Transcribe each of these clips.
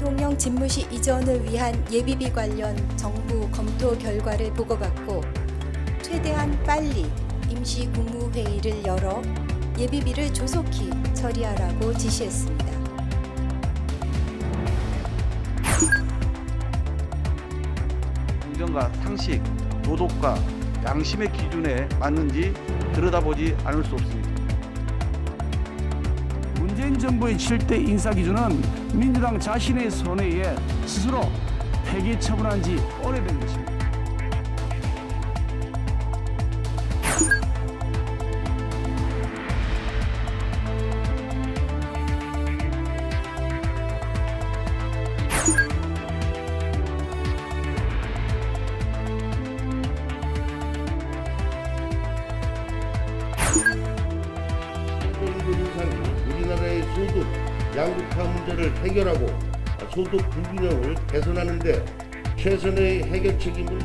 대통령 집무실 이전을 위한 예비비 관련 정부 검토 결과를 보고받고 최대한 빨리 임시국무회의를 열어 예비비를 조속히 처리하라고 지시했습니다. 공정과 상식, 도덕과 양심의 기준에 맞는지 들여다보지 않을 수 없습니다. 문재인 정부의 7대 인사 기준은 민주당 자신의 손해에 스스로 폐기 처분한 지 오래된 것입니다. 우리나라의 소득 양극화 문제를 해결하고 소득 불균형을 개선하는 데 최선의 해결 책임을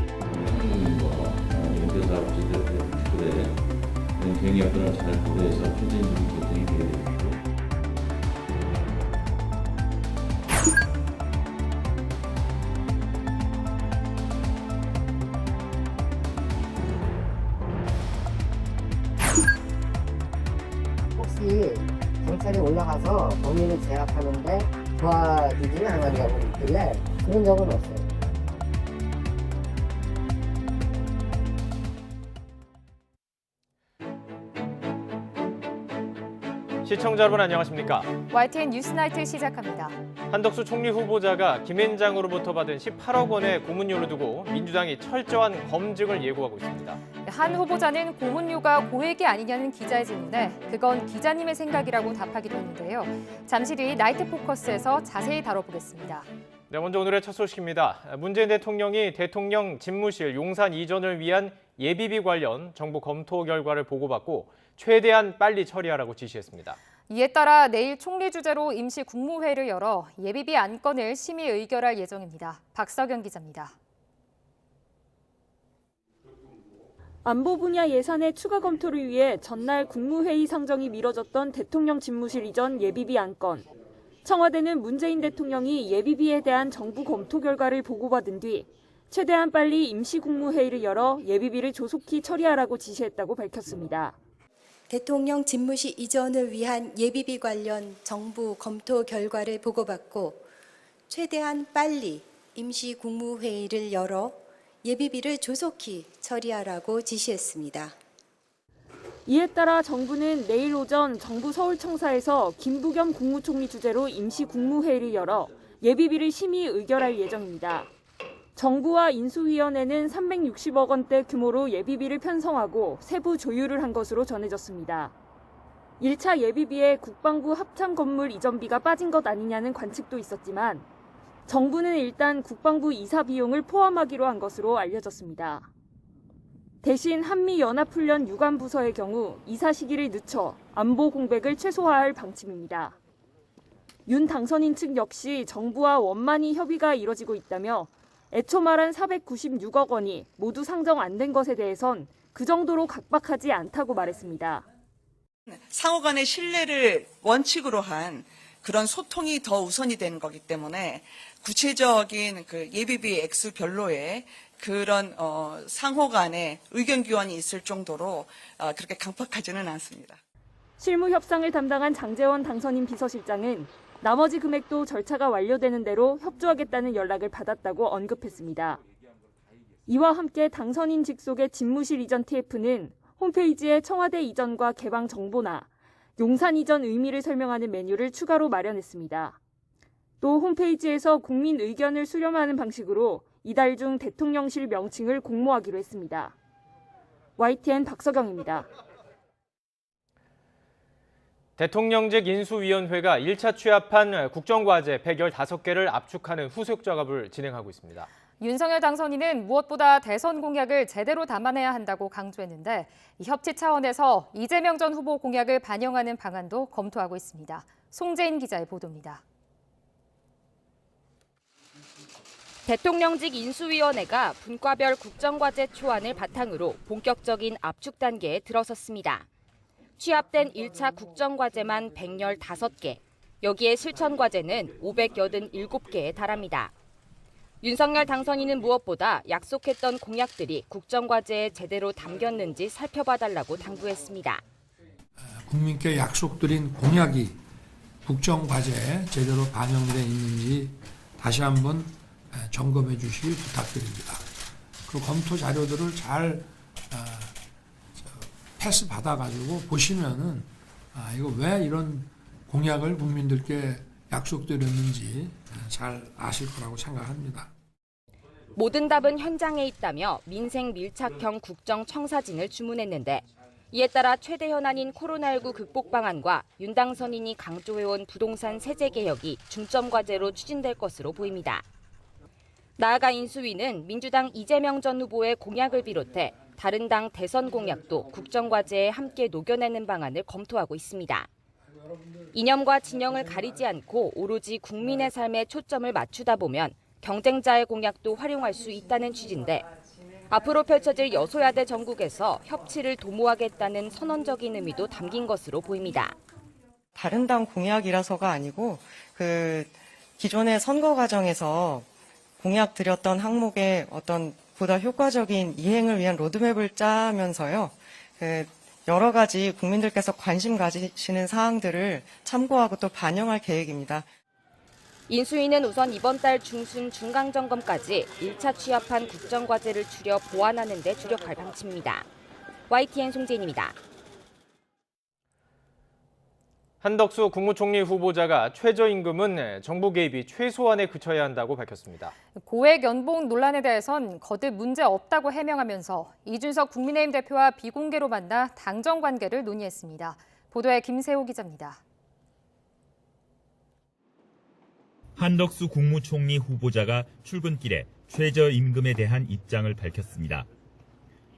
연대사업체들의 특별에 경영 여건을 잘 고려해서 추진적인 결정이 되게 됩니다. 혹시 경찰이 올라가서 범인을 제압하는데 도와주지는 않았냐고 있길래 그런 적은 없어요. 시청자 여러분 안녕하십니까? YTN 뉴스나이트 시작합니다. 한덕수 총리 후보자가 김앤장으로부터 받은 18억 원의 고문료를 두고 민주당이 철저한 검증을 예고하고 있습니다. 한 후보자는 고문료가 고액이 아니냐는 기자의 질문에 그건 기자님의 생각이라고 답하기도 했는데요. 잠시 뒤 나이트 포커스에서 자세히 다뤄보겠습니다. 네, 먼저 오늘의 첫 소식입니다. 문재인 대통령이 대통령 집무실 용산 이전을 위한 예비비 관련 정부 검토 결과를 보고받고 최대한 빨리 처리하라고 지시했습니다. 이에 따라 내일 총리 주재로 임시 국무회의를 열어 예비비 안건을 심의 의결할 예정입니다. 박석연 기자입니다. 안보 분야 예산의 추가 검토를 위해 전날 국무회의 상정이 미뤄졌던 대통령 집무실 이전 예비비 안건. 청와대는 문재인 대통령이 예비비에 대한 정부 검토 결과를 보고받은 뒤 최대한 빨리 임시국무회의를 열어 예비비를 조속히 처리하라고 지시했다고 밝혔습니다. 대통령 집무실 이전을 위한 예비비 관련 정부 검토 결과를 보고받고 최대한 빨리 임시국무회의를 열어 예비비를 조속히 처리하라고 지시했습니다. 이에 따라 정부는 내일 오전 정부 서울청사에서 김부겸 국무총리 주재로 임시국무회의를 열어 예비비를 심의 의결할 예정입니다. 정부와 인수위원회는 360억 원대 규모로 예비비를 편성하고 세부 조율을 한 것으로 전해졌습니다. 1차 예비비에 국방부 합참 건물 이전비가 빠진 것 아니냐는 관측도 있었지만 정부는 일단 국방부 이사 비용을 포함하기로 한 것으로 알려졌습니다. 대신 한미연합훈련 유관부서의 경우 이사 시기를 늦춰 안보 공백을 최소화할 방침입니다. 윤 당선인 측 역시 정부와 원만히 협의가 이뤄지고 있다며 애초 말한 496억 원이 모두 상정 안 된 것에 대해선 그 정도로 각박하지 않다고 말했습니다. 상호 간의 신뢰를 원칙으로 한 그런 소통이 더 우선이 되는 거기 때문에 구체적인 그 예비비 액수별로의 그런 상호 간의 의견 교환이 있을 정도로 그렇게 강박하지는 않습니다. 실무 협상을 담당한 장제원 당선인 비서실장은 나머지 금액도 절차가 완료되는 대로 협조하겠다는 연락을 받았다고 언급했습니다. 이와 함께 당선인 직속의 집무실 이전 TF는 홈페이지에 청와대 이전과 개방 정보나 용산 이전 의미를 설명하는 메뉴를 추가로 마련했습니다. 또 홈페이지에서 국민 의견을 수렴하는 방식으로 이달 중 대통령실 명칭을 공모하기로 했습니다. YTN 박서경입니다. 대통령직 인수위원회가 1차 취합한 국정과제 115개를 압축하는 후속 작업을 진행하고 있습니다. 윤석열 당선인은 무엇보다 대선 공약을 제대로 담아내야 한다고 강조했는데 이 협치 차원에서 이재명 전 후보 공약을 반영하는 방안도 검토하고 있습니다. 송재인 기자의 보도입니다. 대통령직 인수위원회가 분과별 국정과제 초안을 바탕으로 본격적인 압축 단계에 들어섰습니다. 취합된 1차 국정과제만 115개, 여기에 실천 과제는 587개에 달합니다. 윤석열 당선인은 무엇보다 약속했던 공약들이 국정과제에 제대로 담겼는지 살펴봐달라고 당부했습니다. 국민께 약속드린 공약이 국정과제에 제대로 반영되어 있는지 다시 한번 점검해 주시기 부탁드립니다. 그 검토 자료들을 잘 패스 받아가지고 보시면은 이거 왜 이런 공약을 국민들께 약속드렸는지 잘 아실 거라고 생각합니다. 모든 답은 현장에 있다며 민생 밀착형 국정청사진을 주문했는데 이에 따라 최대 현안인 코로나19 극복 방안과 윤 당선인이 강조해온 부동산 세제 개혁이 중점 과제로 추진될 것으로 보입니다. 나아가 인수위는 민주당 이재명 전 후보의 공약을 비롯해 다른 당 대선 공약도 국정과제에 함께 녹여내는 방안을 검토하고 있습니다. 이념과 진영을 가리지 않고 오로지 국민의 삶에 초점을 맞추다 보면 경쟁자의 공약도 활용할 수 있다는 취지인데 앞으로 펼쳐질 여소야대 정국에서 협치를 도모하겠다는 선언적인 의미도 담긴 것으로 보입니다. 다른 당 공약이라서가 아니고 기존의 선거 과정에서 공약 드렸던 항목의 어떤 보다 효과적인 이행을 위한 로드맵을 짜면서요. 여러 가지 국민들께서 관심 가지시는 사항들을 참고하고 또 반영할 계획입니다. 인수위는 우선 이번 달 중순 중간점검까지 1차 취합한 국정과제를 추려 보완하는 데 주력할 방침입니다. YTN 송재인입니다. 한덕수 국무총리 후보자가 최저임금은 정부 개입이 최소한에 그쳐야 한다고 밝혔습니다. 고액 연봉 논란에 대해선 거듭 문제 없다고 해명하면서 이준석 국민의힘 대표와 비공개로 만나 당정 관계를 논의했습니다. 보도에 김세호 기자입니다. 한덕수 국무총리 후보자가 출근길에 최저임금에 대한 입장을 밝혔습니다.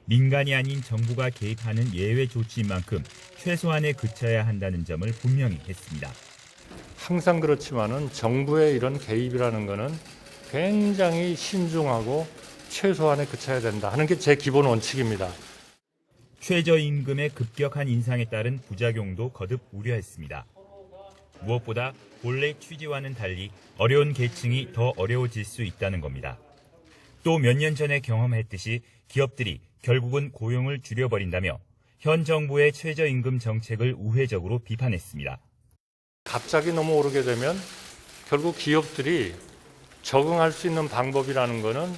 민간이 아닌 정부가 개입하는 예외 조치인 만큼 최소한에 그쳐야 한다는 점을 분명히 했습니다. 항상 그렇지만은 정부의 이런 개입이라는 거는 굉장히 신중하고 최소한에 그쳐야 된다 하는 게 제 기본 원칙입니다. 최저임금의 급격한 인상에 따른 부작용도 거듭 우려했습니다. 무엇보다 본래 취지와는 달리 어려운 계층이 더 어려워질 수 있다는 겁니다. 또 몇 년 전에 경험했듯이 기업들이 결국은 고용을 줄여버린다며 현 정부의 최저임금 정책을 우회적으로 비판했습니다. 갑자기 너무 오르게 되면 결국 기업들이 적응할 수 있는 방법이라는 거는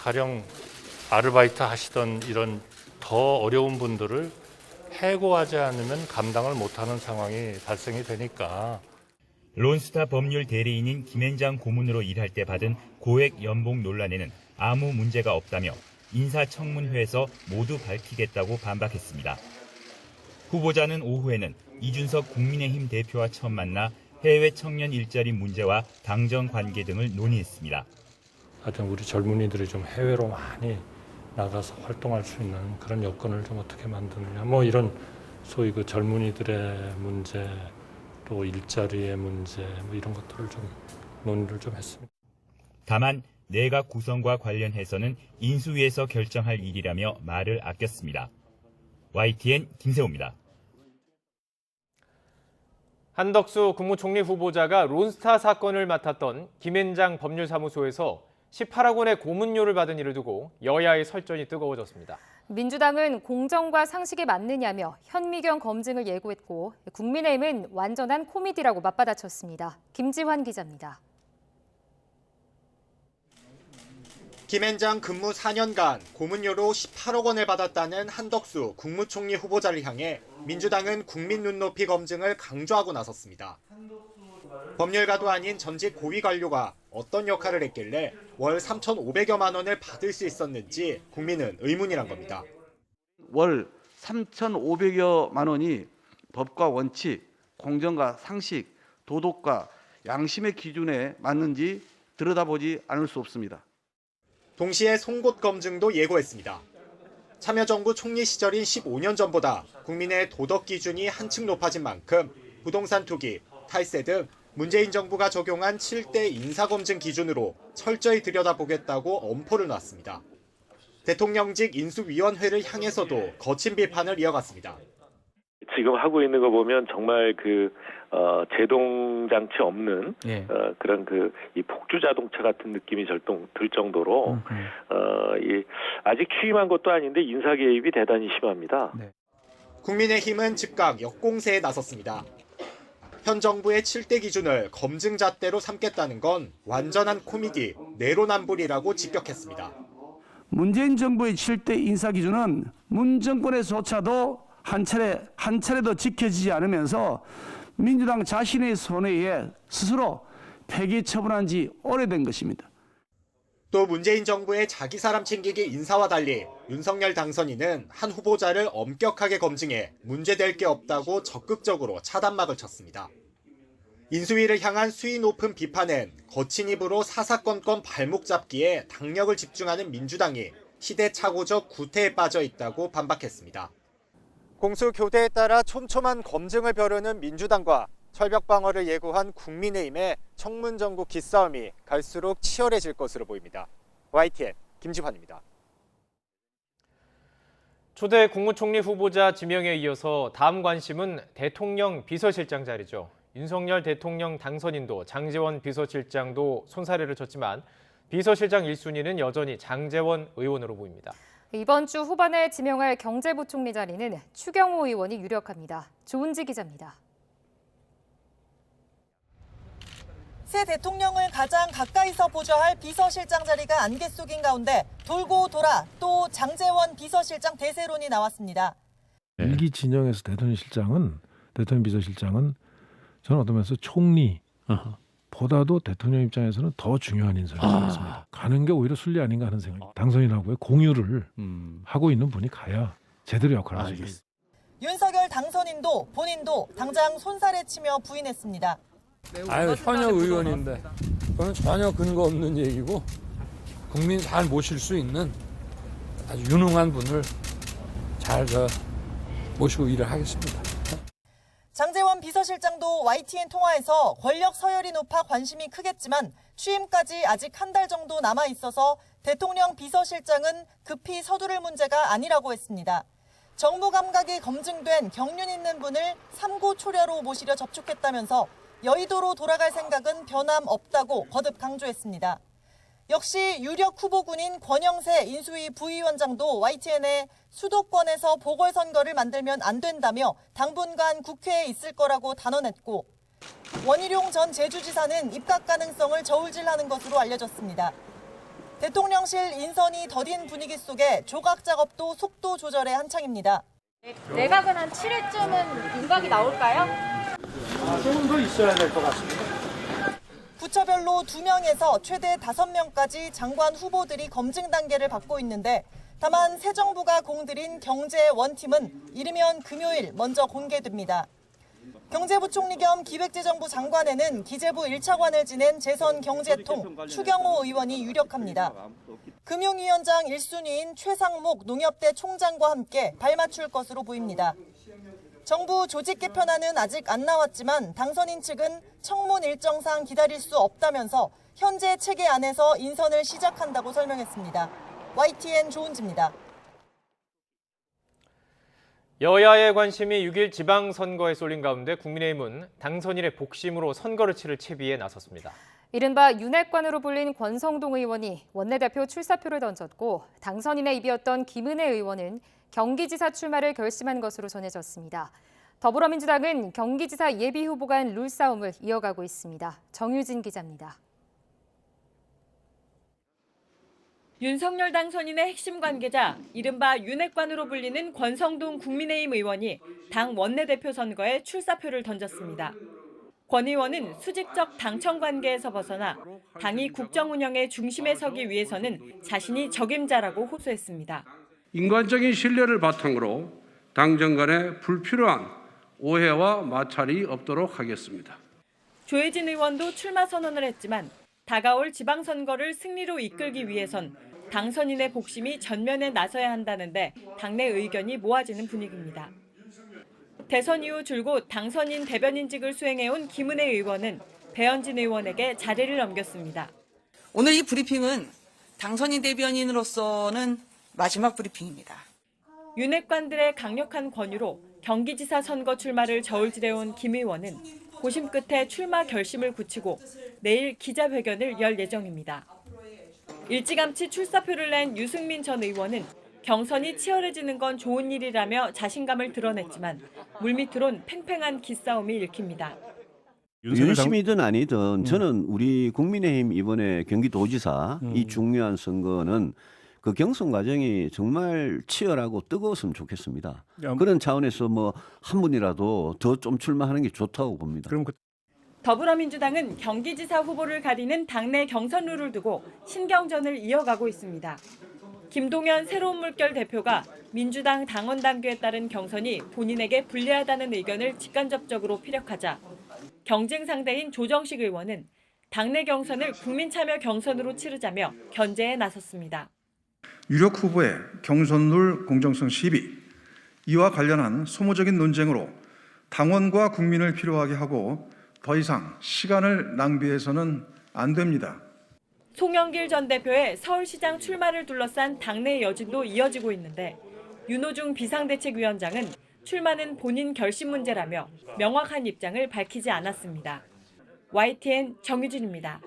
가령 아르바이트 하시던 이런 더 어려운 분들을 해고하지 않으면 감당을 못하는 상황이 발생이 되니까. 론스타 법률 대리인인 김앤장 고문으로 일할 때 받은 고액 연봉 논란에는 아무 문제가 없다며 인사청문회에서 모두 밝히겠다고 반박했습니다. 후보자는 오후에는 이준석 국민의힘 대표와 처음 만나 해외 청년 일자리 문제와 당정 관계 등을 논의했습니다. 하여튼 우리 젊은이들이 좀 해외로 많이 나가서 활동할 수 있는 그런 여건을 좀 어떻게 만드느냐, 뭐 이런 소위 그 젊은이들의 문제, 또 일자리의 문제, 뭐 이런 것들을 좀 논의를 좀 했습니다. 다만 내각 구성과 관련해서는 인수위에서 결정할 일이라며 말을 아꼈습니다. YTN 김세호입니다. 한덕수 국무총리 후보자가 론스타 사건을 맡았던 김앤장 법률사무소에서 18억 원의 고문료를 받은 일을 두고 여야의 설전이 뜨거워졌습니다. 민주당은 공정과 상식에 맞느냐며 현미경 검증을 예고했고 국민의힘은 완전한 코미디라고 맞받아쳤습니다. 김지환 기자입니다. 김앤장 근무 4년간 고문료로 18억 원을 받았다는 한덕수 국무총리 후보자를 향해 민주당은 국민 눈높이 검증을 강조하고 나섰습니다. 법률가도 아닌 전직 고위 관료가 어떤 역할을 했길래 월 3,500여만 원을 받을 수 있었는지 국민은 의문이란 겁니다. 월 3,500여만 원이 법과 원칙, 공정과 상식, 도덕과 양심의 기준에 맞는지 들여다보지 않을 수 없습니다. 동시에 송곳 검증도 예고했습니다. 참여정부 총리 시절인 15년 전보다 국민의 도덕 기준이 한층 높아진 만큼 부동산 투기, 탈세 등 문재인 정부가 적용한 7대 인사검증 기준으로 철저히 들여다보겠다고 엄포를 놨습니다. 대통령직 인수위원회를 향해서도 거친 비판을 이어갔습니다. 지금 하고 있는 거 보면 정말 제동 장치 없는 그런 이 폭주 자동차 같은 느낌이 들 정도로 이 아직 취임한 것도 아닌데 인사 개입이 대단히 심합니다. 국민의힘은 즉각 역공세에 나섰습니다. 현 정부의 7대 기준을 검증 잣대로 삼겠다는 건 완전한 코미디, 내로남불이라고 직격했습니다. 문재인 정부의 7대 인사 기준은 문 정권에서조차도 한 차례도 지켜지지 않으면서 민주당 자신의 손해에 스스로 폐기 처분한 지 오래된 것입니다. 또 문재인 정부의 자기 사람 챙기기 인사와 달리 윤석열 당선인은 한 후보자를 엄격하게 검증해 문제될 게 없다고 적극적으로 차단막을 쳤습니다. 인수위를 향한 수위 높은 비판은 거친 입으로 사사건건 발목 잡기에 당력을 집중하는 민주당이 시대착오적 구태에 빠져 있다고 반박했습니다. 공수 교대에 따라 촘촘한 검증을 벼르는 민주당과 철벽 방어를 예고한 국민의힘의 청문정국 기싸움이 갈수록 치열해질 것으로 보입니다. YTN 김지환입니다. 초대 국무총리 후보자 지명에 이어서 다음 관심은 대통령 비서실장 자리죠. 윤석열 대통령 당선인도 장제원 비서실장도 손사래를 쳤지만 비서실장 1순위는 여전히 장제원 의원으로 보입니다. 이번 주 후반에 지명할 경제부총리 자리는 추경호 의원이 유력합니다. 조은지 기자입니다. 새 대통령을 가장 가까이서 보좌할 비서실장 자리가 안개 속인 가운데 돌고 돌아 또 장제원 비서실장 대세론이 나왔습니다. 일기 진영에서 대통령 비서실장은 저는 어떤 면에서 총리보다도 대통령 입장에서는 더 중요한 인사를 했습니다. 가는 게 오히려 순리 아닌가 하는 생각이 당선인하고의 공유를 하고 있는 분이 가야 제대로 역할을 할 수 있습니다. 윤석열 당선인도 본인도 당장 손살에 치며 부인했습니다. 현역 의원인데 그건 전혀 근거 없는 얘기고 국민 잘 모실 수 있는 아주 유능한 분을 잘 모시고 일을 하겠습니다. 장제원 비서실장도 YTN 통화에서 권력 서열이 높아 관심이 크겠지만 취임까지 아직 한 달 정도 남아 있어서 대통령 비서실장은 급히 서두를 문제가 아니라고 했습니다. 정부 감각이 검증된 경륜 있는 분을 삼고초려로 모시려 접촉했다면서 여의도로 돌아갈 생각은 변함없다고 거듭 강조했습니다. 역시 유력 후보군인 권영세 인수위 부위원장도 YTN에 수도권에서 보궐선거를 만들면 안 된다며 당분간 국회에 있을 거라고 단언했고 원희룡 전 제주지사는 입각 가능성을 저울질하는 것으로 알려졌습니다. 대통령실 인선이 더딘 분위기 속에 조각 작업도 속도 조절에 한창입니다. 내각은 한 7회쯤은 윤곽이 나올까요? 조금 더 있어야 될 것 같습니다. 부처별로 2명에서 최대 5명까지 장관 후보들이 검증 단계를 받고 있는데 다만 새 정부가 공들인 경제 원팀은 이르면 금요일 먼저 공개됩니다. 경제부총리 겸 기획재정부 장관에는 기재부 1차관을 지낸 재선 경제통 추경호 의원이 유력합니다. 금융위원장 1순위인 최상목 농협대 총장과 함께 발맞출 것으로 보입니다. 정부 조직 개편안은 아직 안 나왔지만 당선인 측은 청문 일정상 기다릴 수 없다면서 현재 체계 안에서 인선을 시작한다고 설명했습니다. YTN 조은지입니다. 여야의 관심이 6일 지방선거에 쏠린 가운데 국민의힘은 당선인의 복심으로 선거를 치를 채비에 나섰습니다. 이른바 윤핵관으로 불린 권성동 의원이 원내대표 출사표를 던졌고 당선인의 입이었던 김은혜 의원은 경기지사 출마를 결심한 것으로 전해졌습니다. 더불어민주당은 경기지사 예비후보 간 룰싸움을 이어가고 있습니다. 정유진 기자입니다. 윤석열 당선인의 핵심 관계자, 이른바 윤핵관으로 불리는 권성동 국민의힘 의원이 당 원내대표 선거에 출사표를 던졌습니다. 권 의원은 수직적 당청 관계에서 벗어나 당이 국정 운영의 중심에 서기 위해서는 자신이 적임자라고 호소했습니다. 인간적인 신뢰를 바탕으로 당정 간에 불필요한 오해와 마찰이 없도록 하겠습니다. 조혜진 의원도 출마 선언을 했지만 다가올 지방선거를 승리로 이끌기 위해선 당선인의 복심이 전면에 나서야 한다는데 당내 의견이 모아지는 분위기입니다. 대선 이후 줄곧 당선인 대변인직을 수행해온 김은혜 의원은 배현진 의원에게 자리를 넘겼습니다. 오늘 이 브리핑은 당선인 대변인으로서는 마지막 브리핑입니다. 윤핵관들의 강력한 권유로 경기지사 선거 출마를 저울질해온 김 의원은 고심 끝에 출마 결심을 굳히고 내일 기자회견을 열 예정입니다. 일찌감치 출사표를 낸 유승민 전 의원은 경선이 치열해지는 건 좋은 일이라며 자신감을 드러냈지만 물밑으론 팽팽한 기싸움이 읽힙니다. 윤심이든 아니든 저는 우리 국민의힘 이번에 경기도지사 이 중요한 선거는 그 경선 과정이 정말 치열하고 뜨거웠으면 좋겠습니다. 그런 차원에서 뭐 한 분이라도 더 좀 출마하는 게 좋다고 봅니다. 더불어민주당은 경기지사 후보를 가리는 당내 경선 룰을 두고 신경전을 이어가고 있습니다. 김동연 새로운 물결 대표가 민주당 당원 당규에 따른 경선이 본인에게 불리하다는 의견을 직간접적으로 피력하자 경쟁 상대인 조정식 의원은 당내 경선을 국민참여 경선으로 치르자며 견제에 나섰습니다. 유력 후보의 경선룰 공정성 시비, 이와 관련한 소모적인 논쟁으로 당원과 국민을 필요하게 하고 더 이상 시간을 낭비해서는 안 됩니다. 송영길 전 대표의 서울시장 출마를 둘러싼 당내 여진도 이어지고 있는데 윤호중 비상대책위원장은 출마는 본인 결심 문제라며 명확한 입장을 밝히지 않았습니다. YTN 정유진입니다.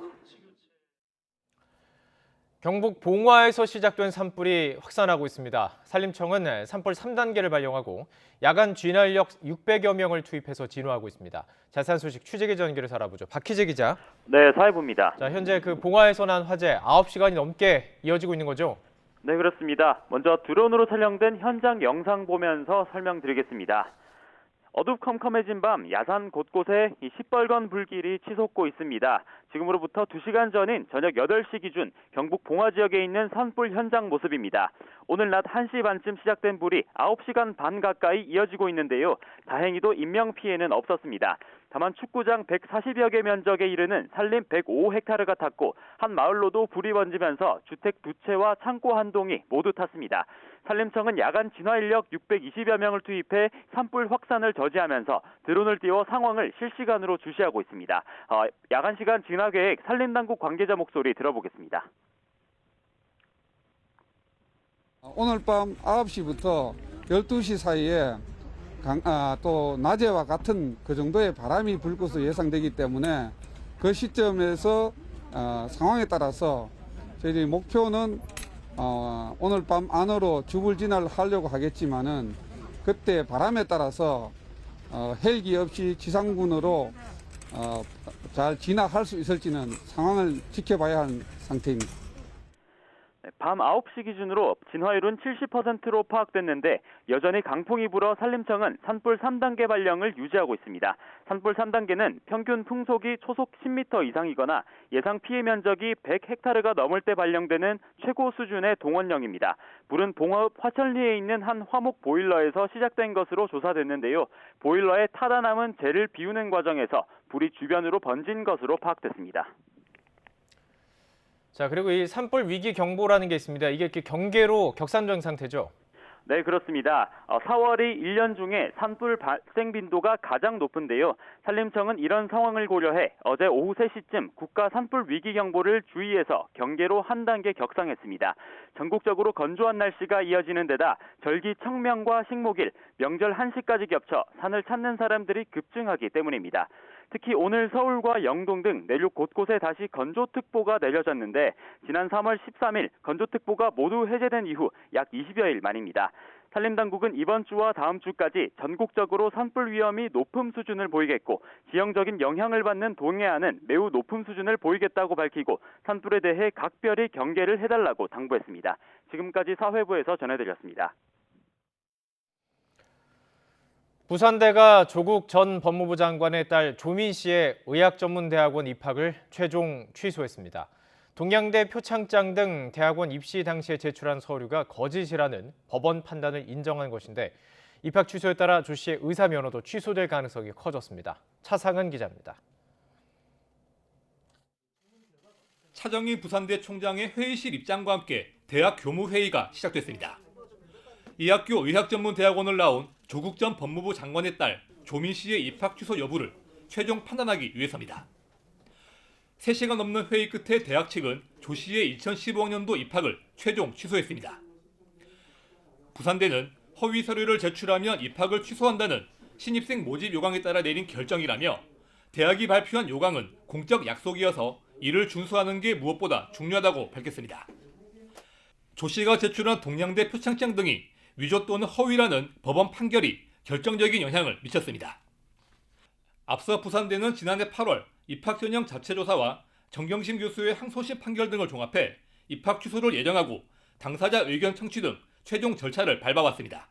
경북 봉화에서 시작된 산불이 확산하고 있습니다. 산림청은 산불 3단계를 발령하고 야간 진화인력 600여 명을 투입해서 진화하고 있습니다. 자세한 소식 취재기자 연결해서 알아보죠. 박희재 기자. 네, 사회부입니다. 자, 현재 그 봉화에서 난 화재 9시간이 넘게 이어지고 있는 거죠? 네, 그렇습니다. 먼저 드론으로 촬영된 현장 영상 보면서 설명드리겠습니다. 어두컴컴해진 밤 야산 곳곳에 이 시뻘건 불길이 치솟고 있습니다. 지금으로부터 2시간 전인 저녁 8시 기준 경북 봉화 지역에 있는 산불 현장 모습입니다. 오늘 낮 1시 반쯤 시작된 불이 9시간 반 가까이 이어지고 있는데요. 다행히도 인명피해는 없었습니다. 다만 축구장 140여 개 면적에 이르는 산림 105헥타르가 탔고 한 마을로도 불이 번지면서 주택 2채와 창고 한 동이 모두 탔습니다. 산림청은 야간 진화 인력 620여 명을 투입해 산불 확산을 저지하면서 드론을 띄워 상황을 실시간으로 주시하고 있습니다. 야간 시간 진화 계획 산림당국 관계자 목소리 들어보겠습니다. 오늘 밤 9시부터 12시 사이에 또 낮에와 같은 그 정도의 바람이 불 것으로 예상되기 때문에 그 시점에서 상황에 따라서 저희들이 목표는 오늘 밤 안으로 주불 진화를 하려고 하겠지만은 그때 바람에 따라서 헬기 없이 지상군으로 잘 진화할 수 있을지는 상황을 지켜봐야 하는 상태입니다. 밤 9시 기준으로 진화율은 70%로 파악됐는데 여전히 강풍이 불어 산림청은 산불 3단계 발령을 유지하고 있습니다. 산불 3단계는 평균 풍속이 초속 10m 이상이거나 예상 피해 면적이 100헥타르가 넘을 때 발령되는 최고 수준의 동원령입니다. 불은 봉화읍 화천리에 있는 한 화목 보일러에서 시작된 것으로 조사됐는데요. 보일러에 타다 남은 재를 비우는 과정에서 불이 주변으로 번진 것으로 파악됐습니다. 자, 그리고 이 산불 위기 경보라는 게 있습니다. 이게 이렇게 경계로 격산된 상태죠? 네, 그렇습니다. 4월이 1년 중에 산불 발생 빈도가 가장 높은데요. 산림청은 이런 상황을 고려해 어제 오후 3시쯤 국가 산불 위기 경보를 주의해서 경계로 한 단계 격상했습니다. 전국적으로 건조한 날씨가 이어지는 데다 절기 청명과 식목일, 명절 한시까지 겹쳐 산을 찾는 사람들이 급증하기 때문입니다. 특히 오늘 서울과 영동 등 내륙 곳곳에 다시 건조특보가 내려졌는데 지난 3월 13일 건조특보가 모두 해제된 이후 약 20여일 만입니다. 산림당국은 이번 주와 다음 주까지 전국적으로 산불 위험이 높음 수준을 보이겠고 지형적인 영향을 받는 동해안은 매우 높음 수준을 보이겠다고 밝히고 산불에 대해 각별히 경계를 해달라고 당부했습니다. 지금까지 사회부에서 전해드렸습니다. 부산대가 조국 전 법무부 장관의 딸 조민 씨의 의학전문대학원 입학을 최종 취소했습니다. 동양대 표창장 등 대학원 입시 당시에 제출한 서류가 거짓이라는 법원 판단을 인정한 것인데 입학 취소에 따라 조 씨의 의사 면허도 취소될 가능성이 커졌습니다. 차상은 기자입니다. 차정희 부산대 총장의 회의실 입장과 함께 대학 교무회의가 시작됐습니다. 이 학교 의학전문대학원을 나온 조국 전 법무부 장관의 딸 조민 씨의 입학 취소 여부를 최종 판단하기 위해서입니다. 3시간 넘는 회의 끝에 대학 측은 조 씨의 2015학년도 입학을 최종 취소했습니다. 부산대는 허위 서류를 제출하면 입학을 취소한다는 신입생 모집 요강에 따라 내린 결정이라며 대학이 발표한 요강은 공적 약속이어서 이를 준수하는 게 무엇보다 중요하다고 밝혔습니다. 조 씨가 제출한 동양대 표창장 등이 위조 또는 허위라는 법원 판결이 결정적인 영향을 미쳤습니다. 앞서 부산대는 지난해 8월 입학 전형 자체 조사와 정경심 교수의 항소심 판결 등을 종합해 입학 취소를 예정하고 당사자 의견 청취 등 최종 절차를 밟아왔습니다.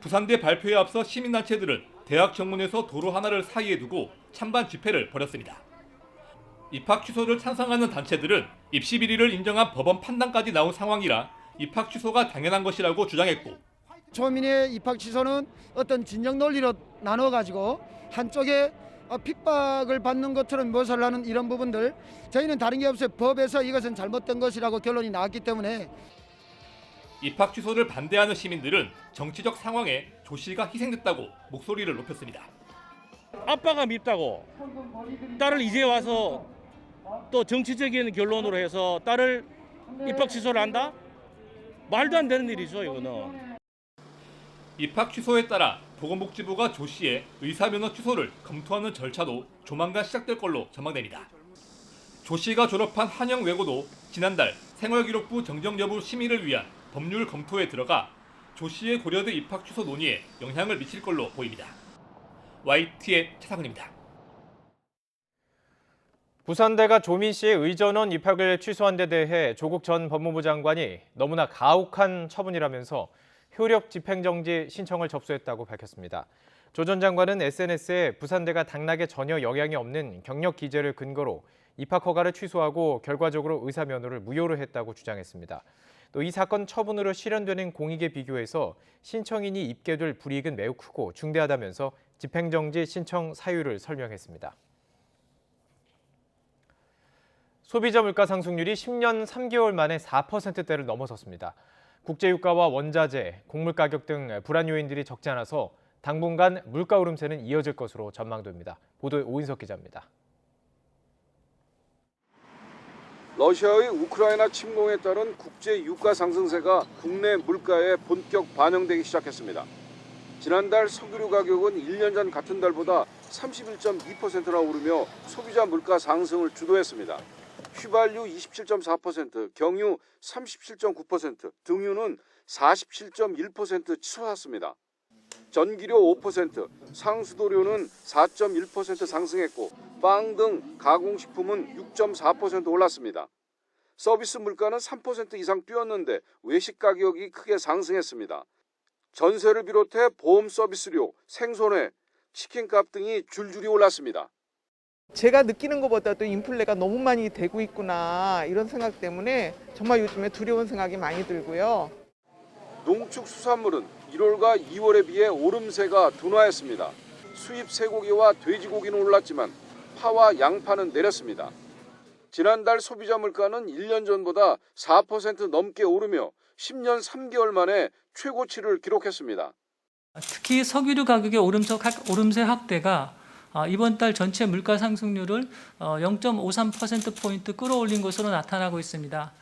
부산대 발표에 앞서 시민단체들은 대학 정문에서 도로 하나를 사이에 두고 찬반 집회를 벌였습니다. 입학 취소를 찬성하는 단체들은 입시 비리를 인정한 법원 판단까지 나온 상황이라 입학 취소가 당연한 것이라고 주장했고, 초민의 입학 취소는 어떤 진영 논리로 나눠가지고 한쪽에 핍박을 받는 것처럼 묘사를 하는 이런 부분들, 저희는 다른 게 없어요. 법에서 이것은 잘못된 것이라고 결론이 나왔기 때문에. 입학 취소를 반대하는 시민들은 정치적 상황에 조 씨가 희생됐다고 목소리를 높였습니다. 아빠가 밉다고 딸을 이제 와서 또 정치적인 결론으로 해서 딸을 입학 취소를 한다? 말도 안 되는 일이죠, 이거는. 입학 취소에 따라 보건복지부가 조 씨의 의사면허 취소를 검토하는 절차도 조만간 시작될 걸로 전망됩니다. 조 씨가 졸업한 한영외고도 지난달 생활기록부 정정 여부 심의를 위한 법률 검토에 들어가 조 씨의 고려대 입학 취소 논의에 영향을 미칠 걸로 보입니다. YTN 최상훈입니다. 부산대가 조민 씨의 의전원 입학을 취소한 데 대해 조국 전 법무부 장관이 너무나 가혹한 처분이라면서 효력 집행정지 신청을 접수했다고 밝혔습니다. 조 전 장관은 SNS에 부산대가 당락에 전혀 영향이 없는 경력 기재를 근거로 입학 허가를 취소하고 결과적으로 의사 면허를 무효로 했다고 주장했습니다. 또 이 사건 처분으로 실현되는 공익에 비교해서 신청인이 입게 될 불이익은 매우 크고 중대하다면서 집행정지 신청 사유를 설명했습니다. 소비자 물가 상승률이 10년 3개월 만에 4%대를 넘어섰습니다. 국제유가와 원자재, 곡물 가격 등 불안 요인들이 적지 않아서 당분간 물가 오름세는 이어질 것으로 전망됩니다. 보도에 오인석 기자입니다. 러시아의 우크라이나 침공에 따른 국제 유가 상승세가 국내 물가에 본격 반영되기 시작했습니다. 지난달 석유류 가격은 1년 전 같은 달보다 31.2%나 오르며 소비자 물가 상승을 주도했습니다. 휘발유 27.4%, 경유 37.9%, 등유는 47.1% 치솟았습니다. 전기료 5%, 상수도료는 4.1% 상승했고 빵 등 가공식품은 6.4% 올랐습니다. 서비스 물가는 3% 이상 뛰었는데 외식 가격이 크게 상승했습니다. 전세를 비롯해 보험 서비스료, 생선회, 치킨값 등이 줄줄이 올랐습니다. 제가 느끼는 것보다도 인플레가 너무 많이 되고 있구나 이런 생각 때문에 정말 요즘에 두려운 생각이 많이 들고요. 농축수산물은 1월과 2월에 비해 오름세가 둔화했습니다. 수입 쇠고기와 돼지고기는 올랐지만 파와 양파는 내렸습니다. 지난달 소비자 물가는 1년 전보다 4% 넘게 오르며 10년 3개월 만에 최고치를 기록했습니다. 특히 석유류 가격의 오름세 확대가 이번 달 전체 물가 상승률을 0.53%포인트 끌어올린 것으로 나타나고 있습니다.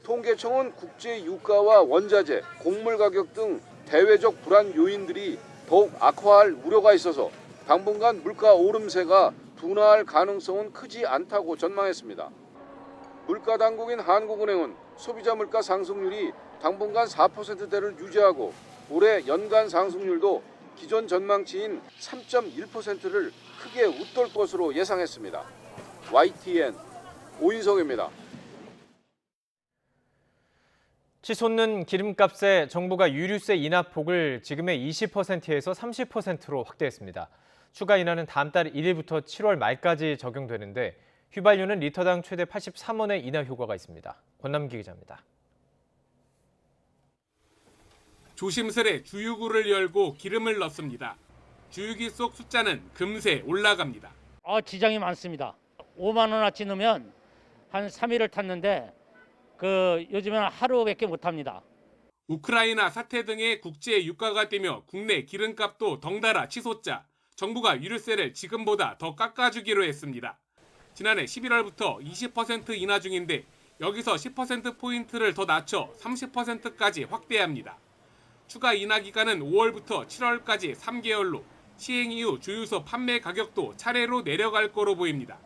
통계청은 국제 유가와 원자재, 곡물 가격 등 대외적 불안 요인들이 더욱 악화할 우려가 있어서 당분간 물가 오름세가 둔화할 가능성은 크지 않다고 전망했습니다. 물가 당국인 한국은행은 소비자 물가 상승률이 당분간 4%대를 유지하고 올해 연간 상승률도 기존 전망치인 3.1%를 크게 웃돌 것으로 예상했습니다. YTN 오인석입니다. 치솟는 기름값에 정부가 유류세 인하폭을 지금의 20%에서 30%로 확대했습니다. 추가 인하는 다음 달 1일부터 7월 말까지 적용되는데 휘발유는 리터당 최대 83원의 인하 효과가 있습니다. 권남기 기자입니다. 조심스레 주유구를 열고 기름을 넣습니다. 주유기 속 숫자는 금세 올라갑니다. 지장이 많습니다. 5만 원어치 넣으면 한 3일을 탔는데 요즘에는 하루밖에 못 합니다. 우크라이나 사태 등의 국제 유가가 뛰며 국내 기름값도 덩달아 치솟자 정부가 유류세를 지금보다 더 깎아주기로 했습니다. 지난해 11월부터 20% 인하 중인데 여기서 10%포인트를 더 낮춰 30%까지 확대합니다. 추가 인하 기간은 5월부터 7월까지 3개월로 시행 이후 주유소 판매 가격도 차례로 내려갈 거로 보입니다.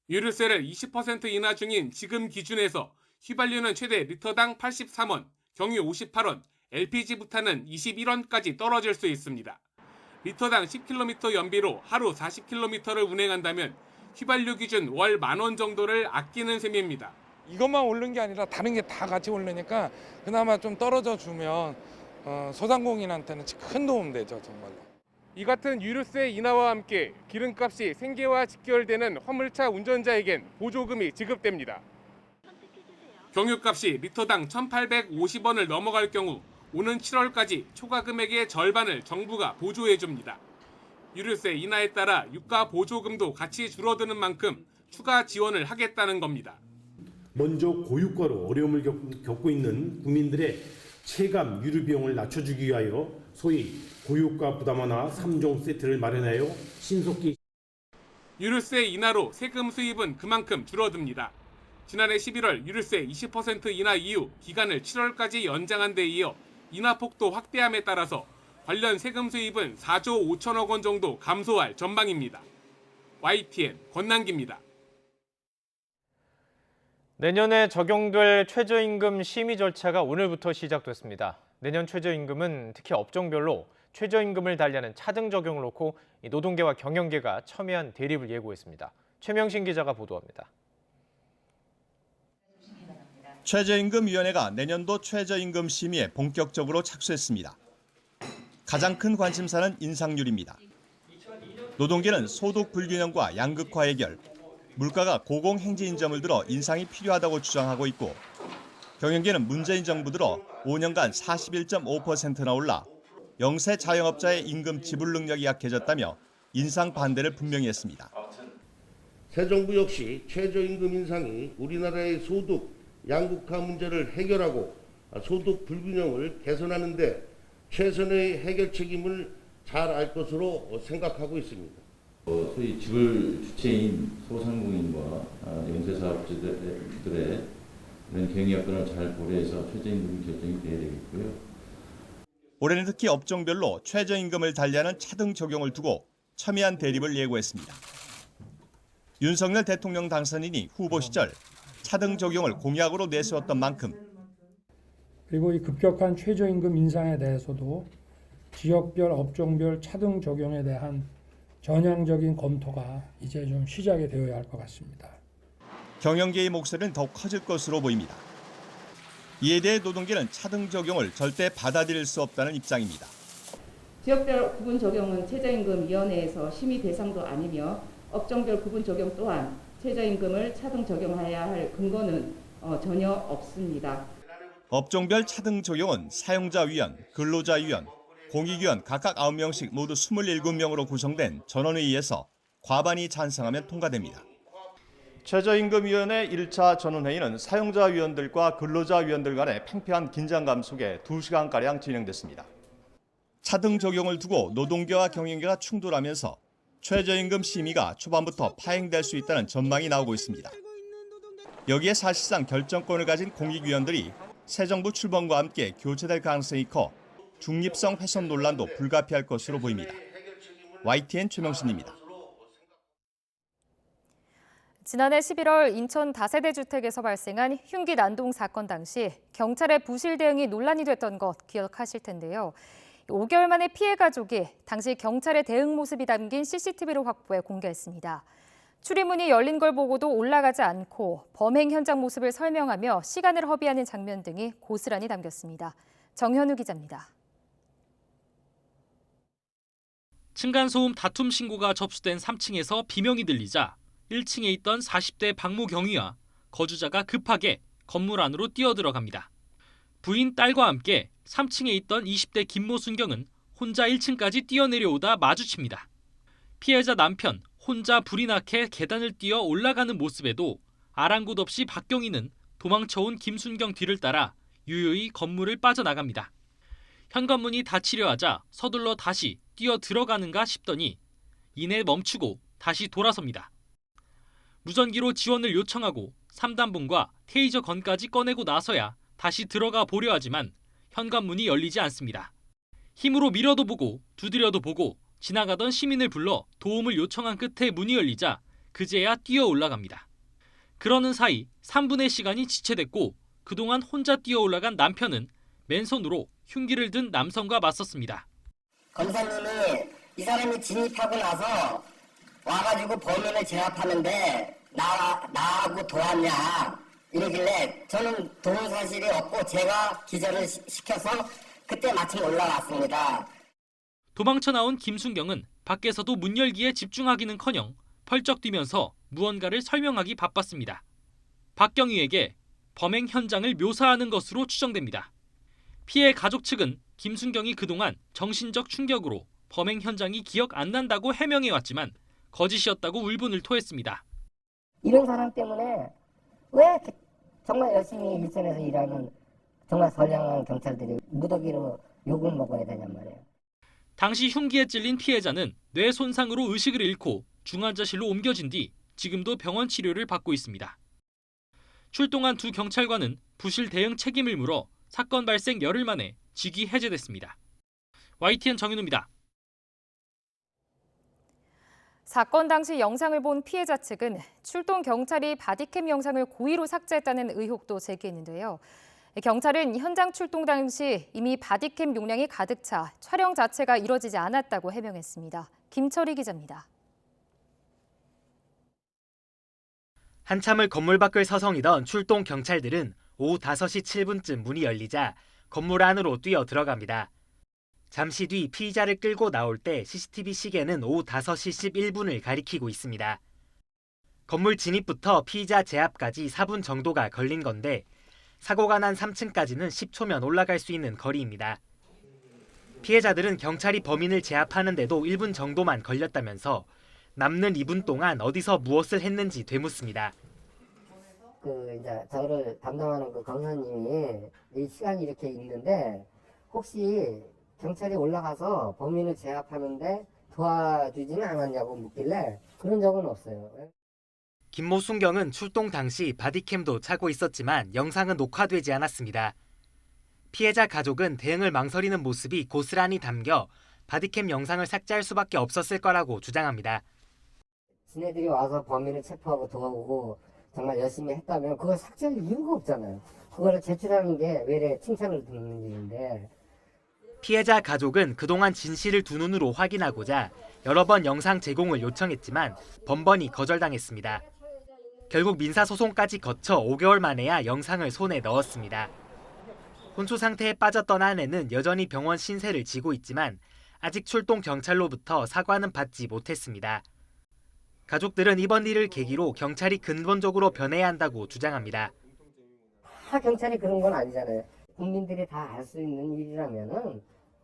유류세를 20% 인하 중인 지금 기준에서 휘발유는 최대 리터당 83원, 경유 58원, LPG 부탄은 21원까지 떨어질 수 있습니다. 리터당 10km 연비로 하루 40km를 운행한다면 휘발유 기준 월 10,000원 정도를 아끼는 셈입니다. 이것만 오른 게 아니라 다른 게 다 같이 오르니까 그나마 좀 떨어져 주면 소상공인한테는 큰 도움 되죠, 정말로. 이 같은 유류세 인하와 함께 기름값이 생계와 직결되는 화물차 운전자에겐 보조금이 지급됩니다. 경유값이 리터당 1,850원을 넘어갈 경우 오는 7월까지 초과 금액의 절반을 정부가 보조해줍니다. 유류세 인하에 따라 유가 보조금도 같이 줄어드는 만큼 추가 지원을 하겠다는 겁니다. 먼저 고유가로 어려움을 겪고 있는 국민들의 체감 유류 비용을 낮춰주기 위하여 소위 고유가 부담 완화 3종 세트를 마련하여 신속히 유류세 인하로 세금 수입은 그만큼 줄어듭니다. 지난해 11월 유류세 20% 인하 이후 기간을 7월까지 연장한 데 이어 인하 폭도 확대함에 따라서 관련 세금 수입은 4조 5천억 원 정도 감소할 전망입니다. YTN 권남기입니다. 내년에 적용될 최저임금 심의 절차가 오늘부터 시작됐습니다. 내년 최저임금은 특히 업종별로 최저임금을 달리하는 차등 적용을 놓고 노동계와 경영계가 첨예한 대립을 예고했습니다. 최명신 기자가 보도합니다. 최저임금위원회가 내년도 최저임금 심의에 본격적으로 착수했습니다. 가장 큰 관심사는 인상률입니다. 노동계는 소득 불균형과 양극화 해결, 물가가 고공행진인 점을 들어 인상이 필요하다고 주장하고 있고 경영계는 문재인 정부 들어 5년간 41.5%나 올라 영세 자영업자의 임금 지불 능력이 약해졌다며 인상 반대를 분명히 했습니다. 새 정부 역시 최저임금 인상이 우리나라의 소득 양극화 문제를 해결하고 소득 불균형을 개선하는 데 최선의 해결 책임을 잘 알 것으로 생각하고 있습니다. 소위 지불 주체인 소상공인과 영세사업자들의 이런 경영 여건을 잘 고려해서 최저임금 결정이 돼야 되겠고요. 올해는 특히 업종별로 최저임금을 달리하는 차등 적용을 두고 첨예한 대립을 예고했습니다. 윤석열 대통령 당선인이 후보 시절 차등 적용을 공약으로 내세웠던 만큼 그리고 이 급격한 최저임금 인상에 대해서도 지역별, 업종별 차등 적용에 대한 전향적인 검토가 이제 좀 시작이 되어야 할 것 같습니다. 경영계의 목소리는 더 커질 것으로 보입니다. 이에 대해 노동계는 차등 적용을 절대 받아들일 수 없다는 입장입니다. 지역별 구분 적용은 최저임금위원회에서 심의 대상도 아니며 업종별 구분 적용 또한 최저임금을 차등 적용해야 할 근거는 전혀 없습니다. 업종별 차등 적용은 사용자위원, 근로자위원, 공익위원 각각 9명씩 모두 27명으로 구성된 전원회의에서 과반이 찬성하면 통과됩니다. 최저임금위원회 1차 전원회의는 사용자위원들과 근로자위원들 간의 팽팽한 긴장감 속에 2시간가량 진행됐습니다. 차등 적용을 두고 노동계와 경영계가 충돌하면서 최저임금 심의가 초반부터 파행될 수 있다는 전망이 나오고 있습니다. 여기에 사실상 결정권을 가진 공익위원들이 새 정부 출범과 함께 교체될 가능성이 커 중립성 훼손 논란도 불가피할 것으로 보입니다. YTN 최명신입니다. 지난해 11월 인천 다세대 주택에서 발생한 흉기 난동 사건 당시 경찰의 부실 대응이 논란이 됐던 것 기억하실 텐데요. 5개월 만에 피해 가족이 당시 경찰의 대응 모습이 담긴 CCTV를 확보해 공개했습니다. 출입문이 열린 걸 보고도 올라가지 않고 범행 현장 모습을 설명하며 시간을 허비하는 장면 등이 고스란히 담겼습니다. 정현우 기자입니다. 층간소음 다툼 신고가 접수된 3층에서 비명이 들리자 1층에 있던 40대 박모 경위와 거주자가 급하게 건물 안으로 뛰어들어갑니다. 부인 딸과 함께 3층에 있던 20대 김모 순경은 혼자 1층까지 뛰어내려오다 마주칩니다. 피해자 남편 혼자 불이 나게 계단을 뛰어 올라가는 모습에도 아랑곳 없이 박경희는 도망쳐온 김순경 뒤를 따라 유유히 건물을 빠져나갑니다. 현관문이 닫히려 하자 서둘러 다시 뛰어 들어가는가 싶더니 이내 멈추고 다시 돌아섭니다. 무전기로 지원을 요청하고 3단봉과 테이저 건까지 꺼내고 나서야 다시 들어가 보려 하지만 현관문이 열리지 않습니다. 힘으로 밀어도 보고 두드려도 보고 지나가던 시민을 불러 도움을 요청한 끝에 문이 열리자 그제야 뛰어 올라갑니다. 그러는 사이 3분의 시간이 지체됐고 그동안 혼자 뛰어 올라간 남편은 맨손으로 흉기를 든 남성과 맞섰습니다. 검사님이 이 사람이 진입하고 나서 와가지고 범인을 제압하는데 나하고 도왔냐 이러길래 저는 도운 사실이 없고 제가 기절을 시켜서 그때 마침 올라왔습니다. 도망쳐 나온 김순경은 밖에서도 문 열기에 집중하기는커녕 펄쩍 뛰면서 무언가를 설명하기 바빴습니다. 박경희에게 범행 현장을 묘사하는 것으로 추정됩니다. 피해 가족 측은 김순경이 그동안 정신적 충격으로 범행 현장이 기억 안 난다고 해명해왔지만 거짓이었다고 울분을 토했습니다. 이런 사람 때문에 왜 정말 열심히 일선에서 일하는 정말 선량한 경찰들이 무더기로 욕을 먹어야 되냔 말이에요. 당시 흉기에 찔린 피해자는 뇌 손상으로 의식을 잃고 중환자실로 옮겨진 뒤 지금도 병원 치료를 받고 있습니다. 출동한 두 경찰관은 부실 대응 책임을 물어 사건 발생 열흘 만에 직위 해제됐습니다. YTN 정윤우입니다. 사건 당시 영상을 본 피해자 측은 출동 경찰이 바디캠 영상을 고의로 삭제했다는 의혹도 제기했는데요. 경찰은 현장 출동 당시 이미 바디캠 용량이 가득 차 촬영 자체가 이뤄지지 않았다고 해명했습니다. 김철희 기자입니다. 한참을 건물 밖을 서성이던 출동 경찰들은 오후 5시 7분쯤 문이 열리자 건물 안으로 뛰어 들어갑니다. 잠시 뒤 피의자를 끌고 나올 때 CCTV 시계는 오후 5시 11분을 가리키고 있습니다. 건물 진입부터 피의자 제압까지 4분 정도가 걸린 건데 사고가 난 3층까지는 10초면 올라갈 수 있는 거리입니다. 피해자들은 경찰이 범인을 제압하는데도 1분 정도만 걸렸다면서 남는 2분 동안 어디서 무엇을 했는지 되묻습니다. 이제 저를 담당하는 그 검사님이 이 시간이 이렇게 있는데 혹시 경찰이 올라가서 범인을 제압하는데 도와주지는 않았냐고 묻길래 그런 적은 없어요. 김모 순경은 출동 당시 바디캠도 차고 있었지만 영상은 녹화되지 않았습니다. 피해자 가족은 대응을 망설이는 모습이 고스란히 담겨 바디캠 영상을 삭제할 수밖에 없었을 거라고 주장합니다. 지네들이 와서 범인을 체포하고 도와오고 정말 열심히 했다면 그걸 삭제할 이유가 없잖아요. 그거를 제출하는 게 왜 칭찬을 듣는 일인데. 피해자 가족은 그동안 진실을 두 눈으로 확인하고자 여러 번 영상 제공을 요청했지만 번번이 거절당했습니다. 결국 민사소송까지 거쳐 5개월 만에야 영상을 손에 넣었습니다. 혼수 상태에 빠졌던 아내는 여전히 병원 신세를 지고 있지만 아직 출동 경찰로부터 사과는 받지 못했습니다. 가족들은 이번 일을 계기로 경찰이 근본적으로 변해야 한다고 주장합니다. 다 경찰이 그런 건 아니잖아요. 국민들이 다 알 수 있는 일이라면은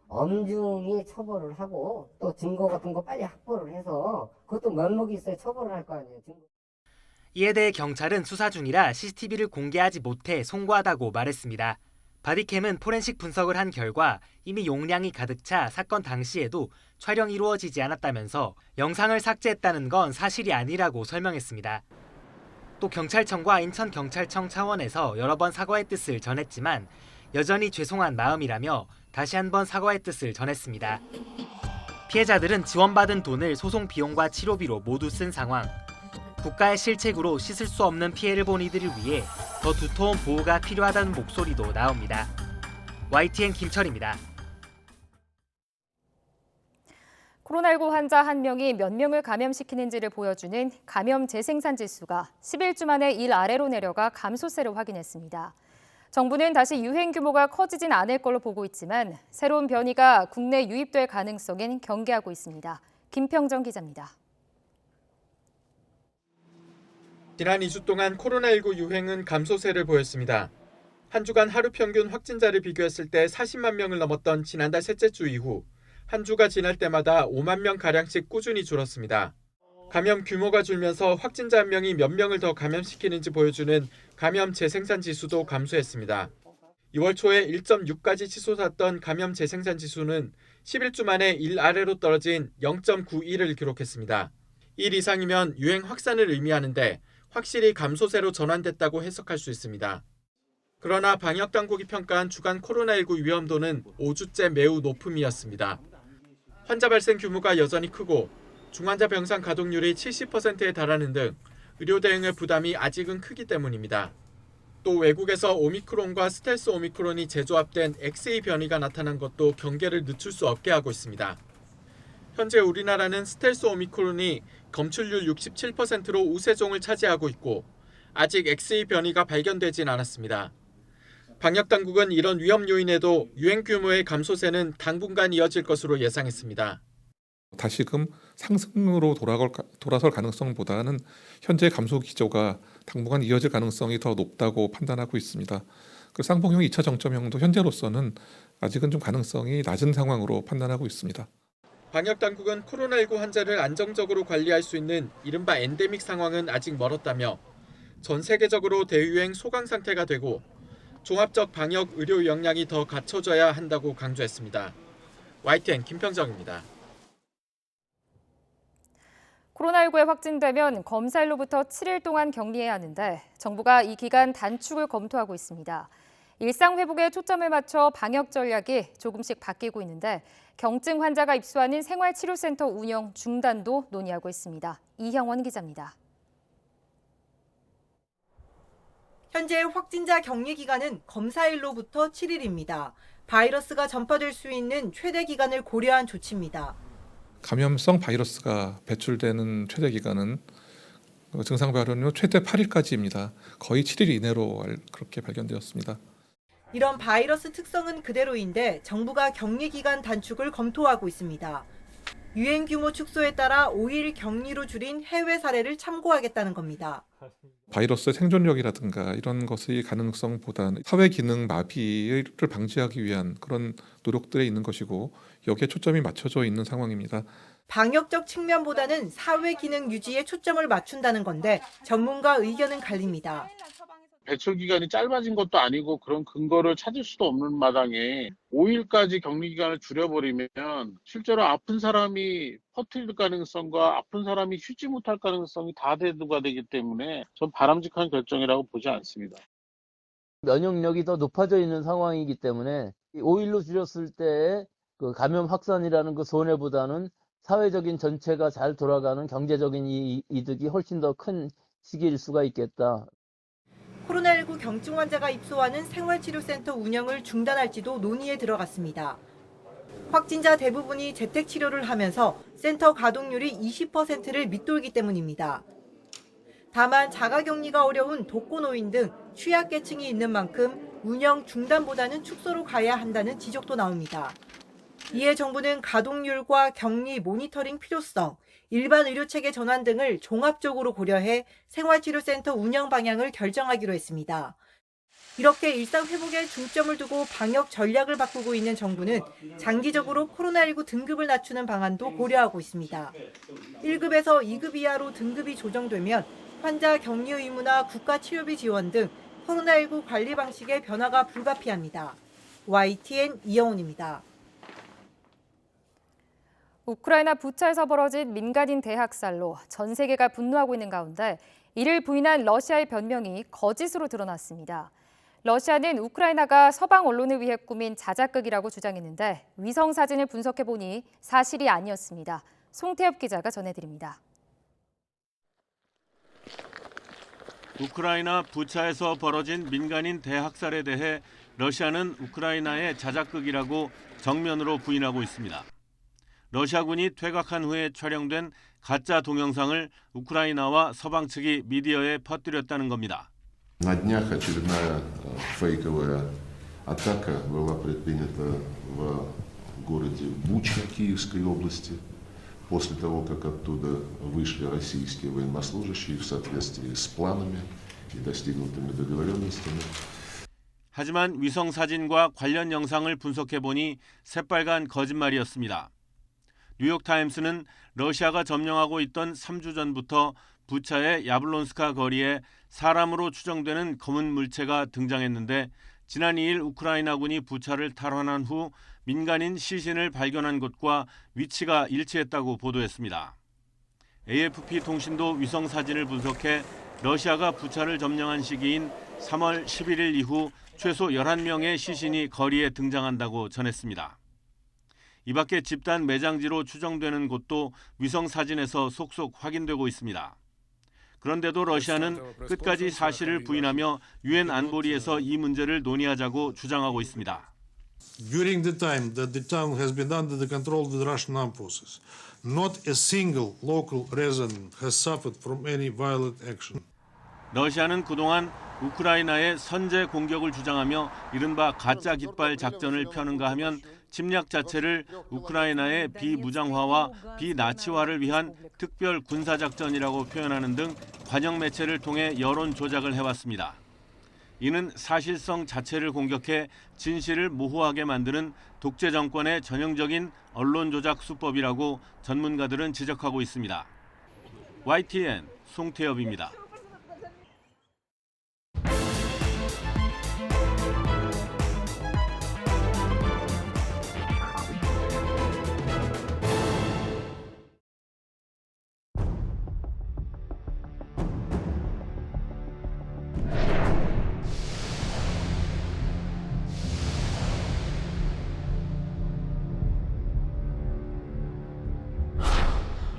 엄중히 처벌을 하고 또 증거 같은 거 빨리 확보를 해서 그것도 면목이 있어야 처벌을 할 거 아니에요. 이에 대해 경찰은 수사 중이라 CCTV를 공개하지 못해 송구하다고 말했습니다. 바디캠은 포렌식 분석을 한 결과 이미 용량이 가득 차 사건 당시에도 촬영이 이루어지지 않았다면서 영상을 삭제했다는 건 사실이 아니라고 설명했습니다. 또 경찰청과 인천경찰청 차원에서 여러 번 사과의 뜻을 전했지만 여전히 죄송한 마음이라며 다시 한번 사과의 뜻을 전했습니다. 피해자들은 지원받은 돈을 소송 비용과 치료비로 모두 쓴 상황. 국가의 실책으로 씻을 수 없는 피해를 본 이들을 위해 더 두터운 보호가 필요하다는 목소리도 나옵니다. YTN 김철입니다. 코로나19 환자 한 명이 몇 명을 감염시키는지를 보여주는 감염 재생산 지수가 11주 만에 1 아래로 내려가 감소세를 확인했습니다. 정부는 다시 유행 규모가 커지진 않을 걸로 보고 있지만 새로운 변이가 국내 유입될 가능성엔 경계하고 있습니다. 김평정 기자입니다. 지난 2주 동안 코로나19 유행은 감소세를 보였습니다. 한 주간 하루 평균 확진자를 비교했을 때 40만 명을 넘었던 지난달 셋째 주 이후 한 주가 지날 때마다 5만 명가량씩 꾸준히 줄었습니다. 감염 규모가 줄면서 확진자 한 명이 몇 명을 더 감염시키는지 보여주는 감염 재생산 지수도 감소했습니다. 2월 초에 1.6까지 치솟았던 감염 재생산 지수는 11주 만에 1 아래로 떨어진 0.91을 기록했습니다. 1 이상이면 유행 확산을 의미하는데 확실히 감소세로 전환됐다고 해석할 수 있습니다. 그러나 방역당국이 평가한 주간 코로나19 위험도는 5주째 매우 높음이었습니다. 환자 발생 규모가 여전히 크고 중환자 병상 가동률이 70%에 달하는 등 의료 대응의 부담이 아직은 크기 때문입니다. 또 외국에서 오미크론과 스텔스 오미크론이 재조합된 XE 변이가 나타난 것도 경계를 늦출 수 없게 하고 있습니다. 현재 우리나라는 스텔스 오미크론이 검출률 67%로 우세종을 차지하고 있고 아직 XE 변이가 발견되진 않았습니다. 방역당국은 이런 위험 요인에도 유행 규모의 감소세는 당분간 이어질 것으로 예상했습니다. 다시금 상승으로 돌아설 가능성보다는 현재 감소 기조가 당분간 이어질 가능성이 더 높다고 판단하고 있습니다. 그 쌍봉형 2차 정점형도 현재로서는 아직은 좀 가능성이 낮은 상황으로 판단하고 있습니다. 방역당국은 코로나19 환자를 안정적으로 관리할 수 있는 이른바 엔데믹 상황은 아직 멀었다며 전 세계적으로 대유행 소강 상태가 되고 종합적 방역 의료 역량이 더 갖춰져야 한다고 강조했습니다. YTN 김평정입니다. 코로나19에 확진되면 검사일로부터 7일 동안 격리해야 하는데 정부가 이 기간 단축을 검토하고 있습니다. 일상 회복에 초점을 맞춰 방역 전략이 조금씩 바뀌고 있는데 경증 환자가 입소하는 생활치료센터 운영 중단도 논의하고 있습니다. 이형원 기자입니다. 현재 확진자 격리 기간은 검사일로부터 7일입니다. 바이러스가 전파될 수 있는 최대 기간을 고려한 조치입니다. 감염성 바이러스가 배출되는 최대 기간은 증상 발현 후 최대 8일까지입니다. 거의 7일 이내로 그렇게 발견되었습니다. 이런 바이러스 특성은 그대로인데 정부가 격리 기간 단축을 검토하고 있습니다. 유행 규모 축소에 따라 5일 격리로 줄인 해외 사례를 참고하겠다는 겁니다. 바이러스의 생존력이라든가 이런 것의 가능성보다는 사회 기능 마비를 방지하기 위한 그런 노력들에 있는 것이고 여기에 초점이 맞춰져 있는 상황입니다. 방역적 측면보다는 사회 기능 유지에 초점을 맞춘다는 건데 전문가 의견은 갈립니다. 배출 기간이 짧아진 것도 아니고 그런 근거를 찾을 수도 없는 마당에 5일까지 격리 기간을 줄여버리면 실제로 아픈 사람이 퍼뜨릴 가능성과 아픈 사람이 쉬지 못할 가능성이 다 대두가 되기 때문에 전 바람직한 결정이라고 보지 않습니다. 면역력이 더 높아져 있는 상황이기 때문에 5일로 줄였을 때 그 감염 확산이라는 그 손해보다는 사회적인 전체가 잘 돌아가는 경제적인 이득이 훨씬 더 큰 시기일 수가 있겠다. 코로나19 경증 환자가 입소하는 생활치료센터 운영을 중단할지도 논의에 들어갔습니다. 확진자 대부분이 재택치료를 하면서 센터 가동률이 20%를 밑돌기 때문입니다. 다만 자가격리가 어려운 독거노인 등 취약계층이 있는 만큼 운영 중단보다는 축소로 가야 한다는 지적도 나옵니다. 이에 정부는 가동률과 격리 모니터링 필요성, 일반 의료체계 전환 등을 종합적으로 고려해 생활치료센터 운영 방향을 결정하기로 했습니다. 이렇게 일상 회복에 중점을 두고 방역 전략을 바꾸고 있는 정부는 장기적으로 코로나19 등급을 낮추는 방안도 고려하고 있습니다. 1급에서 2급 이하로 등급이 조정되면 환자 격리 의무나 국가 치료비 지원 등 코로나19 관리 방식의 변화가 불가피합니다. YTN 이영훈입니다. 우크라이나 부차에서 벌어진 민간인 대학살로 전 세계가 분노하고 있는 가운데 이를 부인한 러시아의 변명이 거짓으로 드러났습니다. 러시아는 우크라이나가 서방 언론을 위해 꾸민 자작극이라고 주장했는데 위성 사진을 분석해보니 사실이 아니었습니다. 송태엽 기자가 전해드립니다. 우크라이나 부차에서 벌어진 민간인 대학살에 대해 러시아는 우크라이나의 자작극이라고 정면으로 부인하고 있습니다. 러시아군이 퇴각한 후에 촬영된 가짜 동영상을 우크라이나와 서방 측이 미디어에 퍼뜨렸다는 겁니다. На днях очередная фейковая атака была предпринята в городе Буча Киевской области после того, как оттуда вышли российские военнослужащие в соответствии с планами и достигнутыми договоренностями. 하지만 위성 사진과 관련 영상을 분석해보니 새빨간 거짓말이었습니다. 뉴욕타임스는 러시아가 점령하고 있던 3주 전부터 부차의 야블론스카 거리에 사람으로 추정되는 검은 물체가 등장했는데 지난 2일 우크라이나군이 부차를 탈환한 후 민간인 시신을 발견한 것과 위치가 일치했다고 보도했습니다. AFP 통신도 위성 사진을 분석해 러시아가 부차를 점령한 시기인 3월 11일 이후 최소 11명의 시신이 거리에 등장한다고 전했습니다. 이 밖에 집단 매장지로 추정되는 곳도 위성 사진에서 속속 확인되고 있습니다. 그런데도 러시아는 끝까지 사실을 부인하며 유엔 안보리에서 이 문제를 논의하자고 주장하고 있습니다. During the time that the town has been under the control of the Russian armed forces, not a single local resident has suffered from any violent action. 러시아는 그동안 우크라이나의 선제 공격을 주장하며 이른바 가짜 깃발 작전을 펴는가 하면 침략 자체를 우크라이나의 비무장화와 비나치화를 위한 특별 군사작전이라고 표현하는 등 관영 매체를 통해 여론 조작을 해왔습니다. 이는 사실성 자체를 공격해 진실을 모호하게 만드는 독재 정권의 전형적인 언론 조작 수법이라고 전문가들은 지적하고 있습니다. YTN 송태엽입니다.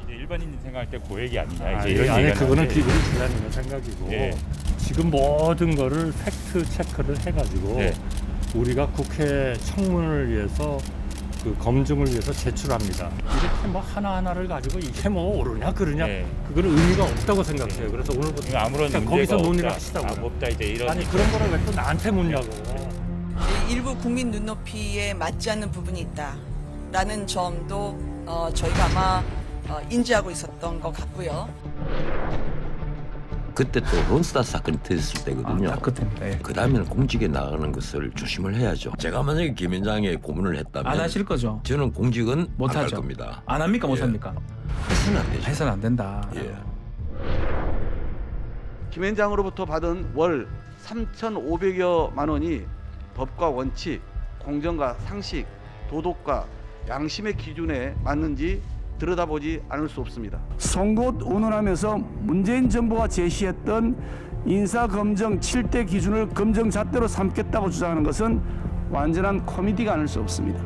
일반인이 생각할 때 고액이 아니냐 이제 이런 얘기가 그거는 기분이 지나는 생각이고 지금 모든 거를 팩트 체크를 해가지고 우리가 국회 청문을 위해서 그 검증을 위해서 제출합니다. 이렇게 뭐 하나하나를 가지고 이게 뭐 옳으냐 그러냐 그거는 의미가 없다고 생각해요. 그래서 오늘부터 아무런 문제가 거기서 논의를 없다. 하시다고요. 없다 이제 이런 아니 그런 거를 왜 또 나한테 묻냐고. 일부 국민 눈높이에 맞지 않는 부분이 있다라는 점도 저희가 아마 인지하고 있었던 것 같고요. 그때 또 론스타트 사건이 터졌을 때거든요. 그 다음에는 공직에 나가는 것을 조심을 해야죠. 제가 만약에 김현장에 고문을 했다면 안 하실 거죠? 저는 공직은 못 안 할 하죠. 겁니다. 안 합니까? 못 합니까? 해서는 안 되죠. 해서는 안 된다. 김현장으로부터 받은 월 3,500여만 원이 법과 원칙, 공정과 상식, 도덕과 양심의 기준에 맞는지 들여다보지 않을 수 없습니다. 송곳 운운하면서 문재인 정부가 제시했던 인사검증 7대 기준을 검증 잣대로 삼겠다고 주장하는 것은 완전한 코미디가 아닐 수 없습니다.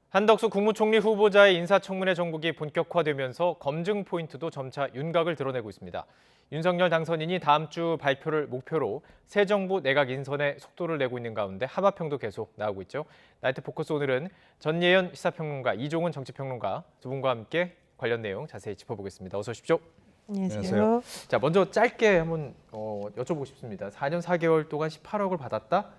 한덕수 국무총리 후보자의 인사청문회 정국이 본격화되면서 검증 포인트도 점차 윤곽을 드러내고 있습니다. 윤석열 당선인이 다음 주 발표를 목표로 새 정부 내각 인선에 속도를 내고 있는 가운데 하마평도 계속 나오고 있죠. 나이트 포커스 오늘은 전예현 시사평론가, 이종훈 정치평론가 두 분과 함께 관련 내용 자세히 짚어보겠습니다. 어서 오십시오. 안녕하세요. 자, 먼저 짧게 한번 여쭤보고 싶습니다. 4년 4개월 동안 18억을 받았다?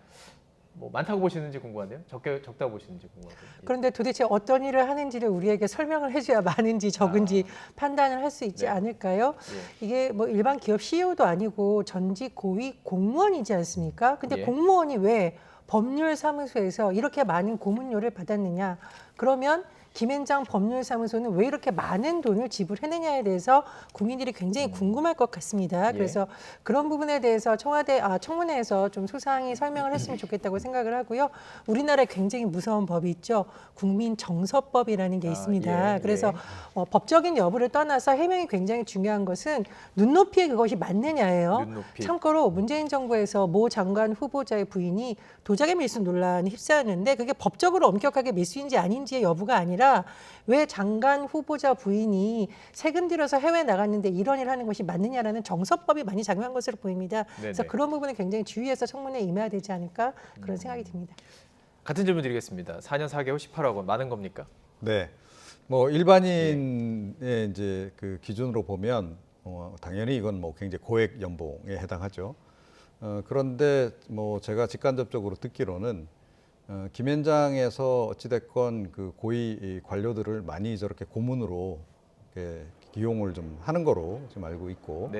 뭐 많다고 보시는지 궁금한데요. 적다고 보시는지 궁금하고요. 그런데 도대체 어떤 일을 하는지를 우리에게 설명을 해줘야 많은지 적은지 판단을 할 수 있지 않을까요? 이게 뭐 일반 기업 CEO도 아니고 전직 고위 공무원이지 않습니까? 근데 공무원이 왜 법률사무소에서 이렇게 많은 고문료를 받았느냐? 그러면 김현장 법률사무소는 왜 이렇게 많은 돈을 지불했느냐에 대해서 국민들이 굉장히 궁금할 것 같습니다. 그래서 그런 부분에 대해서 청문회에서 좀 소상히 설명을 했으면 좋겠다고 생각을 하고요. 우리나라에 굉장히 무서운 법이 있죠. 국민정서법이라는 게 있습니다. 그래서 법적인 여부를 떠나서 해명이 굉장히 중요한 것은 눈높이에 그것이 맞느냐예요. 참고로 문재인 정부에서 모 장관 후보자의 부인이 도자기 밀수 논란에 휩싸였는데 그게 법적으로 엄격하게 밀수인지 아닌지의 여부가 아니라 왜 장관 후보자 부인이 세금 들여서 해외 나갔는데 이런 일을 하는 것이 맞느냐라는 정서법이 많이 작용한 것으로 보입니다. 그래서 그런 부분을 굉장히 주의해서 청문회에 임해야 되지 않을까 그런 생각이 듭니다. 같은 질문 드리겠습니다. 4년 4개월 18억 원 많은 겁니까? 네. 뭐 일반인의 이제 그 기준으로 보면 당연히 이건 뭐 굉장히 고액 연봉에 해당하죠. 그런데 뭐 제가 직간접적으로 듣기로는 김현장에서 어찌됐건 그 고위 관료들을 많이 저렇게 고문으로 이렇게 기용을 좀 하는 거로 지금 알고 있고,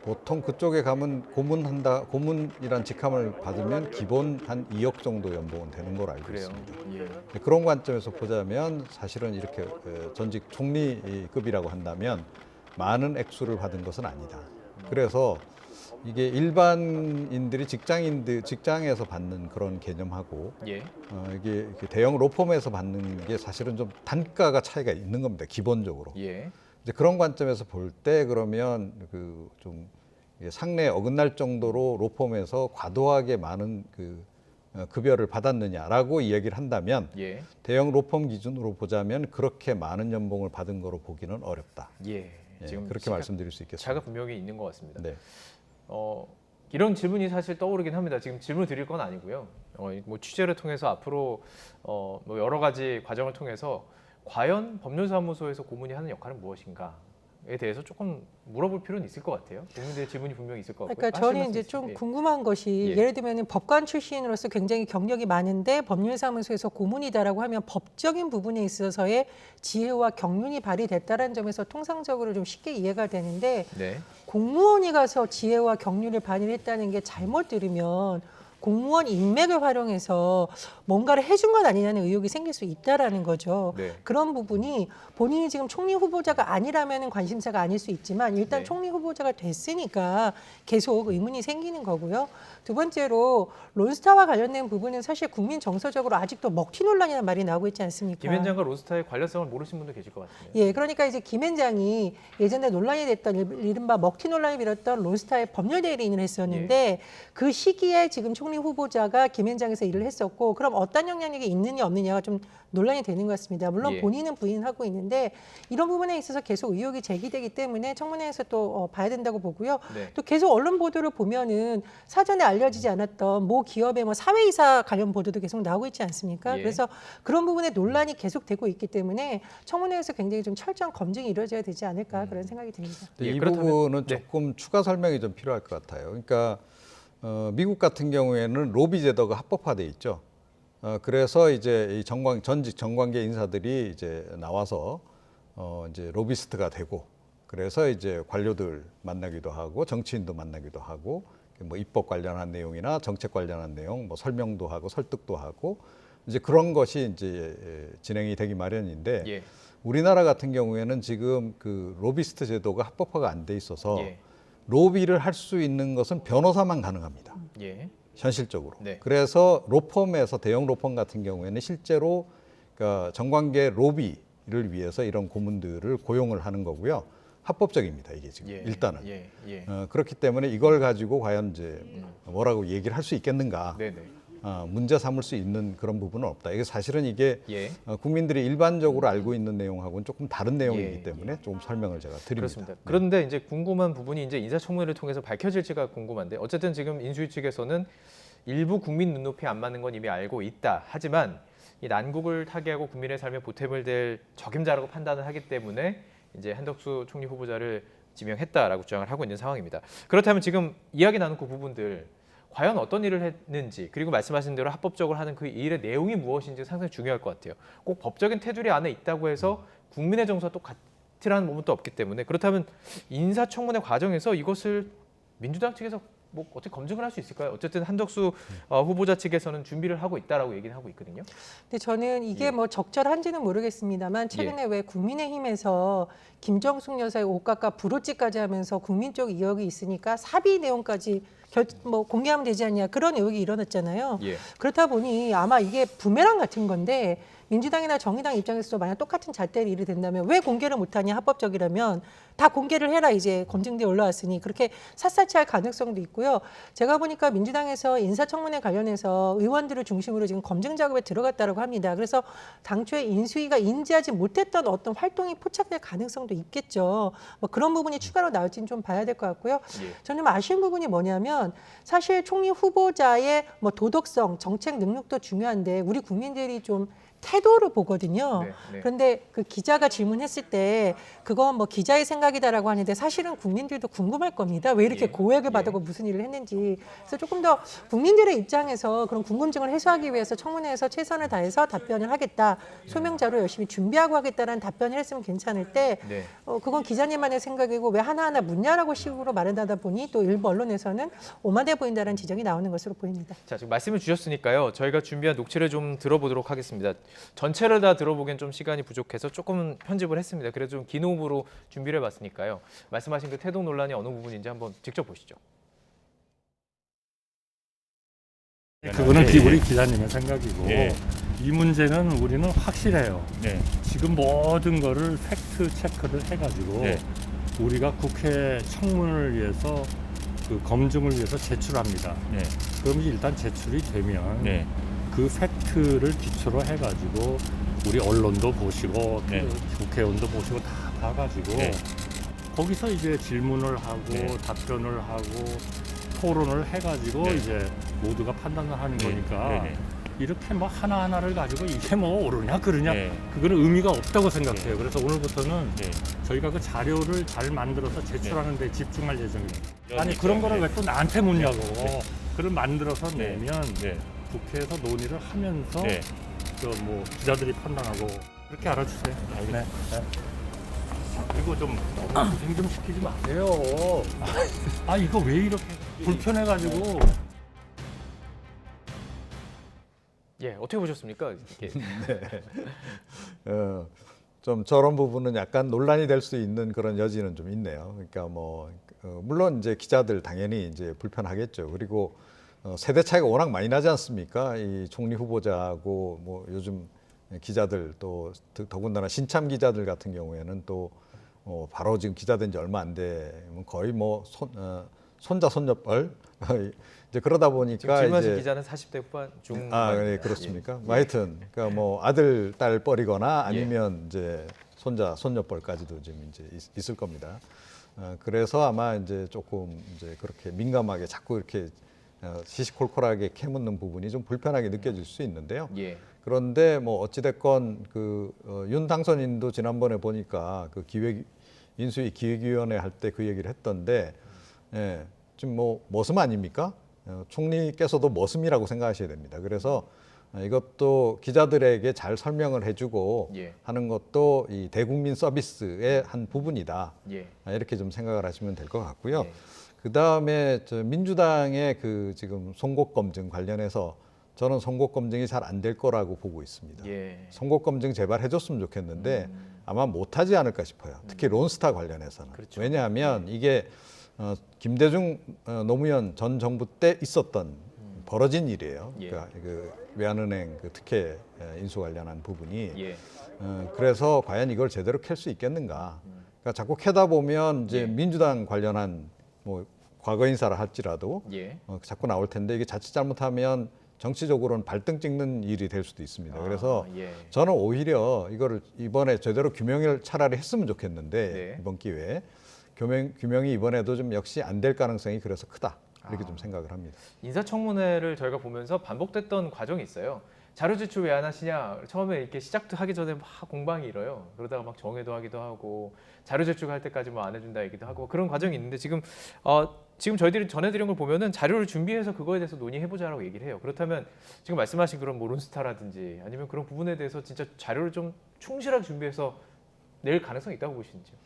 보통 그쪽에 가면 고문이란 직함을 받으면 기본 한 2억 정도 연봉은 되는 걸로 알고 있습니다. 그런 관점에서 보자면 사실은 이렇게 전직 총리급이라고 한다면 많은 액수를 받은 것은 아니다. 그래서 이게 일반인들이 직장에서 받는 그런 개념하고 이게 대형 로펌에서 받는 게 사실은 좀 단가가 차이가 있는 겁니다. 기본적으로. 이제 그런 관점에서 볼 때 그러면 그 좀 상례에 어긋날 정도로 로펌에서 과도하게 많은 급여를 받았느냐라고 이야기를 한다면 예. 대형 로펌 기준으로 보자면 그렇게 많은 연봉을 받은 거로 보기는 어렵다. 예. 지금 그렇게 말씀드릴 수 있겠습니다. 차가 분명히 있는 것 같습니다. 네. 이런 질문이 사실 떠오르긴 합니다. 지금 질문 드릴 건 아니고요. 뭐 취재를 통해서 앞으로 뭐 여러 가지 과정을 통해서 과연 법률사무소에서 고문이 하는 역할은 무엇인가에 대해서 조금 물어볼 필요는 있을 것 같아요. 국민들의 질문이 분명히 있을 것 같고요. 그러니까 저는 이제 좀 궁금한 것이 예. 예를 들면 법관 출신으로서 굉장히 경력이 많은데 법률사무소에서 고문이다라고 하면 법적인 부분에 있어서의 지혜와 경륜이 발휘됐다는 점에서 통상적으로 좀 쉽게 이해가 되는데 네. 공무원이 가서 지혜와 경륜을 발휘했다는 게 잘못 들으면 공무원 인맥을 활용해서 뭔가를 해준 건 아니냐는 의혹이 생길 수 있다라는 거죠. 네. 그런 부분이 본인이 지금 총리 후보자가 아니라면 관심사가 아닐 수 있지만 일단 네. 총리 후보자가 됐으니까 계속 의문이 생기는 거고요. 두 번째로 론스타와 관련된 부분은 사실 국민 정서적으로 아직도 먹튀 논란이라는 말이 나오고 있지 않습니까? 김현장과 론스타의 관련성을 모르시는 분도 계실 것 같은데요. 예, 그러니까 이제 김현장이 예전에 논란이 됐던 이른바 먹튀 논란이 빌었던 론스타의 법률 대리인을 했었는데 그 시기에 지금 총리 후보자가 김현장에서 일을 했었고 그럼 어떤 영향력이 있느냐 없느냐가 좀 논란이 되는 것 같습니다. 물론 예. 본인은 부인하고 있는데 이런 부분에 있어서 계속 의혹이 제기되기 때문에 청문회에서 또 봐야 된다고 보고요. 네. 또 계속 언론 보도를 보면은 사전에 알려지지 않았던 모 기업의 뭐 사회이사 관련 보도도 계속 나오고 있지 않습니까? 예. 그래서 그런 부분에 논란이 계속되고 있기 때문에 청문회에서 굉장히 좀 철저한 검증이 이루어져야 되지 않을까 그런 생각이 듭니다. 이 그렇다면- 부분은 네. 조금 추가 설명이 좀 필요할 것 같아요. 그러니까 미국 같은 경우에는 로비 제도가 합법화돼 있죠. 그래서 이제 이 전직 정관계 인사들이 이제 나와서 이제 로비스트가 되고 그래서 이제 관료들 만나기도 하고 정치인도 만나기도 하고 뭐 입법 관련한 내용이나 정책 관련한 내용 뭐 설명도 하고 설득도 하고 이제 그런 것이 이제 진행이 되기 마련인데 예. 우리나라 같은 경우에는 지금 그 로비스트 제도가 합법화가 안 돼 있어서 예. 로비를 할 수 있는 것은 변호사만 가능합니다. 예. 현실적으로. 네. 그래서 로펌에서 대형 로펌 같은 경우에는 실제로 그러니까 정관계 로비를 위해서 이런 고문들을 고용을 하는 거고요. 합법적입니다. 이게 지금 예. 일단은. 예. 예. 그렇기 때문에 이걸 가지고 과연 이제 뭐라고 얘기를 할 수 있겠는가? 네네. 문제 삼을 수 있는 그런 부분은 없다. 이게 사실은 이게 예. 국민들이 일반적으로 알고 있는 내용하고는 조금 다른 내용이기 예. 때문에 조금 설명을 제가 드립니다. 그렇습니다. 그런데 이제 궁금한 부분이 이제 인사청문회를 통해서 밝혀질지가 궁금한데 어쨌든 지금 인수위 측에서는 일부 국민 눈높이 안 맞는 건 이미 알고 있다. 하지만 이 난국을 타개하고 국민의 삶에 보탬을 될 적임자라고 판단을 하기 때문에 이제 한덕수 총리 후보자를 지명했다라고 주장을 하고 있는 상황입니다. 그렇다면 지금 이야기 나눈 그 부분들 과연 어떤 일을 했는지 그리고 말씀하신 대로 합법적으로 하는 그 일의 내용이 무엇인지 상당히 중요할 것 같아요. 꼭 법적인 테두리 안에 있다고 해서 국민의 정서와 또 같으라는 부분도 없기 때문에 그렇다면 인사청문회 과정에서 이것을 민주당 측에서 뭐 어떻게 검증을 할 수 있을까요? 어쨌든 한덕수 후보자 측에서는 준비를 하고 있다라고 얘기는 하고 있거든요. 근데 저는 이게 예. 뭐 적절한지는 모르겠습니다만 최근에 왜 국민의힘에서 김정숙 여사의 옷값과 브로치까지 하면서 국민 쪽 의혹이 있으니까 사비 내용까지 뭐 공개하면 되지 않냐 그런 의혹이 일어났잖아요. 예. 그렇다 보니 아마 이게 부메랑 같은 건데 민주당이나 정의당 입장에서도 만약 똑같은 잣대를 일이 된다면 왜 공개를 못하냐 합법적이라면 다 공개를 해라 이제 검증돼 올라왔으니 그렇게 샅샅이 할 가능성도 있고요. 제가 보니까 민주당에서 인사청문회 관련해서 의원들을 중심으로 지금 검증 작업에 들어갔다고 합니다. 그래서 당초에 인수위가 인지하지 못했던 어떤 활동이 포착될 가능성도 있겠죠. 뭐 그런 부분이 추가로 나올지는 좀 봐야 될 것 같고요. 예. 저는 좀 아쉬운 부분이 뭐냐면 사실 총리 후보자의 뭐 도덕성, 정책 능력도 중요한데 우리 국민들이 좀 태도를 보거든요. 네, 네. 그런데 그 기자가 질문했을 때 그건 뭐 기자의 생각이다라고 하는데 사실은 국민들도 궁금할 겁니다. 왜 이렇게 예, 고액을 받고 무슨 일을 했는지. 그래서 조금 더 국민들의 입장에서 그런 궁금증을 해소하기 위해서 청문회에서 최선을 다해서 답변을 하겠다. 소명자료 열심히 준비하고 하겠다라는 답변을 했으면 괜찮을 때 네. 그건 기자님만의 생각이고 왜 하나하나 묻냐라고 식으로 말하다 보니 또 일부 언론에서는 오만해 보인다는 지적이 나오는 것으로 보입니다. 자, 지금 말씀을 주셨으니까요. 저희가 준비한 녹취를 좀 들어보도록 하겠습니다. 전체를 다 들어보기엔 좀 시간이 부족해서 조금 편집을 했습니다. 그래도 좀 긴 호흡으로 준비를 해봤으니까요. 말씀하신 그 태도 논란이 어느 부분인지 한번 직접 보시죠. 그거는 예, 예. 우리 기자님의 생각이고 예. 이 문제는 우리는 확실해요. 네. 지금 모든 거를 팩트 체크를 해가지고 네. 우리가 국회 청문을 위해서 그 검증을 위해서 제출합니다. 네. 그럼 일단 제출이 되면 네. 그 팩트를 기초로 해가지고 우리 언론도 보시고 네. 국회의원도 보시고 다 봐가지고 네. 거기서 이제 질문을 하고 네. 답변을 하고 토론을 해가지고 네. 이제 모두가 판단을 하는 네. 거니까 네. 네. 이렇게 뭐 하나하나를 가지고 이게 뭐 옳으냐 그르냐 네. 그거는 의미가 없다고 생각해요. 그래서 오늘부터는 네. 저희가 그 자료를 잘 만들어서 제출하는 데 집중할 예정입니다. 아니 그러니까, 그런 거를 네. 왜 또 나한테 묻냐고. 네. 그걸 만들어서 네. 내면 네. 국회에서 논의를 하면서 네. 그 뭐 기자들이 판단하고 그렇게 알아주세요. 네. 네. 그리고 좀 너무 고생 좀 시키지 마세요. 아 이거 왜 이렇게 불편해가지고. 예, 어떻게 보셨습니까? 이게. 네. 좀 저런 부분은 약간 논란이 될 수 있는 그런 여지는 좀 있네요. 그러니까 뭐 물론 이제 기자들 당연히 이제 불편하겠죠. 그리고 세대 차이가 워낙 많이 나지 않습니까? 이 총리 후보자하고 뭐 요즘 기자들 또 더군다나 신참 기자들 같은 경우에는 또 바로 지금 기자된 지 얼마 안 되면 거의 뭐 손자 손녀뻘 이제 그러다 보니까 질문하신 기자는 40대 후반 중. 네, 그렇습니까? 뭐 하여튼 그러니까 뭐 아들 딸 뻘이거나 아니면 이제 손자 손녀뻘까지도 지금 이제 있을 겁니다. 그래서 아마 이제 조금 이제 그렇게 민감하게 자꾸 이렇게 시시콜콜하게 캐묻는 부분이 좀 불편하게 느껴질 수 있는데요. 예. 그런데 뭐 어찌됐건 그 윤 당선인도 지난번에 보니까 그 인수위 기획위원회 할 때 그 얘기를 했던데, 예, 지금 뭐 머슴 아닙니까? 총리께서도 머슴이라고 생각하셔야 됩니다. 그래서 이것도 기자들에게 잘 설명을 해주고 예. 하는 것도 이 대국민 서비스의 한 부분이다. 예. 이렇게 좀 생각을 하시면 될 것 같고요. 예. 그 다음에 민주당의 그 지금 송곳 검증 관련해서 저는 송곳 검증이 잘 안 될 거라고 보고 있습니다. 예. 송곳 검증 제발 해줬으면 좋겠는데 아마 못하지 않을까 싶어요. 특히 론스타 관련해서는. 그렇죠. 왜냐하면 이게 김대중 노무현 전 정부 때 있었던 벌어진 일이에요. 예. 그러니까 그 외환은행 그 특혜 인수 관련한 부분이. 예. 그래서 과연 이걸 제대로 캘 수 있겠는가. 그러니까 자꾸 캐다 보면 이제 예. 민주당 관련한 뭐 과거 인사를 할지라도 예. 자꾸 나올 텐데 이게 자칫 잘못하면 정치적으로는 발등 찍는 일이 될 수도 있습니다. 그래서 예. 저는 오히려 이거를 이번에 제대로 규명을 차라리 했으면 좋겠는데 네. 이번 기회에 규명이 이번에도 좀 역시 안 될 가능성이 그래서 크다. 이렇게 좀 생각을 합니다. 인사청문회를 저희가 보면서 반복됐던 과정이 있어요. 자료 제출 왜 안 하시냐. 처음에 이렇게 시작도 하기 전에 막 공방이 일어요. 그러다가 막 정회도 하기도 하고 자료 제출할 때까지 뭐 안 해준다 얘기도 하고 그런 과정이 있는데 지금 저희들이 전해드린 걸 보면은 자료를 준비해서 그거에 대해서 논의해보자라고 얘기를 해요. 그렇다면 지금 말씀하신 그런 뭐 론스타라든지 아니면 그런 부분에 대해서 진짜 자료를 좀 충실하게 준비해서 낼 가능성이 있다고 보시는지요?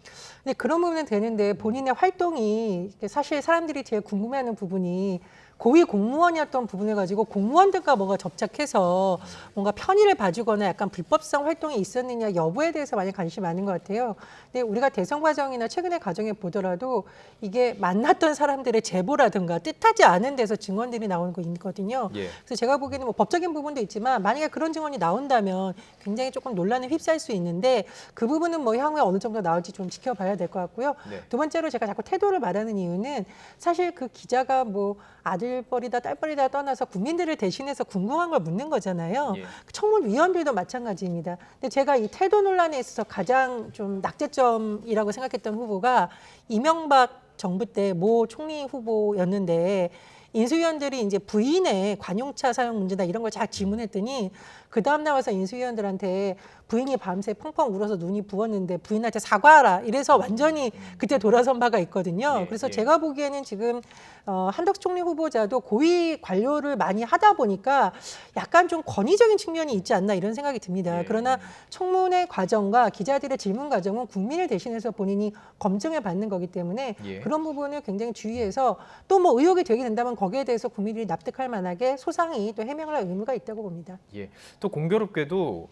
네, 그런 부분은 되는데 본인의 활동이 사실 사람들이 제일 궁금해하는 부분이 고위 공무원이었던 부분을 가지고 공무원들과 뭐가 접착해서 뭔가 편의를 봐주거나 약간 불법성 활동이 있었느냐 여부에 대해서 많이 관심이 많은 것 같아요. 근데 우리가 대선 과정이나 최근의 과정에 보더라도 이게 만났던 사람들의 제보라든가 뜻하지 않은 데서 증언들이 나오는 거 있거든요. 예. 그래서 제가 보기에는 뭐 법적인 부분도 있지만 만약에 그런 증언이 나온다면 굉장히 조금 논란에 휩싸일 수 있는데 그 부분은 뭐 향후에 어느 정도 나올지 좀 지켜봐야 될 것 같고요. 네. 두 번째로 제가 자꾸 태도를 말하는 이유는 사실 그 기자가 뭐 아들뻘이다 딸뻘이다 떠나서 국민들을 대신해서 궁금한 걸 묻는 거잖아요. 예. 청문위원들도 마찬가지입니다. 근데 제가 이 태도 논란에 있어서 가장 좀 낙제점이라고 생각했던 후보가 이명박 정부 때 모 총리 후보였는데 인수위원들이 이제 부인의 관용차 사용 문제다 이런 걸 잘 질문했더니 그 다음 나와서 인수위원들한테 부인이 밤새 펑펑 울어서 눈이 부었는데 부인한테 사과하라 이래서 완전히 그때 돌아선 바가 있거든요. 예, 그래서 예. 제가 보기에는 지금 한덕수 총리 후보자도 고위 관료를 많이 하다 보니까 약간 좀 권위적인 측면이 있지 않나 이런 생각이 듭니다. 예. 그러나 청문회 과정과 기자들의 질문 과정은 국민을 대신해서 본인이 검증을 받는 거기 때문에 예. 그런 부분을 굉장히 주의해서 또 뭐 의혹이 되게 된다면 거기에 대해서 국민들이 납득할 만하게 소상히 또 해명을 할 의무가 있다고 봅니다. 예. 또 공교롭게도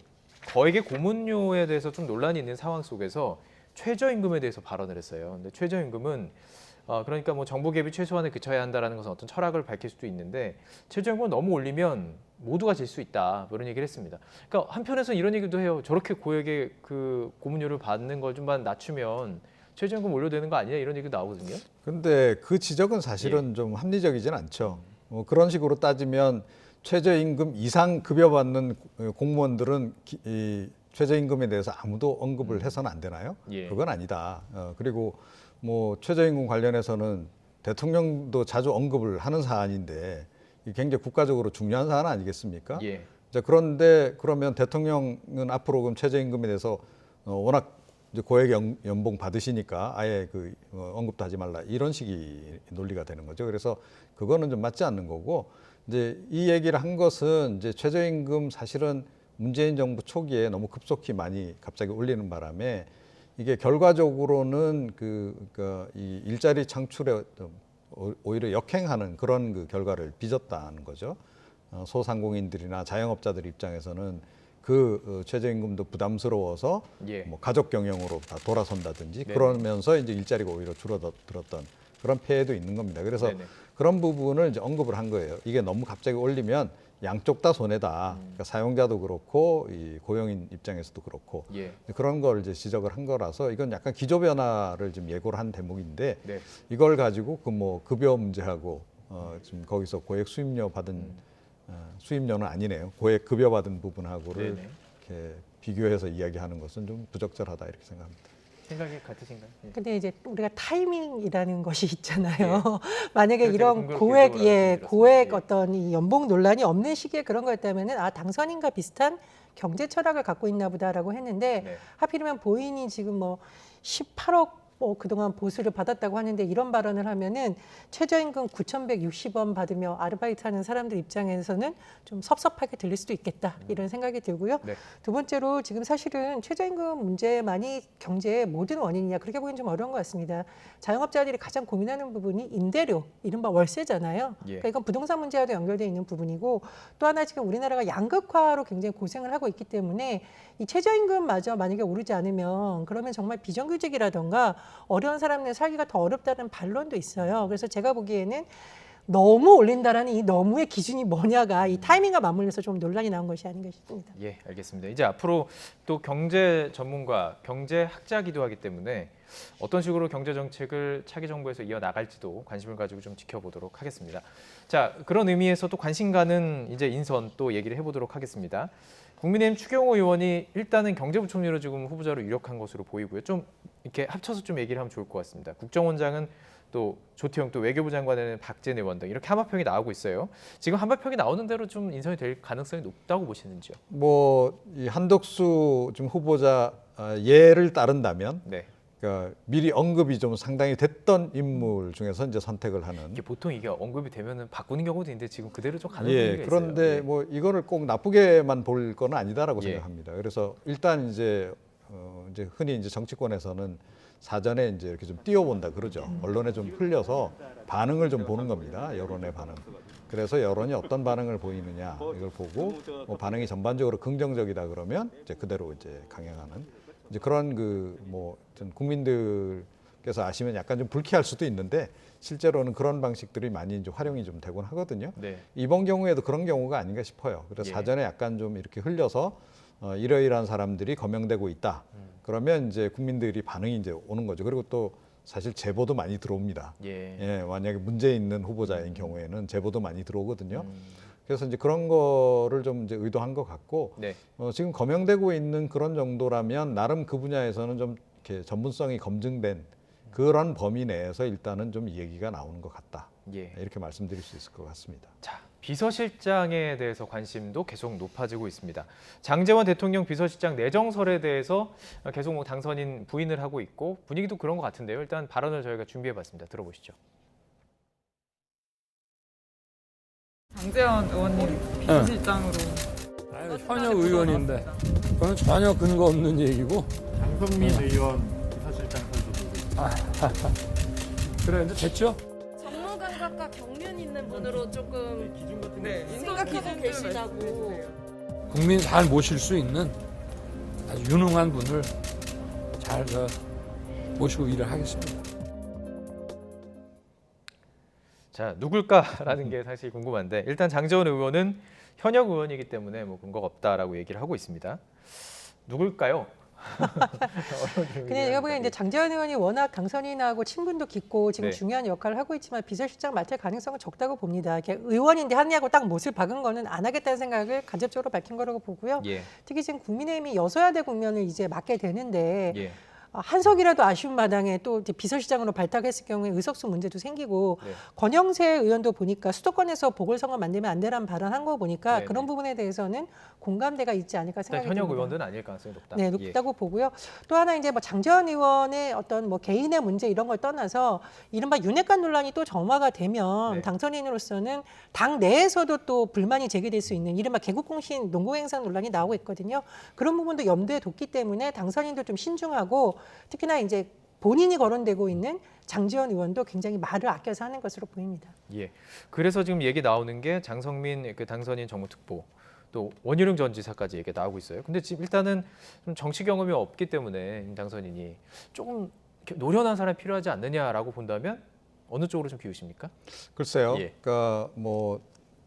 거액의 고문료에 대해서 좀 논란이 있는 상황 속에서 최저임금에 대해서 발언을 했어요. 근데 최저임금은 그러니까 뭐 정부 개입이 최소한에 그쳐야 한다라는 것은 어떤 철학을 밝힐 수도 있는데 최저임금을 너무 올리면 모두가 질 수 있다 뭐 이런 얘기를 했습니다. 그러니까 한편에서 이런 얘기도 해요. 저렇게 고액의 그 고문료를 받는 걸 좀만 낮추면 최저임금 올려야 되는 거 아니냐 이런 얘기도 나오거든요. 근데 그 지적은 사실은 좀 합리적이진 않죠. 그런 식으로 따지면 최저임금 이상 급여받는 공무원들은 이 최저임금에 대해서 아무도 언급을 해서는 안 되나요? 그건 아니다. 그리고 뭐 최저임금 관련해서는 대통령도 자주 언급을 하는 사안인데 이게 굉장히 국가적으로 중요한 사안 아니겠습니까? 자, 그런데 그러면 대통령은 앞으로 그럼 최저임금에 대해서 워낙 이제 고액 연봉 받으시니까 아예 그 언급도 하지 말라 이런 식의 논리가 되는 거죠. 그래서 그거는 좀 맞지 않는 거고 이제 이 얘기를 한 것은 이제 최저임금 사실은 문재인 정부 초기에 너무 급속히 많이 갑자기 올리는 바람에 이게 결과적으로는 이 일자리 창출에 오히려 역행하는 그런 그 결과를 빚었다는 거죠. 소상공인들이나 자영업자들 입장에서는 그 최저임금도 부담스러워서 뭐 가족 경영으로 다 돌아선다든지 그러면서 이제 일자리가 오히려 줄어들었던 그런 폐해도 있는 겁니다. 그래서 그런 부분을 이제 언급을 한 거예요. 이게 너무 갑자기 올리면 양쪽 다 손해다. 그러니까 사용자도 그렇고 이 고용인 입장에서도 그렇고 그런 걸 이제 지적을 한 거라서 이건 약간 기조 변화를 좀 예고를 한 대목인데 이걸 가지고 그 뭐 급여 문제하고 지금 거기서 고액 수임료 받은 수임료는 아니네요. 고액 급여 받은 부분하고를 이렇게 비교해서 이야기하는 것은 좀 부적절하다 이렇게 생각합니다. 생각이 같으신가요? 근데 이제 우리가 타이밍이라는 것이 있잖아요. 만약에 이런 고액 어떤 이 연봉 논란이 없는 시기에 그런 거였다면은 당선인과 비슷한 경제 철학을 갖고 있나 보다라고 했는데 하필이면 본인이 지금 뭐 18억 그동안 보수를 받았다고 하는데 이런 발언을 하면은 최저임금 9,160원 받으며 아르바이트하는 사람들 입장에서는 좀 섭섭하게 들릴 수도 있겠다 이런 생각이 들고요. 두 번째로 지금 사실은 최저임금 문제만이 경제의 모든 원인이냐 그렇게 보기는 좀 어려운 것 같습니다. 자영업자들이 가장 고민하는 부분이 임대료, 이른바 월세잖아요. 그러니까 이건 부동산 문제와도 연결되어 있는 부분이고 또 하나 지금 우리나라가 양극화로 굉장히 고생을 하고 있기 때문에 이 최저임금마저 만약에 오르지 않으면 그러면 정말 비정규직이라던가 어려운 사람들 살기가 더 어렵다는 반론도 있어요. 그래서 제가 보기에는 너무 올린다라는 이 너무의 기준이 뭐냐가 이 타이밍과 맞물려서 좀 논란이 나온 것이 아닌가 싶습니다. 예, 알겠습니다. 이제 앞으로 또 경제 전문가, 경제학자기도 하기 때문에 어떤 식으로 경제 정책을 차기 정부에서 이어나갈지도 관심을 가지고 좀 지켜보도록 하겠습니다. 자, 그런 의미에서 또 관심 가는 이제 인선 또 얘기를 해보도록 하겠습니다. 국민의힘 추경호 의원이 일단은 경제부총리로 지금 후보자로 유력한 것으로 보이고요. 좀 이렇게 합쳐서 좀 얘기를 하면 좋을 것 같습니다. 국정원장은 또 조태용, 또 외교부 장관에는 박재내 의원 등 이렇게 한마평이 나오고 있어요. 지금 한마평이 나오는 대로 좀 인선이 될 가능성이 높다고 보시는지요? 뭐 이 한덕수 좀 후보자 예를 따른다면 그러니까 미리 언급이 좀 상당히 됐던 인물 중에서 이제 선택을 하는. 이게 보통 이게 언급이 되면은 바꾸는 경우도 있는데 지금 그대로 좀 가는 분위기가 있어요. 그런데 뭐 이거를 꼭 나쁘게만 볼 건 아니다라고 생각합니다. 그래서 일단 이제 흔히 이제 정치권에서는 사전에 이제 이렇게 좀 띄워본다 그러죠. 언론에 좀 흘려서 반응을 좀 보는 겁니다. 여론의 반응. 그래서 여론이 어떤 반응을 보이느냐 이걸 보고 뭐 반응이 전반적으로 긍정적이다 그러면 이제 그대로 이제 강행하는 이제 그런 뭐 국민들께서 아시면 약간 좀 불쾌할 수도 있는데 실제로는 그런 방식들이 많이 이제 활용이 좀 되곤 하거든요. 이번 경우에도 그런 경우가 아닌가 싶어요. 그래서 사전에 약간 좀 이렇게 흘려서 이러이러한 사람들이 거명되고 있다. 그러면 이제 국민들이 반응이 이제 오는 거죠. 그리고 또 사실 제보도 많이 들어옵니다. 만약에 문제 있는 후보자인 경우에는 제보도 많이 들어오거든요. 그래서 이제 그런 거를 좀 이제 의도한 것 같고 지금 거명되고 있는 그런 정도라면 나름 그 분야에서는 좀 이렇게 전문성이 검증된 그런 범위 내에서 일단은 좀 얘기가 나오는 것 같다. 이렇게 말씀드릴 수 있을 것 같습니다. 자, 비서실장에 대해서 관심도 계속 높아지고 있습니다. 장제원 대통령 비서실장 내정설에 대해서 계속 뭐 당선인 부인을 하고 있고 분위기도 그런 것 같은데요. 일단 발언을 저희가 준비해봤습니다. 들어보시죠. 장제원 의원님 비서실장으로 현역 의원인데 그건 전혀 근거 없는 얘기고. 장성민 의원 비서실장 선수도 그래 이제 됐죠? 전문 감각과 경륜 있는 분으로 조금 생각하고 계시다고. 국민 잘 모실 수 있는 아주 유능한 분을 잘 모시고 일을 하겠습니다. 자, 누굴까라는 게 사실 궁금한데 일단 장제원 의원은 현역 의원이기 때문에 뭐 근거가 없다라고 얘기를 하고 있습니다. 누굴까요? 근데 제가 보기엔 이제 장제원 의원이 워낙 당선인하고 친분도 깊고 지금 네. 중요한 역할을 하고 있지만 비서실장 맡을 가능성은 적다고 봅니다. 이렇게 의원인데 하느냐고 딱 못을 박은 거는 안 하겠다는 생각을 간접적으로 밝힌 거라고 보고요. 예. 특히 지금 국민의힘이 여소야대 국면을 이제 맡게 되는데 예. 한석이라도 아쉬운 마당에 또 이제 비서실장으로 발탁했을 경우에 의석수 문제도 생기고 네. 권영세 의원도 보니까 수도권에서 보궐선거 만들면 안 되라는 발언한 거 보니까 네네. 그런 부분에 대해서는 공감대가 있지 않을까 일단 생각이 현역 듭니다. 의원들은 아닐 가능성이 높다. 네, 높다고 보고요. 또 하나 이제 뭐 장제원 의원의 어떤 뭐 개인의 문제 이런 걸 떠나서 이른바 윤핵관 논란이 또 점화가 되면 네. 당선인으로서는 당 내에서도 또 불만이 제기될 수 있는 이른바 개국공신 농고행상 논란이 나오고 있거든요. 그런 부분도 염두에 뒀기 때문에 당선인도 좀 신중하고 특히나 이제 본인이 거론되고 있는 장제원 의원도 굉장히 말을 아껴서 하는 것으로 보입니다. 예. 그래서 지금 얘기 나오는 게 장성민 그 당선인 정무특보 또 원희룡 전 지사까지 얘기 나오고 있어요. 근데 지금 일단은 좀 정치 경험이 없기 때문에 임 당선인이 조금 이렇게 노련한 사람이 필요하지 않느냐라고 본다면 어느 쪽으로 좀 비우십니까? 글쎄요. 예. 그러니까 뭐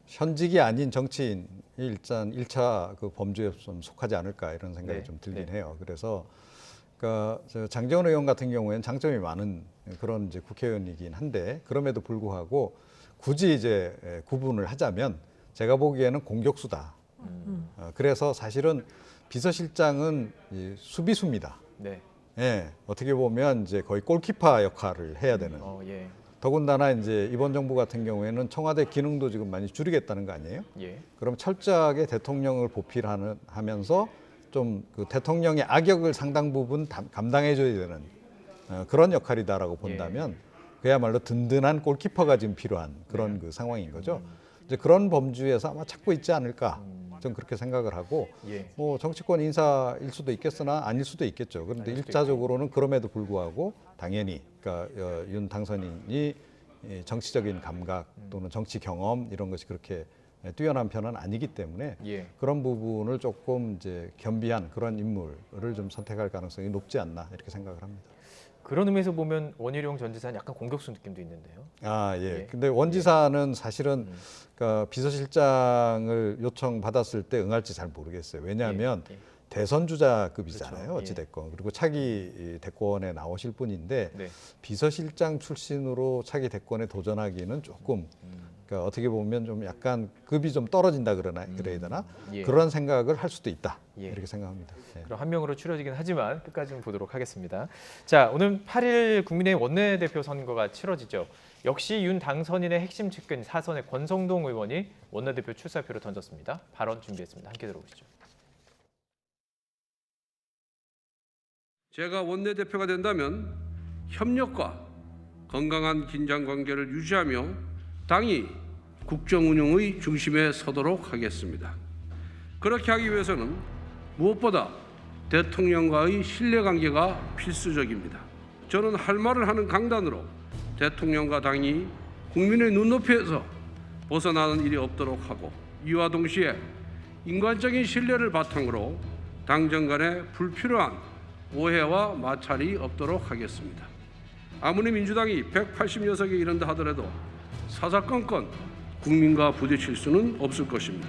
현직이 아닌 정치인이 일단 1차 그 범주에 좀 속하지 않을까 이런 생각이 네. 좀 들긴 네. 해요. 그래서 그러니까 저 장제원 의원 같은 경우에는 장점이 많은 그런 이제 국회의원이긴 한데 그럼에도 불구하고 굳이 이제 구분을 하자면 제가 보기에는 공격수다. 그래서 사실은 비서실장은 이 수비수입니다. 네. 예, 어떻게 보면 이제 거의 골키퍼 역할을 해야 되는. 예. 더군다나 이제 이번 정부 같은 경우에는 청와대 기능도 지금 많이 줄이겠다는 거 아니에요? 예. 그럼 철저하게 대통령을 보필하면서 좀 그 대통령의 악역을 상당 부분 감당해줘야 되는 그런 역할이다라고 본다면 그야말로 든든한 골키퍼가 지금 필요한 그런 그 상황인 거죠. 이제 그런 범주에서 아마 찾고 있지 않을까. 좀 그렇게 생각을 하고 예. 뭐 정치권 인사일 수도 있겠으나 아닐 수도 있겠죠. 그런데 일차적으로는 그럼에도 불구하고 당연히 그러니까 윤 당선인이 정치적인 감각 또는 정치 경험 이런 것이 그렇게 뛰어난 편은 아니기 때문에 예. 그런 부분을 조금 이제 겸비한 그런 인물을 좀 선택할 가능성이 높지 않나 이렇게 생각을 합니다. 그런 의미에서 보면 원희룡 전 지사는 약간 공격수 느낌도 있는데요. 아, 예. 예. 근데 원 지사는 사실은 그러니까 비서실장을 요청받았을 때 응할지 잘 모르겠어요. 왜냐하면 예. 대선 주자급이잖아요. 그렇죠. 어찌됐건. 그리고 차기 대권에 나오실 분인데 네. 비서실장 출신으로 차기 대권에 도전하기는 조금 그러니까 어떻게 보면 좀 약간 급이 좀 떨어진다 그래야 되나? 예. 그런 생각을 할 수도 있다. 예. 이렇게 생각합니다. 예. 그럼 한 명으로 추려지긴 하지만 끝까지 좀 보도록 하겠습니다. 자, 오늘 8일 국민의힘 원내대표 선거가 치러지죠. 역시 윤 당선인의 핵심 측근 사선의 권성동 의원이 원내대표 출사표를 던졌습니다. 발언 준비했습니다. 함께 들어보시죠. 제가 원내대표가 된다면 협력과 건강한 긴장관계를 유지하며 당이 국정운영의 중심에 서도록 하겠습니다. 그렇게 하기 위해서는 무엇보다 대통령과의 신뢰관계가 필수적입니다. 저는 할 말을 하는 강단으로 대통령과 당이 국민의 눈높이에서 벗어나는 일이 없도록 하고 이와 동시에 인간적인 신뢰를 바탕으로 당정 간에 불필요한 오해와 마찰이 없도록 하겠습니다. 아무리 민주당이 180여석에 이른다 하더라도 사사건건 국민과 부딪힐 수는 없을 것입니다.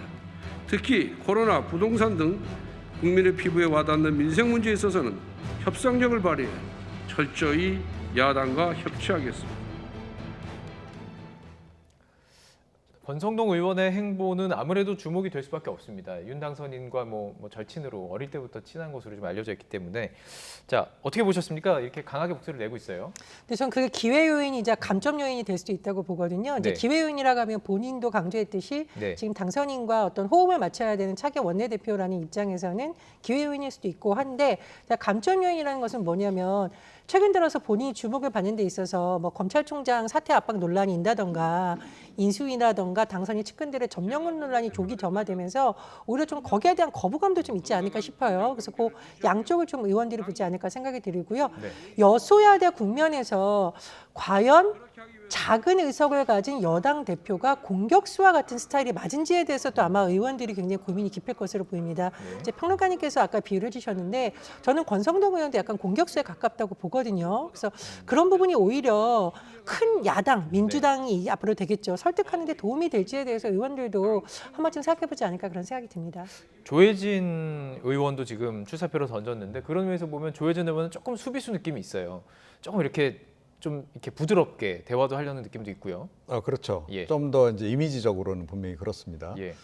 특히 코로나, 부동산 등 국민의 피부에 와닿는 민생 문제에 있어서는 협상력을 발휘해 철저히 야당과 협치하겠습니다. 권성동 의원의 행보는 아무래도 주목이 될 수밖에 없습니다. 윤 당선인과 뭐 절친으로 어릴 때부터 친한 것으로 좀 알려져 있기 때문에 자 어떻게 보셨습니까? 이렇게 강하게 목소리를 내고 있어요. 근데 전 그게 기회 요인이자 감점 요인이 될 수도 있다고 보거든요. 이제 네. 기회 요인이라고 하면 본인도 강조했듯이 네. 지금 당선인과 어떤 호흡을 맞춰야 되는 차기 원내대표라는 입장에서는 기회 요인일 수도 있고 한데 감점 요인이라는 것은 뭐냐면 최근 들어서 본인이 주목을 받는 데 있어서 뭐 검찰총장 사퇴 압박 논란이 있다던가 인수위라던가 당선인 측근들의 점령론 논란이 조기 점화되면서 오히려 좀 거기에 대한 거부감도 좀 있지 않을까 싶어요. 그래서 그 양쪽을 좀 의원들이 보지 않을까 생각이 들고요. 네. 여소야대 국면에서 과연 작은 의석을 가진 여당 대표가 공격수와 같은 스타일이 맞은지에 대해서도 아마 의원들이 굉장히 고민이 깊을 것으로 보입니다. 이제 평론가님께서 아까 비유를 해주셨는데 저는 권성동 의원도 약간 공격수에 가깝다고 보거든요. 그래서 그런 부분이 오히려 큰 야당, 민주당이 앞으로 되겠죠. 설득하는 데 도움이 될지에 대해서 의원들도 한 번쯤 생각해보지 않을까 그런 생각이 듭니다. 조혜진 의원도 지금 출사표를 던졌는데 그런 면에서 보면 조혜진 의원은 조금 수비수 느낌이 있어요. 조금 이렇게 좀 이렇게 부드럽게 대화도 하려는 느낌도 있고요. 그렇죠. 예. 좀 더 이제 이미지적으로는 분명히 그렇습니다. 예.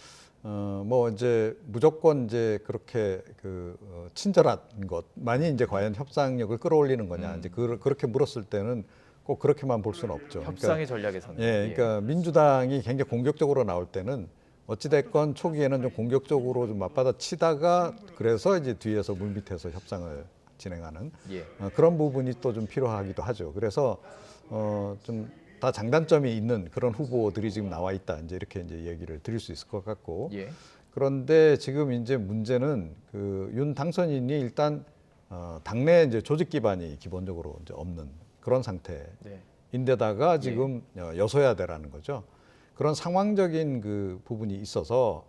뭐 이제 무조건 이제 그렇게 친절한 것만이 이제 과연 협상력을 끌어올리는 거냐. 이제 그렇게 물었을 때는 꼭 그렇게만 볼 수는 없죠. 협상의 전략에서는. 그러니까 민주당이 굉장히 공격적으로 나올 때는 어찌됐건 초기에는 좀 공격적으로 좀 맞받아치다가 그래서 이제 뒤에서 물밑에서 협상을 진행하는 그런 부분이 또 좀 필요하기도 하죠. 그래서 좀 다 장단점이 있는 그런 후보들이 지금 나와 있다. 이렇게 얘기를 드릴 수 있을 것 같고. 그런데 지금 이제 문제는 윤 당선인이 일단 당내 이제 조직 기반이 기본적으로 이제 없는 그런 상태인데다가 지금 여소야대라는 거죠. 그런 상황적인 부분이 있어서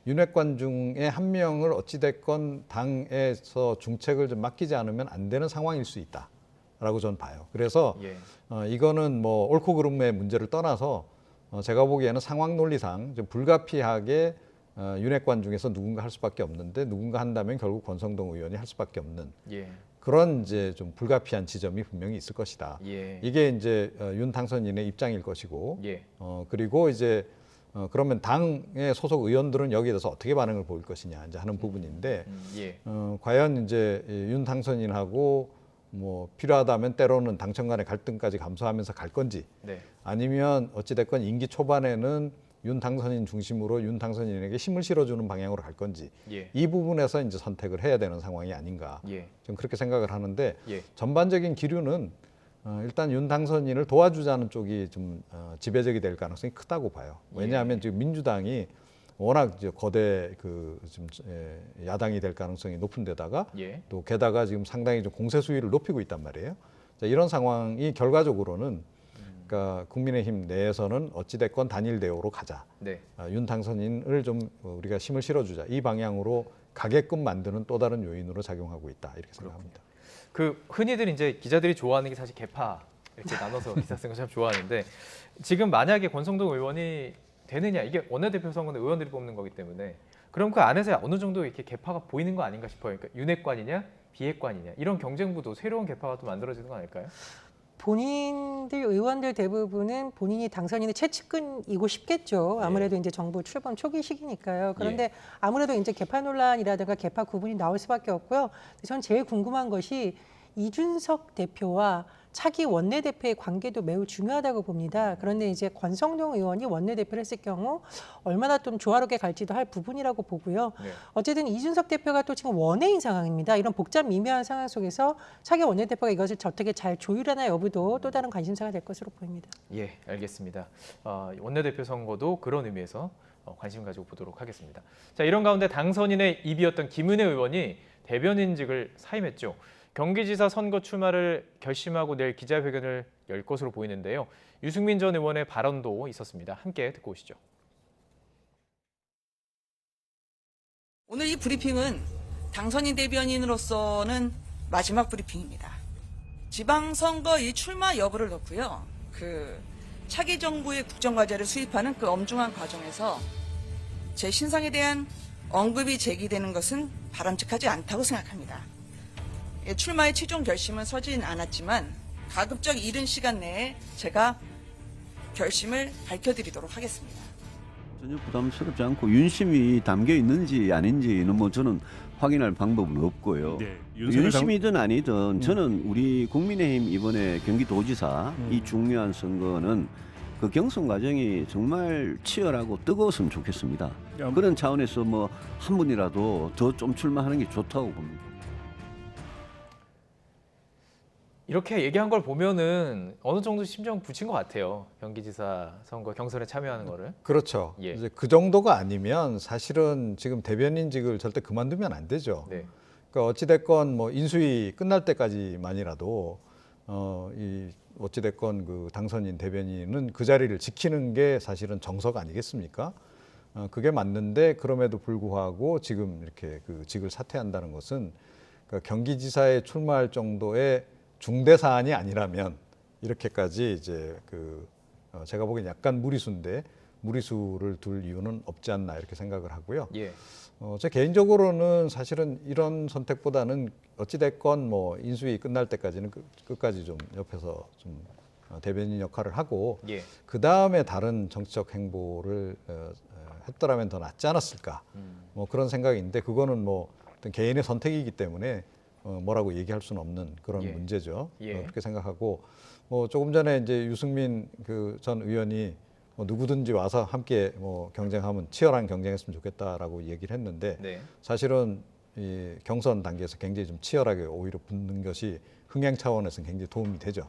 윤핵관 중에 한 명을 어찌됐건 당에서 중책을 좀 맡기지 않으면 안 되는 상황일 수 있다라고 저는 봐요. 그래서 이거는 뭐 옳고 그름의 문제를 떠나서 제가 보기에는 상황 논리상 좀 불가피하게 윤핵관 중에서 누군가 할 수밖에 없는데 누군가 한다면 결국 권성동 의원이 할 수밖에 없는 그런 이제 좀 불가피한 지점이 분명히 있을 것이다. 이게 이제 윤 당선인의 입장일 것이고 그리고 이제 그러면 당의 소속 의원들은 여기에 대해서 어떻게 반응을 보일 것이냐 이제 하는 부분인데 과연 이제 윤 당선인하고 뭐 필요하다면 때로는 당청 간의 갈등까지 감수하면서 갈 건지 아니면 어찌됐건 임기 초반에는 윤 당선인 중심으로 윤 당선인에게 힘을 실어주는 방향으로 갈 건지 이 부분에서 이제 선택을 해야 되는 상황이 아닌가 좀 그렇게 생각을 하는데 전반적인 기류는 일단 윤 당선인을 도와주자는 쪽이 좀 지배적이 될 가능성이 크다고 봐요. 왜냐하면 지금 민주당이 워낙 이제 거대 지금 야당이 될 가능성이 높은 데다가 또 게다가 지금 상당히 좀 공세 수위를 높이고 있단 말이에요. 자, 이런 상황이 결과적으로는 그러니까 국민의힘 내에서는 어찌됐건 단일 대우로 가자. 윤 당선인을 좀 우리가 힘을 실어주자. 이 방향으로 가게끔 만드는 또 다른 요인으로 작용하고 있다. 이렇게 생각합니다. 흔히들 이제 기자들이 좋아하는 게 사실 개파 이렇게 나눠서 기사 쓰는 거 참 좋아하는데 지금 만약에 권성동 의원이 되느냐 이게 원내대표 선거는 의원들이 뽑는 거기 때문에 그럼 그 안에서 어느 정도 이렇게 개파가 보이는 거 아닌가 싶어요. 그러니까 윤핵관이냐 비핵관이냐 이런 경쟁구도 새로운 개파가 또 만들어지는 거 아닐까요? 본인들 의원들 대부분은 본인이 당선인의 최측근이고 싶겠죠. 아무래도 이제 정부 출범 초기 시기니까요. 그런데 아무래도 이제 개파 논란이라든가 개파 구분이 나올 수밖에 없고요. 저는 제일 궁금한 것이 이준석 대표와 차기 원내대표의 관계도 매우 중요하다고 봅니다. 그런데 이제 권성동 의원이 원내대표를 했을 경우 얼마나 좀 조화롭게 갈지도 할 부분이라고 보고요. 어쨌든 이준석 대표가 또 지금 원외인 상황입니다. 이런 복잡 미묘한 상황 속에서 차기 원내대표가 이것을 어떻게 잘 조율하나 여부도 또 다른 관심사가 될 것으로 보입니다. 알겠습니다. 원내대표 선거도 그런 의미에서 관심 가지고 보도록 하겠습니다. 자, 이런 가운데 당선인의 입이었던 김은혜 의원이 대변인직을 사임했죠. 경기지사 선거 출마를 결심하고 내일 기자회견을 열 것으로 보이는데요. 유승민 전 의원의 발언도 있었습니다. 함께 듣고 오시죠. 오늘 이 브리핑은 당선인 대변인으로서는 마지막 브리핑입니다. 지방선거 이 출마 여부를 놓고요. 차기 정부의 국정과제를 수립하는 그 엄중한 과정에서 제 신상에 대한 언급이 제기되는 것은 바람직하지 않다고 생각합니다. 출마의 최종 결심은 서진 않았지만 가급적 이른 시간 내에 제가 결심을 밝혀드리도록 하겠습니다. 전혀 부담스럽지 않고 윤심이 담겨 있는지 아닌지는 뭐 저는 확인할 방법은 없고요. 윤심이든 아니든 저는 우리 국민의힘 이번에 경기도지사 이 중요한 선거는 그 경선 과정이 정말 치열하고 뜨거웠으면 좋겠습니다. 그런 차원에서 뭐 한 분이라도 더 좀 출마하는 게 좋다고 봅니다. 이렇게 얘기한 걸 보면은 어느 정도 심정 붙인 것 같아요. 경기지사 선거 경선에 참여하는 거를. 그렇죠. 이제 그 정도가 아니면 사실은 지금 대변인직을 절대 그만두면 안 되죠. 그러니까 어찌됐건 뭐 인수위 끝날 때까지만이라도 이 어찌됐건 그 당선인 대변인은 그 자리를 지키는 게 사실은 정석 아니겠습니까? 그게 맞는데 그럼에도 불구하고 지금 이렇게 그 직을 사퇴한다는 것은 그러니까 경기지사에 출마할 정도의 중대 사안이 아니라면 이렇게까지 이제 그 제가 보기엔 약간 무리수인데 무리수를 둘 이유는 없지 않나 이렇게 생각을 하고요. 예. 제 개인적으로는 사실은 이런 선택보다는 어찌됐건 뭐 인수위 끝날 때까지는 끝까지 좀 옆에서 좀 대변인 역할을 하고 예. 그 다음에 다른 정치적 행보를 했더라면 더 낫지 않았을까 뭐 그런 생각인데 그거는 뭐 어떤 개인의 선택이기 때문에 뭐라고 얘기할 수는 없는 그런 예. 문제죠. 예. 그렇게 생각하고 뭐 조금 전에 이제 유승민 그 전 의원이 뭐 누구든지 와서 함께 뭐 경쟁하면 치열한 경쟁했으면 좋겠다라고 얘기를 했는데 네. 사실은 이 경선 단계에서 굉장히 좀 치열하게 오히려 붙는 것이 흥행 차원에서는 굉장히 도움이 되죠.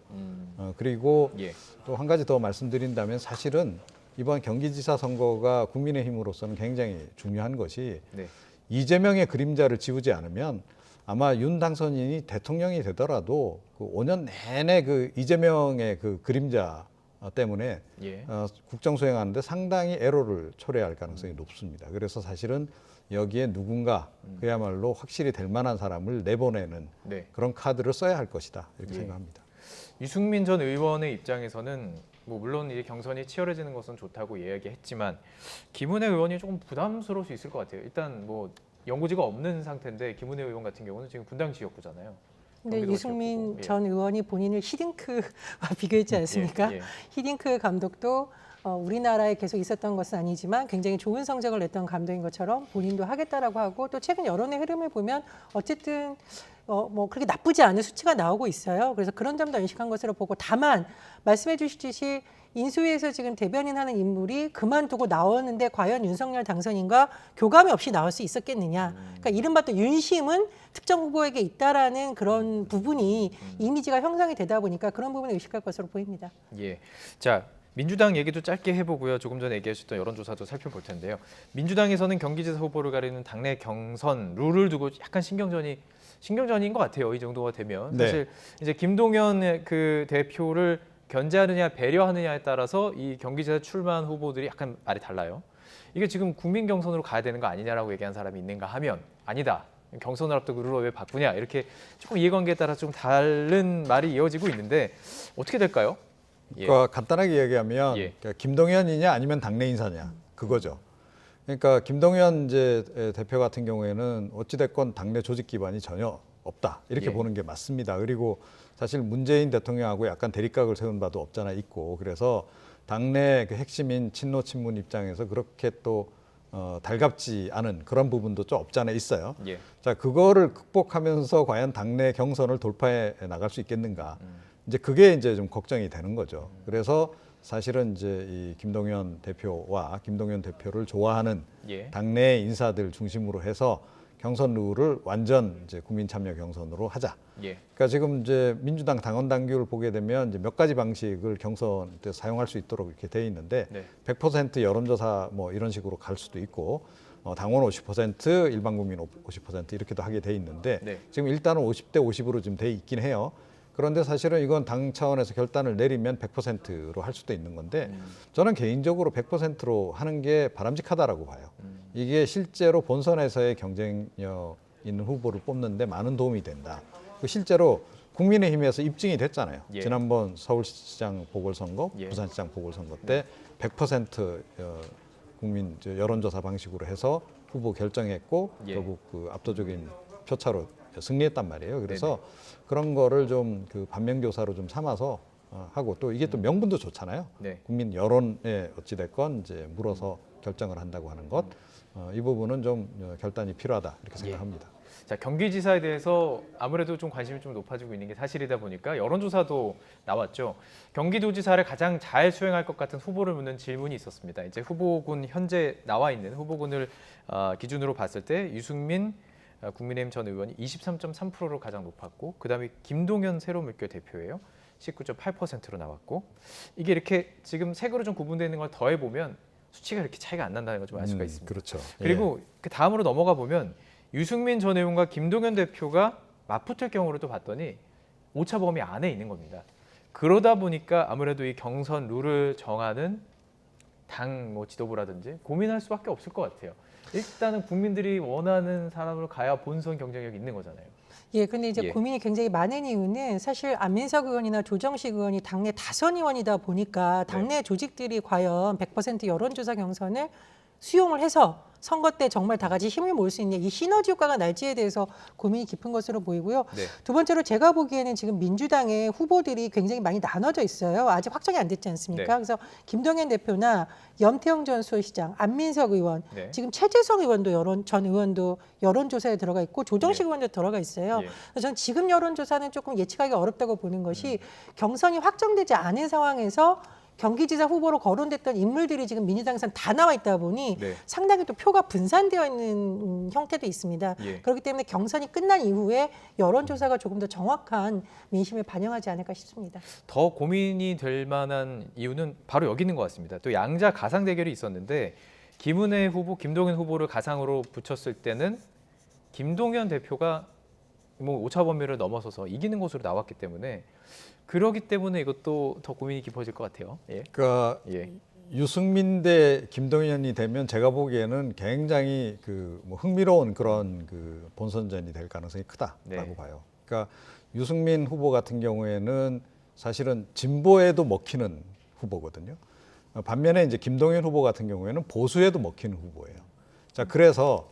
그리고 예. 또 한 가지 더 말씀드린다면 사실은 이번 경기지사 선거가 국민의힘으로서는 굉장히 중요한 것이 네. 이재명의 그림자를 지우지 않으면 아마 윤 당선인이 대통령이 되더라도 그 5년 내내 그 이재명의 그 그림자 때문에 예. 국정 수행하는데 상당히 애로를 초래할 가능성이 높습니다. 그래서 사실은 여기에 누군가 그야말로 확실히 될 만한 사람을 내보내는 네. 그런 카드를 써야 할 것이다 이렇게 예. 생각합니다. 유승민 전 의원의 입장에서는 뭐 물론 이제 경선이 치열해지는 것은 좋다고 이야기했지만 김은혜 의원이 조금 부담스러울 수 있을 것 같아요. 일단 뭐 연고지가 없는 상태인데 김은혜 의원 같은 경우는 지금 분당 지역구잖아요. 근데 유승민 전 의원이 본인을 히딩크와 비교했지 않습니까? 예. 히딩크 감독도 우리나라에 계속 있었던 것은 아니지만 굉장히 좋은 성적을 냈던 감독인 것처럼 본인도 하겠다라고 하고 또 최근 여론의 흐름을 보면 어쨌든 뭐 그렇게 나쁘지 않은 수치가 나오고 있어요. 그래서 그런 점도 인식한 것으로 보고 다만 말씀해 주시듯이 인수위에서 지금 대변인 하는 인물이 그만두고 나오는데 과연 윤석열 당선인과 교감이 없이 나올 수 있었겠느냐. 그러니까 이른바 또 윤심은 특정 후보에게 있다라는 그런 부분이 이미지가 형성이 되다 보니까 그런 부분을 의식할 것으로 보입니다. 예. 자, 민주당 얘기도 짧게 해보고요. 조금 전에 얘기하셨던 여론조사도 살펴볼 텐데요. 민주당에서는 경기지사 후보를 가리는 당내 경선 룰을 두고 약간 신경전인 것 같아요. 이 정도가 되면 네. 사실 이제 김동연 그 대표를 견제하느냐 배려하느냐에 따라서 이 경기지사 출마한 후보들이 약간 말이 달라요. 이게 지금 국민 경선으로 가야 되는 거 아니냐라고 얘기한 사람이 있는가 하면 아니다. 경선을 앞두고 룰을 왜 바꾸냐 이렇게 조금 이해관계에 따라 좀 다른 말이 이어지고 있는데 어떻게 될까요? 그러니까 간단하게 얘기하면 예. 그러니까 김동연이냐 아니면 당내 인사냐 그거죠. 그러니까 김동연 이제 대표 같은 경우에는 어찌됐건 당내 조직 기반이 전혀 없다 이렇게 예. 보는 게 맞습니다. 그리고 사실 문재인 대통령하고 약간 대립각을 세운 바도 없잖아 있고 그래서 당내 그 핵심인 친노 친문 입장에서 그렇게 또 달갑지 않은 그런 부분도 좀 없지 않아 있어요. 예. 자 그거를 극복하면서 과연 당내 경선을 돌파해 나갈 수 있겠는가? 이제 그게 이제 좀 걱정이 되는 거죠. 그래서 사실은 이제 이 김동연 대표와 김동연 대표를 좋아하는 예. 당내 인사들 중심으로 해서 경선 룰을 완전 이제 국민 참여 경선으로 하자. 예. 그러니까 지금 이제 민주당 당원 당규를 보게 되면 이제 몇 가지 방식을 경선 때 사용할 수 있도록 이렇게 돼 있는데 네. 100% 여론조사 뭐 이런 식으로 갈 수도 있고 당원 50% 일반 국민 50% 이렇게도 하게 돼 있는데 네. 지금 일단은 50대 50으로 지금 돼 있긴 해요. 그런데 사실은 이건 당 차원에서 결단을 내리면 100%로 할 수도 있는 건데 저는 개인적으로 100%로 하는 게 바람직하다라고 봐요. 이게 실제로 본선에서의 경쟁력 있는 후보를 뽑는 데 많은 도움이 된다. 실제로 국민의힘에서 입증이 됐잖아요. 예. 지난번 서울시장 보궐선거, 예. 부산시장 보궐선거 때 100% 국민 여론조사 방식으로 해서 후보 결정했고 예. 결국 그 압도적인 표차로 승리했단 말이에요. 그래서 그런 거를 좀 그 반면교사로 좀 삼아서 하고 또 이게 또 명분도 좋잖아요. 네. 국민 여론에 어찌 됐건 이제 물어서 결정을 한다고 하는 것, 이 부분은 좀 결단이 필요하다 이렇게 생각합니다. 자, 경기지사에 대해서 아무래도 좀 관심이 좀 높아지고 있는 게 사실이다 보니까 여론조사도 나왔죠. 경기도지사를 가장 잘 수행할 것 같은 후보를 묻는 질문이 있었습니다. 이제 후보군 현재 나와 있는 후보군을 기준으로 봤을 때 유승민 국민의힘 전 의원이 23.3%로 가장 높았고 그다음에 김동연 새로물결 대표예요. 19.8%로 나왔고 이게 이렇게 지금 색으로 좀 구분되어 있는 걸 더해보면 수치가 이렇게 차이가 안 난다는 걸 좀 알 수가 있습니다. 그렇죠. 그리고 그 다음으로 넘어가 보면 유승민 전 의원과 김동연 대표가 맞붙을 경우를 또 봤더니 오차 범위 안에 있는 겁니다. 그러다 보니까 아무래도 이 경선 룰을 정하는 당 뭐 지도부라든지 고민할 수밖에 없을 것 같아요. 일단은 국민들이 원하는 사람으로 가야 본선 경쟁력이 있는 거잖아요. 예, 근데 이제 예. 고민이 굉장히 많은 이유는 사실 안민석 의원이나 조정식 의원이 당내 다선 의원이다 보니까 당내 조직들이 과연 100% 여론조사 경선을 수용을 해서 선거 때 정말 다 같이 힘을 모을 수 있는 이 시너지 효과가 날지에 대해서 고민이 깊은 것으로 보이고요. 네. 두 번째로 제가 보기에는 지금 민주당의 후보들이 굉장히 많이 나눠져 있어요. 아직 확정이 안 됐지 않습니까? 네. 그래서 김동연 대표나 염태영 전 수원시장, 안민석 의원, 네. 지금 최재성 의원도 전 의원도 여론조사에 들어가 있고 조정식 의원도 들어가 있어요. 예. 그래서 저는 지금 여론조사는 조금 예측하기 어렵다고 보는 것이 경선이 확정되지 않은 상황에서 경기지사 후보로 거론됐던 인물들이 지금 민주당에서는 다 나와 있다 보니 네. 상당히 또 표가 분산되어 있는 형태도 있습니다. 예. 그렇기 때문에 경선이 끝난 이후에 여론조사가 조금 더 정확한 민심을 반영하지 않을까 싶습니다. 더 고민이 될 만한 이유는 바로 여기 있는 것 같습니다. 또 양자 가상 대결이 있었는데 김은혜 후보, 김동연 후보를 가상으로 붙였을 때는 김동연 대표가 뭐 오차 범위를 넘어서서 이기는 것으로 나왔기 때문에 그러기 때문에 이것도 더 고민이 깊어질 것 같아요. 예. 그러니까 예. 유승민 대 김동연이 되면 제가 보기에는 굉장히 뭐 흥미로운 그런 본선전이 될 가능성이 크다라고 네. 봐요. 그러니까 유승민 후보 같은 경우에는 사실은 진보에도 먹히는 후보거든요. 반면에 이제 김동연 후보 같은 경우에는 보수에도 먹히는 후보예요. 자, 그래서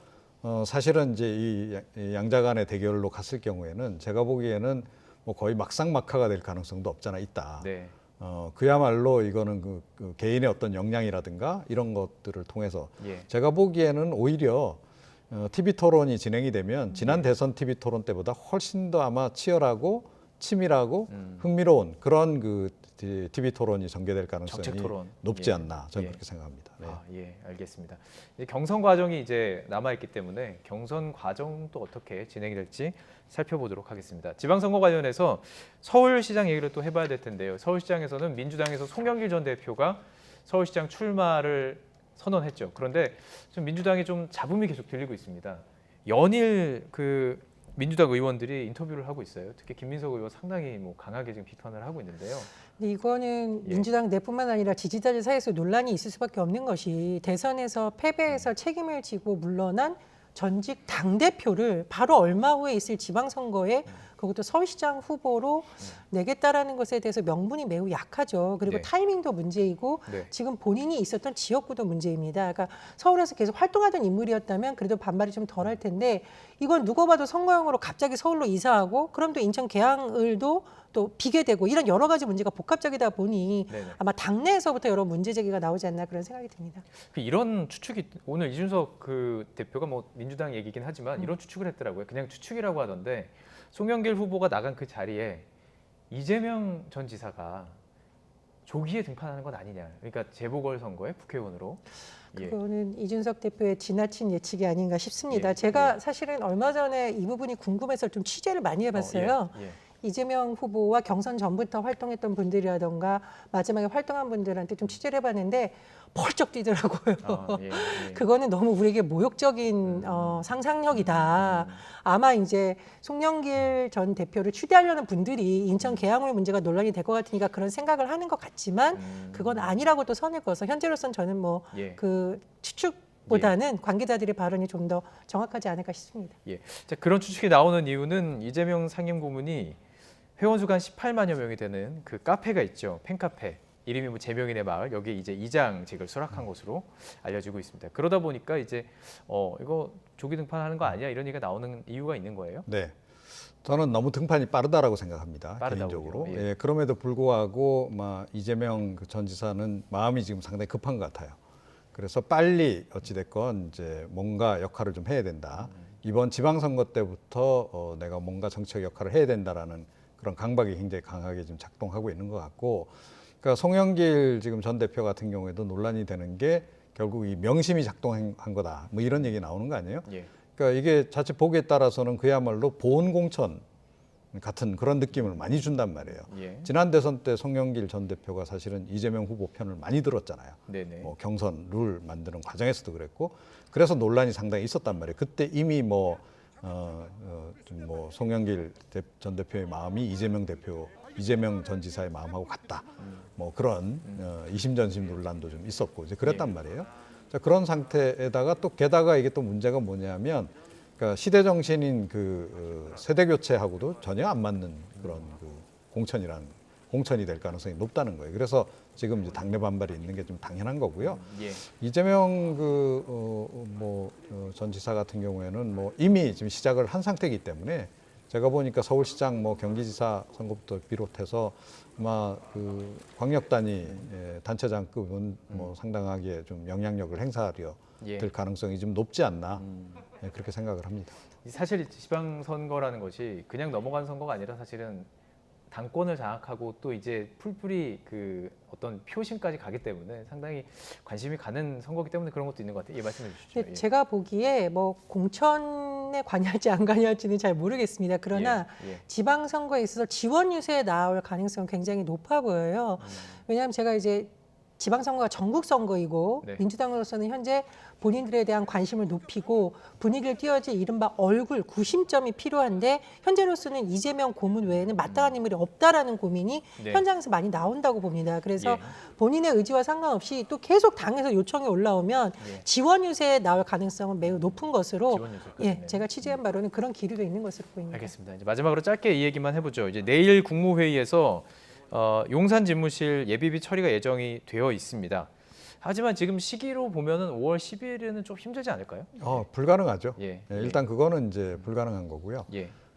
사실은 이제 이 양자 간의 대결로 갔을 경우에는 제가 보기에는 뭐 거의 막상막하가 될 가능성도 없잖아 있다. 네. 그야말로 이거는 그 개인의 어떤 역량이라든가 이런 것들을 통해서 예. 제가 보기에는 오히려 TV 토론이 진행이 되면 지난 대선 TV 토론 때보다 훨씬 더 아마 치열하고 치밀하고 흥미로운 그런 TV 토론이 전개될 가능성이 정책 토론. 높지 예. 않나 저는 예. 그렇게 생각합니다. 네. 예, 알겠습니다. 이제 경선 과정이 이제 남아있기 때문에 경선 과정도 어떻게 진행이 될지 살펴보도록 하겠습니다. 지방선거 관련해서 서울시장 얘기를 또 해봐야 될 텐데요. 서울시장에서는 민주당에서 송영길 전 대표가 서울시장 출마를 선언했죠. 그런데 좀 민주당이 좀 잡음이 계속 들리고 있습니다. 연일 민주당 의원들이 인터뷰를 하고 있어요. 특히 김민석 의원 상당히 뭐 강하게 지금 비판을 하고 있는데요. 근데 이거는 예. 민주당 내뿐만 아니라 지지자들 사이에서 논란이 있을 수밖에 없는 것이 대선에서 패배해서 책임을 지고 물러난 전직 당대표를 바로 얼마 후에 있을 지방선거에 그것도 서울시장 후보로 내겠다라는 것에 대해서 명분이 매우 약하죠. 그리고 네. 타이밍도 문제이고 네. 지금 본인이 있었던 지역구도 문제입니다. 그러니까 서울에서 계속 활동하던 인물이었다면 그래도 반발이 좀 덜할 텐데 이건 누가 봐도 선거용으로 갑자기 서울로 이사하고 그럼 또 인천 계양을도 또 비게 되고 이런 여러 가지 문제가 복합적이다 보니 네네. 아마 당내에서부터 여러 문제 제기가 나오지 않나 그런 생각이 듭니다. 이런 추측이 오늘 이준석 대표가 뭐 민주당 얘기긴 하지만 이런 추측을 했더라고요. 그냥 추측이라고 하던데 송영길 후보가 나간 그 자리에 이재명 전 지사가 조기에 등판하는 건 아니냐. 그러니까 재보궐선거에 국회의원으로. 그거는 이준석 대표의 지나친 예측이 아닌가 싶습니다. 예, 제가 사실은 얼마 전에 이 부분이 궁금해서 좀 취재를 많이 해봤어요. 예. 이재명 후보와 경선 전부터 활동했던 분들이라던가 마지막에 활동한 분들한테 좀 취재를 해봤는데 펄쩍 뛰더라고요. 그거는 너무 우리에게 모욕적인 상상력이다. 아마 이제 송영길 전 대표를 추대하려는 분들이 인천 계양홀 문제가 논란이 될 것 같으니까 그런 생각을 하는 것 같지만 그건 아니라고 또 선을 그어서 현재로서는 저는 뭐 그 추측보다는 관계자들의 발언이 좀 더 정확하지 않을까 싶습니다. 예. 자, 그런 추측이 나오는 이유는 이재명 상임고문이 회원수가 한 18만여 명이 되는 그 카페가 있죠. 팬카페. 이름이 뭐 제명인의 마을. 여기에 이제 이장직을 수락한 것으로 알려지고 있습니다. 그러다 보니까 이제 이거 조기 등판하는 거 아니야? 이런 얘기가 나오는 이유가 있는 거예요? 네. 저는 너무 등판이 빠르다라고 생각합니다. 빠르다고요? 개인적으로. 예. 예, 그럼에도 불구하고 이재명 전 지사는 마음이 지금 상당히 급한 것 같아요. 그래서 빨리 어찌됐건 이제 뭔가 역할을 좀 해야 된다. 이번 지방선거 때부터 내가 뭔가 정책 역할을 해야 된다라는 그런 강박이 굉장히 강하게 지금 작동하고 있는 것 같고, 그러니까 송영길 지금 전 대표 같은 경우에도 논란이 되는 게 결국 이 명심이 작동한 거다. 뭐 이런 얘기 나오는 거 아니에요? 예. 그러니까 이게 자칫 보기에 따라서는 그야말로 보온공천 같은 그런 느낌을 많이 준단 말이에요. 예. 지난 대선 때 송영길 전 대표가 사실은 이재명 후보 편을 많이 들었잖아요. 네네. 경선 룰 만드는 과정에서도 그랬고, 그래서 논란이 상당히 있었단 말이에요. 그때 이미 좀 뭐 송영길 전 대표의 마음이 이재명 전 지사의 마음하고 같다. 뭐 그런 이심전심 논란도 좀 있었고 이제 그랬단 말이에요. 자, 그런 상태에다가 또 게다가 이게 또 문제가 뭐냐면 그러니까 시대 정신인 그 세대 교체하고도 전혀 안 맞는 그런 그 공천이 될 가능성이 높다는 거예요. 그래서 지금 이제 당내 반발이 있는 게 좀 당연한 거고요. 이재명 전 지사 같은 경우에는 뭐 이미 지금 시작을 한 상태이기 때문에 제가 보니까 서울시장 뭐 경기지사 선거부터 비롯해서 아마 그 광역 단위 단체장급은 뭐 상당하게 좀 영향력을 행사하려 될 가능성이 좀 높지 않나 그렇게 생각을 합니다. 사실 지방선거라는 것이 그냥 넘어간 선거가 아니라 사실은 당권을 장악하고 또 이제 풀뿌리 그 어떤 표심까지 가기 때문에 상당히 관심이 가는 선거기 때문에 그런 것도 있는 것 같아요. 말씀해 주시죠. 예. 제가 보기에 뭐 공천에 관여할지 안 관여할지는 잘 모르겠습니다. 그러나 지방선거에 있어서 지원 유세에 나올 가능성은 굉장히 높아 보여요. 왜냐하면 제가 이제 지방선거가 전국선거이고 민주당으로서는 현재 본인들에 대한 관심을 높이고 분위기를 띄워줄 이른바 얼굴 구심점이 필요한데 현재로서는 이재명 고문 외에는 마땅한 인물이 없다라는 고민이 현장에서 많이 나온다고 봅니다. 그래서 본인의 의지와 상관없이 또 계속 당에서 요청이 올라오면 지원 유세에 나올 가능성은 매우 높은 것으로 제가 취재한 바로는 그런 기류도 있는 것으로 보입니다. 알겠습니다. 이제 마지막으로 짧게 이 얘기만 해보죠. 이제 내일 국무회의에서 용산 집무실 예비비 처리가 예정이 되어 있습니다. 하지만 지금 시기로 보면은 5월 10일에는 좀 힘들지 않을까요? 불가능하죠. 일단 그거는 이제 불가능한 거고요.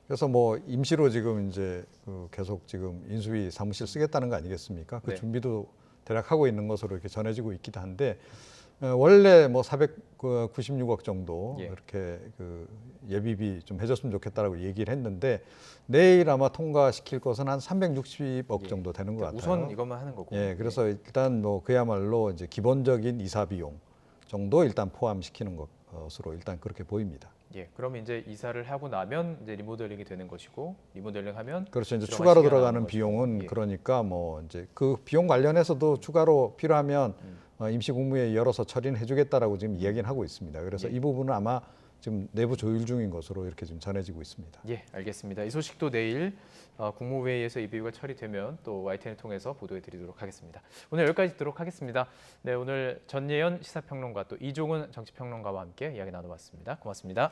그래서 뭐 임시로 지금 이제 계속 지금 인수위 사무실 쓰겠다는 거 아니겠습니까? 그 준비도 대략 하고 있는 것으로 이렇게 전해지고 있기도 한데 원래 뭐 496억 정도 이렇게 그 예비비 좀 해줬으면 좋겠다라고 얘기를 했는데 내일 아마 통과시킬 것은 한 360억 정도 되는 것 같아요. 우선 이것만 하는 거고. 그래서 일단 뭐 그야말로 이제 기본적인 이사 비용 정도 일단 포함시키는 것으로 일단 그렇게 보입니다. 그럼 이제 이사를 하고 나면 이제 리모델링이 되는 것이고 리모델링하면 그렇죠. 이제 추가로 들어가는 비용은 그러니까 뭐 이제 그 비용 관련해서도 추가로 필요하면 임시국무회의 열어서 처리는 해주겠다라고 지금 이야기는 하고 있습니다. 그래서 이 부분은 아마 지금 내부 조율 중인 것으로 이렇게 좀 전해지고 있습니다. 알겠습니다. 이 소식도 내일 국무회의에서 이 비유가 처리되면 또 YTN을 통해서 보도해드리도록 하겠습니다. 오늘 여기까지 듣도록 하겠습니다. 오늘 전예현 시사평론가 또 이종훈 정치평론가와 함께 이야기 나눠봤습니다. 고맙습니다.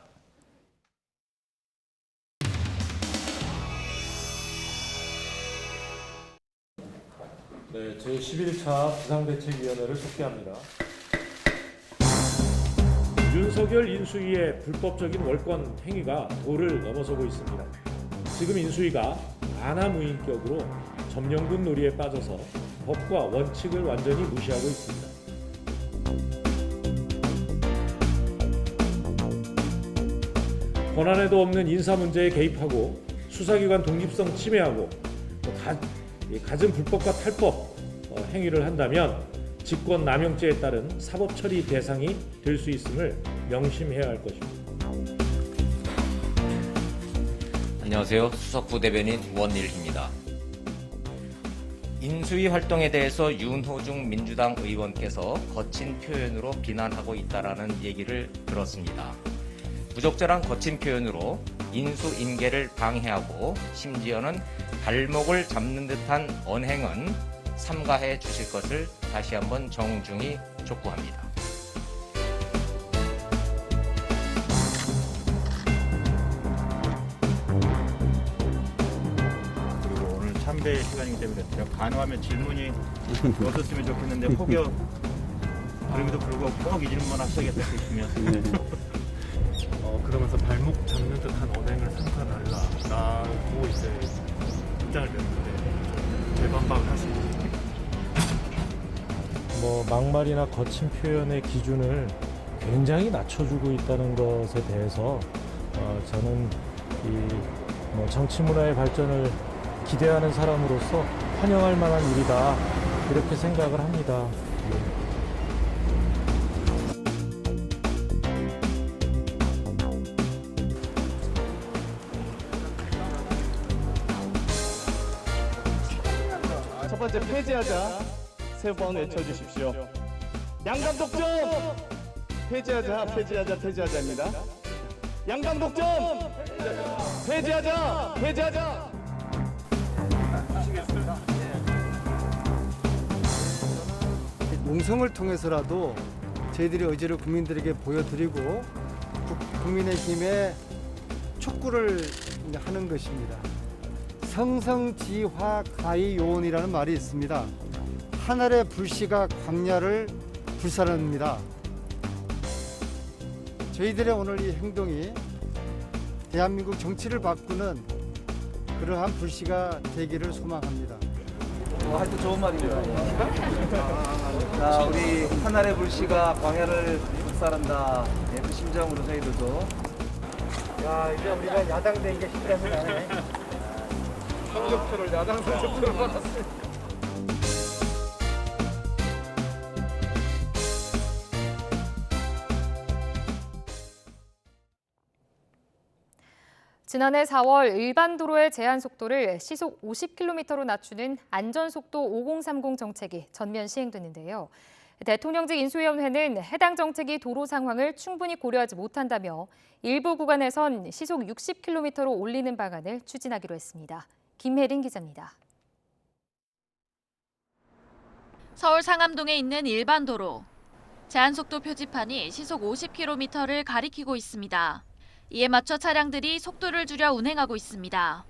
제11차 비상대책위원회를 속개합니다. 윤석열 인수위의 불법적인 월권 행위가 도를 넘어서고 있습니다. 지금 인수위가 아나무인격으로 점령군 놀이에 빠져서 법과 원칙을 완전히 무시하고 있습니다. 권한에도 없는 인사 문제에 개입하고 수사기관 독립성 침해하고 갖은 불법과 탈법 행위를 한다면 직권남용죄에 따른 사법처리 대상이 될 수 있음을 명심해야 할 것입니다. 안녕하세요. 수석부 대변인 원일희입니다. 인수위 활동에 대해서 윤호중 민주당 의원께서 거친 표현으로 비난하고 있다라는 얘기를 들었습니다. 부적절한 거친 표현으로 인수인계를 방해하고 심지어는 발목을 잡는 듯한 언행은 삼가해 주실 것을 다시 한번 정중히 촉구합니다. 그리고 오늘 참배 시간이기 때문에 가능하면 질문이 없었으면 좋겠는데 혹여 그럼에도 불구하고 꼭 이 질문 하셔야겠다 싶으면 그러면서 발목 잡는 듯한 언행을 삼가달라라고 이제 입장을 냈는데 대반박을 하시고 막말이나 거친 표현의 기준을 굉장히 낮춰주고 있다는 것에 대해서 저는 이 정치 문화의 발전을 기대하는 사람으로서 환영할 만한 일이다 이렇게 생각을 합니다. 첫 번째 폐지하자 세 번 외쳐주십시오. 양감 독점 폐지하자 폐지하자 폐지하자입니다. 양강 독점 폐지하자. 농성을 통해서라도 저희들의 의지를 국민들에게 보여드리고 국민의힘의 촉구를 하는 것입니다. 성성지화가이요원이라는 말이 있습니다. 하늘의 불씨가 광야를 불살릅니다. 저희들의 오늘 이 행동이 대한민국 정치를 바꾸는 그러한 불씨가 되기를 소망합니다. 하여튼 좋은 말입니다. 자, 우리 하늘의 불씨가 광야를 불살한다. 그 심정으로 저희들도. 야, 이제 우리가 야당 된 게 실감이 나네. 성적표를 야당 성적표를 받았어요. 지난해 4월 일반 도로의 제한 속도를 시속 50km로 낮추는 안전속도 5030 정책이 전면 시행됐는데요. 대통령직 인수위원회는 해당 정책이 도로 상황을 충분히 고려하지 못한다며 일부 구간에선 시속 60km로 올리는 방안을 추진하기로 했습니다. 김혜린 기자입니다. 서울 상암동에 있는 일반 도로. 제한속도 표지판이 시속 50km를 가리키고 있습니다. 이에 맞춰 차량들이 속도를 줄여 운행하고 있습니다.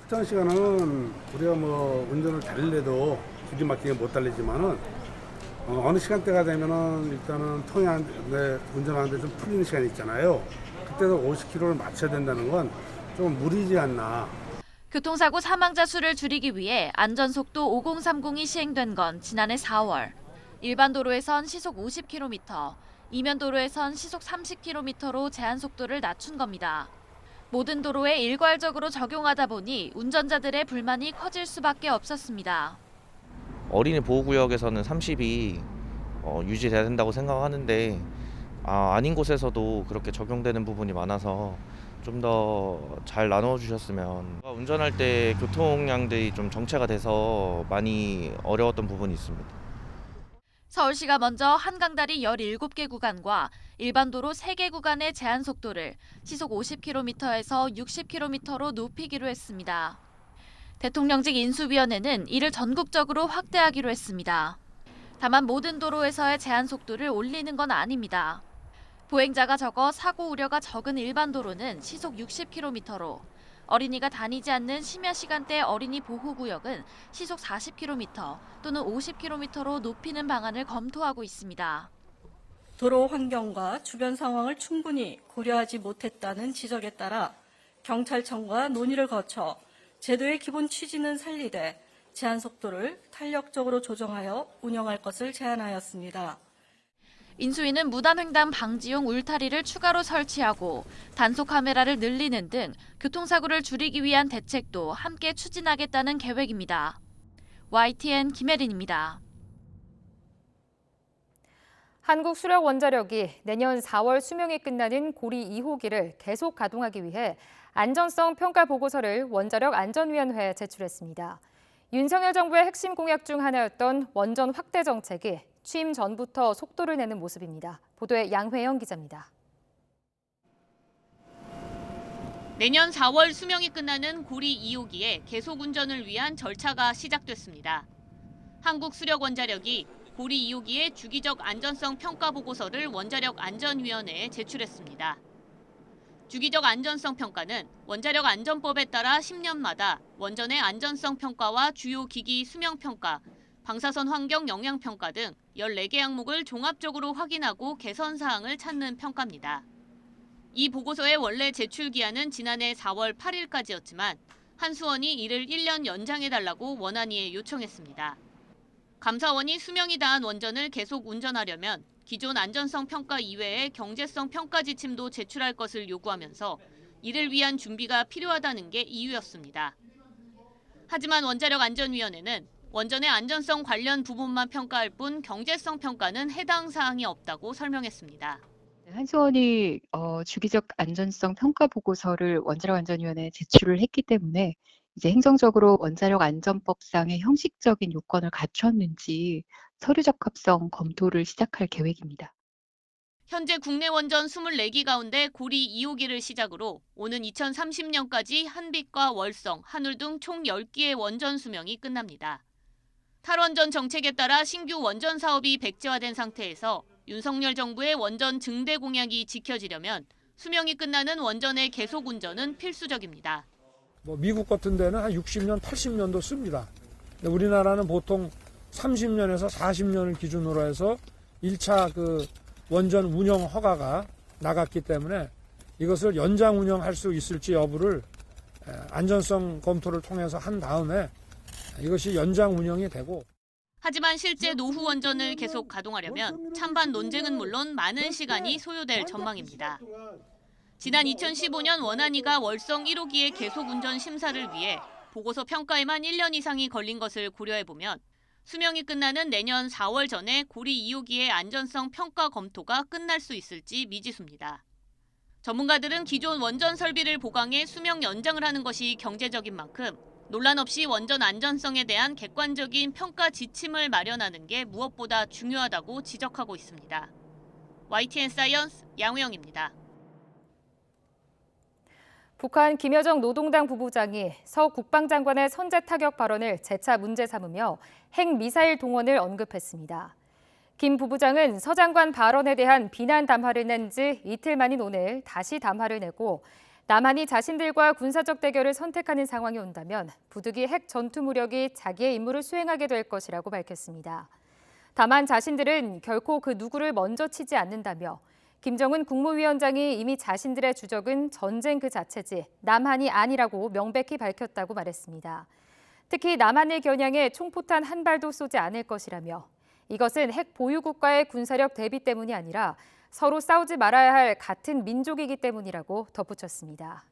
출장 시간은 우리가 운전을 달래도 길이 막히게 못 달리지만은 어느 시간대가 되면은 일단은 운전하는데 좀 풀리는 시간이 있잖아요. 그때도 50km를 맞춰야 된다는 건 좀 무리지 않나. 교통사고 사망자 수를 줄이기 위해 안전속도 5030이 시행된 건 지난해 4월. 일반 도로에선 시속 50km, 이면 도로에선 시속 30km로 제한 속도를 낮춘 겁니다. 모든 도로에 일괄적으로 적용하다 보니 운전자들의 불만이 커질 수밖에 없었습니다. 어린이 보호구역에서는 30이 유지돼야 된다고 생각하는데 아닌 곳에서도 그렇게 적용되는 부분이 많아서 좀 더 잘 나눠주셨으면. 운전할 때 교통량들이 좀 정체가 돼서 많이 어려웠던 부분이 있습니다. 서울시가 먼저 한강다리 17개 구간과 일반 도로 3개 구간의 제한 속도를 시속 50km에서 60km로 높이기로 했습니다. 대통령직 인수위원회는 이를 전국적으로 확대하기로 했습니다. 다만 모든 도로에서의 제한 속도를 올리는 건 아닙니다. 보행자가 적어 사고 우려가 적은 일반 도로는 시속 60km로, 어린이가 다니지 않는 심야 시간대 어린이 보호구역은 시속 40km 또는 50km로 높이는 방안을 검토하고 있습니다. 도로 환경과 주변 상황을 충분히 고려하지 못했다는 지적에 따라 경찰청과 논의를 거쳐 제도의 기본 취지는 살리되 제한 속도를 탄력적으로 조정하여 운영할 것을 제안하였습니다. 인수위는 무단횡단 방지용 울타리를 추가로 설치하고 단속 카메라를 늘리는 등 교통사고를 줄이기 위한 대책도 함께 추진하겠다는 계획입니다. YTN 김혜린입니다. 한국수력원자력이 내년 4월 수명이 끝나는 고리 2호기를 계속 가동하기 위해 안전성 평가 보고서를 원자력 안전위원회에 제출했습니다. 윤석열 정부의 핵심 공약 중 하나였던 원전 확대 정책이 취임 전부터 속도를 내는 모습입니다. 보도에 양회영 기자입니다. 내년 4월 수명이 끝나는 고리 2호기의 계속 운전을 위한 절차가 시작됐습니다. 한국수력원자력이 고리 2호기의 주기적 안전성 평가 보고서를 원자력 안전위원회에 제출했습니다. 주기적 안전성 평가는 원자력 안전법에 따라 10년마다 원전의 안전성 평가와 주요 기기 수명 평가, 방사선 환경 영향 평가 등 14개 항목을 종합적으로 확인하고 개선 사항을 찾는 평가입니다. 이 보고서의 원래 제출 기한은 지난해 4월 8일까지였지만 한수원이 이를 1년 연장해달라고 원안위에 요청했습니다. 감사원이 수명이 다한 원전을 계속 운전하려면 기존 안전성 평가 이외에 경제성 평가 지침도 제출할 것을 요구하면서 이를 위한 준비가 필요하다는 게 이유였습니다. 하지만 원자력 안전위원회는 원전의 안전성 관련 부분만 평가할 뿐 경제성 평가는 해당 사항이 없다고 설명했습니다. 한수원이 주기적 안전성 평가 보고서를 원자력 안전위원회에 제출을 했기 때문에 이제 행정적으로 원자력 안전법상의 형식적인 요건을 갖췄는지 서류 적합성 검토를 시작할 계획입니다. 현재 국내 원전 24기 가운데 고리 2호기를 시작으로 오는 2030년까지 한빛과 월성, 한울 등 총 10기의 원전 수명이 끝납니다. 탈원전 정책에 따라 신규 원전 사업이 백지화된 상태에서 윤석열 정부의 원전 증대 공약이 지켜지려면 수명이 끝나는 원전의 계속 운전은 필수적입니다. 미국 같은 데는 한 60년, 80년도 씁니다. 근데 우리나라는 보통 30년에서 40년을 기준으로 해서 1차 원전 운영 허가가 나갔기 때문에 이것을 연장 운영할 수 있을지 여부를 안전성 검토를 통해서 한 다음에 이것이 연장 운영이 되고. 하지만 실제 노후 원전을 계속 가동하려면 찬반 논쟁은 물론 많은 시간이 소요될 전망입니다. 지난 2015년 원안위가 월성 1호기의 계속 운전 심사를 위해 보고서 평가에만 1년 이상이 걸린 것을 고려해보면 수명이 끝나는 내년 4월 전에 고리 2호기의 안전성 평가 검토가 끝날 수 있을지 미지수입니다. 전문가들은 기존 원전 설비를 보강해 수명 연장을 하는 것이 경제적인 만큼 논란 없이 원전 안전성에 대한 객관적인 평가 지침을 마련하는 게 무엇보다 중요하다고 지적하고 있습니다. YTN 사이언스 양우영입니다. 북한 김여정 노동당 부부장이 서 국방장관의 선제 타격 발언을 재차 문제 삼으며 핵미사일 동원을 언급했습니다. 김 부부장은 서 장관 발언에 대한 비난 담화를 낸 지 이틀 만인 오늘 다시 담화를 내고 남한이 자신들과 군사적 대결을 선택하는 상황이 온다면 부득이 핵 전투 무력이 자기의 임무를 수행하게 될 것이라고 밝혔습니다. 다만 자신들은 결코 그 누구를 먼저 치지 않는다며 김정은 국무위원장이 이미 자신들의 주적은 전쟁 그 자체지 남한이 아니라고 명백히 밝혔다고 말했습니다. 특히 남한을 겨냥해 총포탄 한 발도 쏘지 않을 것이라며 이것은 핵 보유국가의 군사력 대비 때문이 아니라 서로 싸우지 말아야 할 같은 민족이기 때문이라고 덧붙였습니다.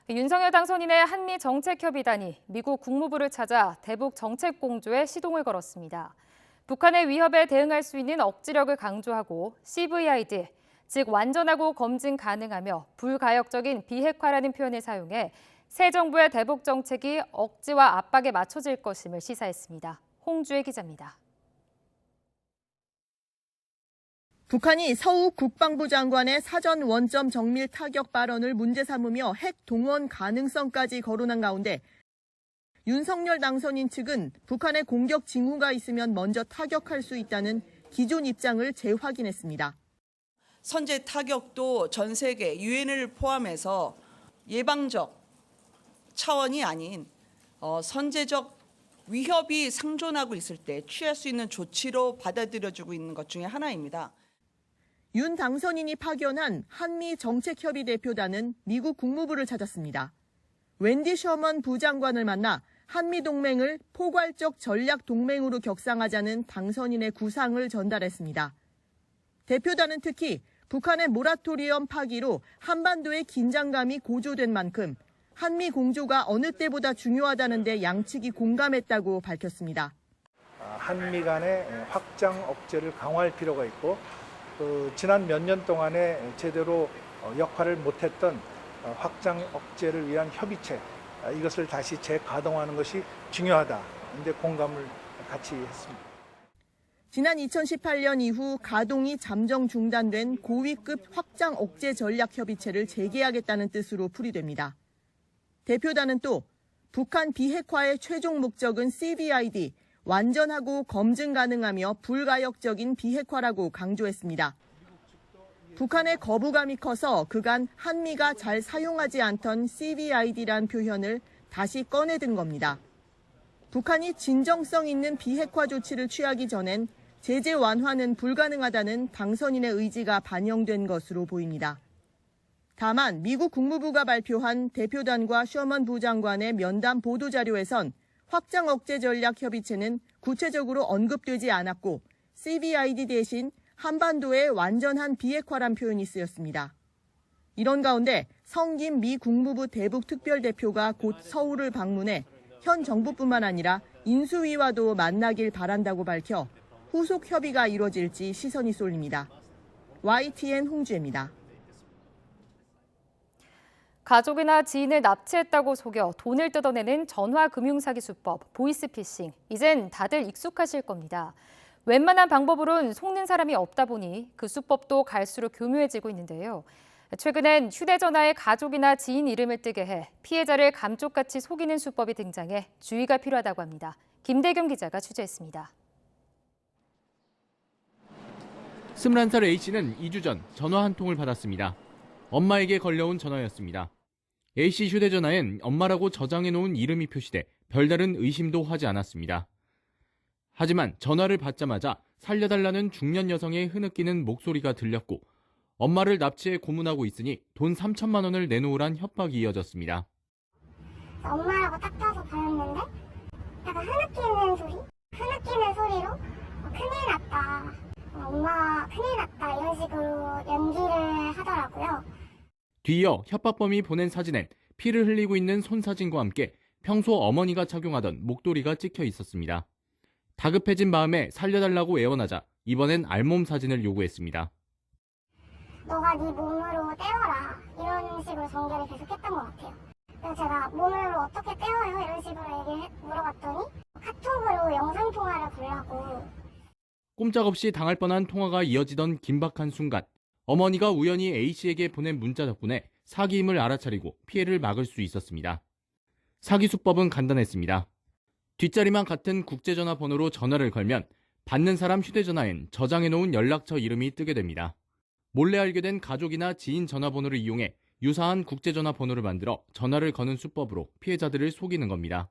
윤석열 당선인의 한미정책협의단이 미국 국무부를 찾아 대북 정책 공조에 시동을 걸었습니다. 북한의 위협에 대응할 수 있는 억지력을 강조하고 CVID, 즉 완전하고 검증 가능하며 불가역적인 비핵화라는 표현을 사용해 새 정부의 대북 정책이 억지와 압박에 맞춰질 것임을 시사했습니다. 홍주혜 기자입니다. 북한이 서욱 국방부 장관의 사전 원점 정밀 타격 발언을 문제 삼으며 핵 동원 가능성까지 거론한 가운데 윤석열 당선인 측은 북한의 공격 징후가 있으면 먼저 타격할 수 있다는 기존 입장을 재확인했습니다. 선제 타격도 전 세계 유엔을 포함해서 예방적 차원이 아닌 선제적 위협이 상존하고 있을 때 취할 수 있는 조치로 받아들여지고 있는 것 중에 하나입니다. 윤 당선인이 파견한 한미 정책협의 대표단은 미국 국무부를 찾았습니다. 웬디 셔먼 부장관을 만나 한미 동맹을 포괄적 전략 동맹으로 격상하자는 당선인의 구상을 전달했습니다. 대표단은 특히 북한의 모라토리엄 파기로 한반도의 긴장감이 고조된 만큼 한미 공조가 어느 때보다 중요하다는 데 양측이 공감했다고 밝혔습니다. 한미 간의 확장 억제를 강화할 필요가 있고 지난 몇 년 동안에 제대로 역할을 못했던 확장 억제를 위한 협의체, 이것을 다시 재가동하는 것이 중요하다. 근데 공감을 같이 했습니다. 지난 2018년 이후 가동이 잠정 중단된 고위급 확장 억제 전략 협의체를 재개하겠다는 뜻으로 풀이됩니다. 대표단은 또 북한 비핵화의 최종 목적은 CVID, 완전하고 검증 가능하며 불가역적인 비핵화라고 강조했습니다. 북한의 거부감이 커서 그간 한미가 잘 사용하지 않던 CVID란 표현을 다시 꺼내든 겁니다. 북한이 진정성 있는 비핵화 조치를 취하기 전엔 제재 완화는 불가능하다는 당선인의 의지가 반영된 것으로 보입니다. 다만 미국 국무부가 발표한 대표단과 셔먼 부장관의 면담 보도자료에선 확장 억제 전략 협의체는 구체적으로 언급되지 않았고 CVID 대신 한반도의 완전한 비핵화란 표현이 쓰였습니다. 이런 가운데 성김 미 국무부 대북 특별대표가 곧 서울을 방문해 현 정부뿐만 아니라 인수위와도 만나길 바란다고 밝혀 후속 협의가 이루어질지 시선이 쏠립니다. YTN 홍주혜입니다. 가족이나 지인을 납치했다고 속여 돈을 뜯어내는 전화금융사기 수법, 보이스피싱. 이젠 다들 익숙하실 겁니다. 웬만한 방법으론 속는 사람이 없다 보니 그 수법도 갈수록 교묘해지고 있는데요. 최근엔 휴대전화에 가족이나 지인 이름을 뜨게 해 피해자를 감쪽같이 속이는 수법이 등장해 주의가 필요하다고 합니다. 김대겸 기자가 취재했습니다. 21살 A씨는 2주 전 전화 한 통을 받았습니다. 엄마에게 걸려온 전화였습니다. A씨 휴대전화엔 엄마라고 저장해놓은 이름이 표시돼 별다른 의심도 하지 않았습니다. 하지만 전화를 받자마자 살려달라는 중년 여성의 흐느끼는 목소리가 들렸고 엄마를 납치해 고문하고 있으니 돈 3천만 원을 내놓으란 협박이 이어졌습니다. 엄마라고 딱 떠서 받았는데 약간 흐느끼는 소리? 흐느끼는 소리로 큰일 났다. 엄마 큰일 났다 이런 식으로 연기를 하더라고요. 뒤이어 협박범이 보낸 사진엔 피를 흘리고 있는 손 사진과 함께 평소 어머니가 착용하던 목도리가 찍혀 있었습니다. 다급해진 마음에 살려달라고 애원하자 이번엔 알몸 사진을 요구했습니다. 너가 네 몸으로 떼어라 이런 식으로 전개를 계속했던 것 같아요. 그래서 제가 몸으로 어떻게 떼어요? 이런 식으로 물어봤더니 카톡으로 영상통화를 보려고. 꼼짝없이 당할 뻔한 통화가 이어지던 긴박한 순간 어머니가 우연히 A씨에게 보낸 문자 덕분에 사기임을 알아차리고 피해를 막을 수 있었습니다. 사기 수법은 간단했습니다. 뒷자리만 같은 국제전화 번호로 전화를 걸면 받는 사람 휴대전화엔 저장해놓은 연락처 이름이 뜨게 됩니다. 몰래 알게 된 가족이나 지인 전화번호를 이용해 유사한 국제전화 번호를 만들어 전화를 거는 수법으로 피해자들을 속이는 겁니다.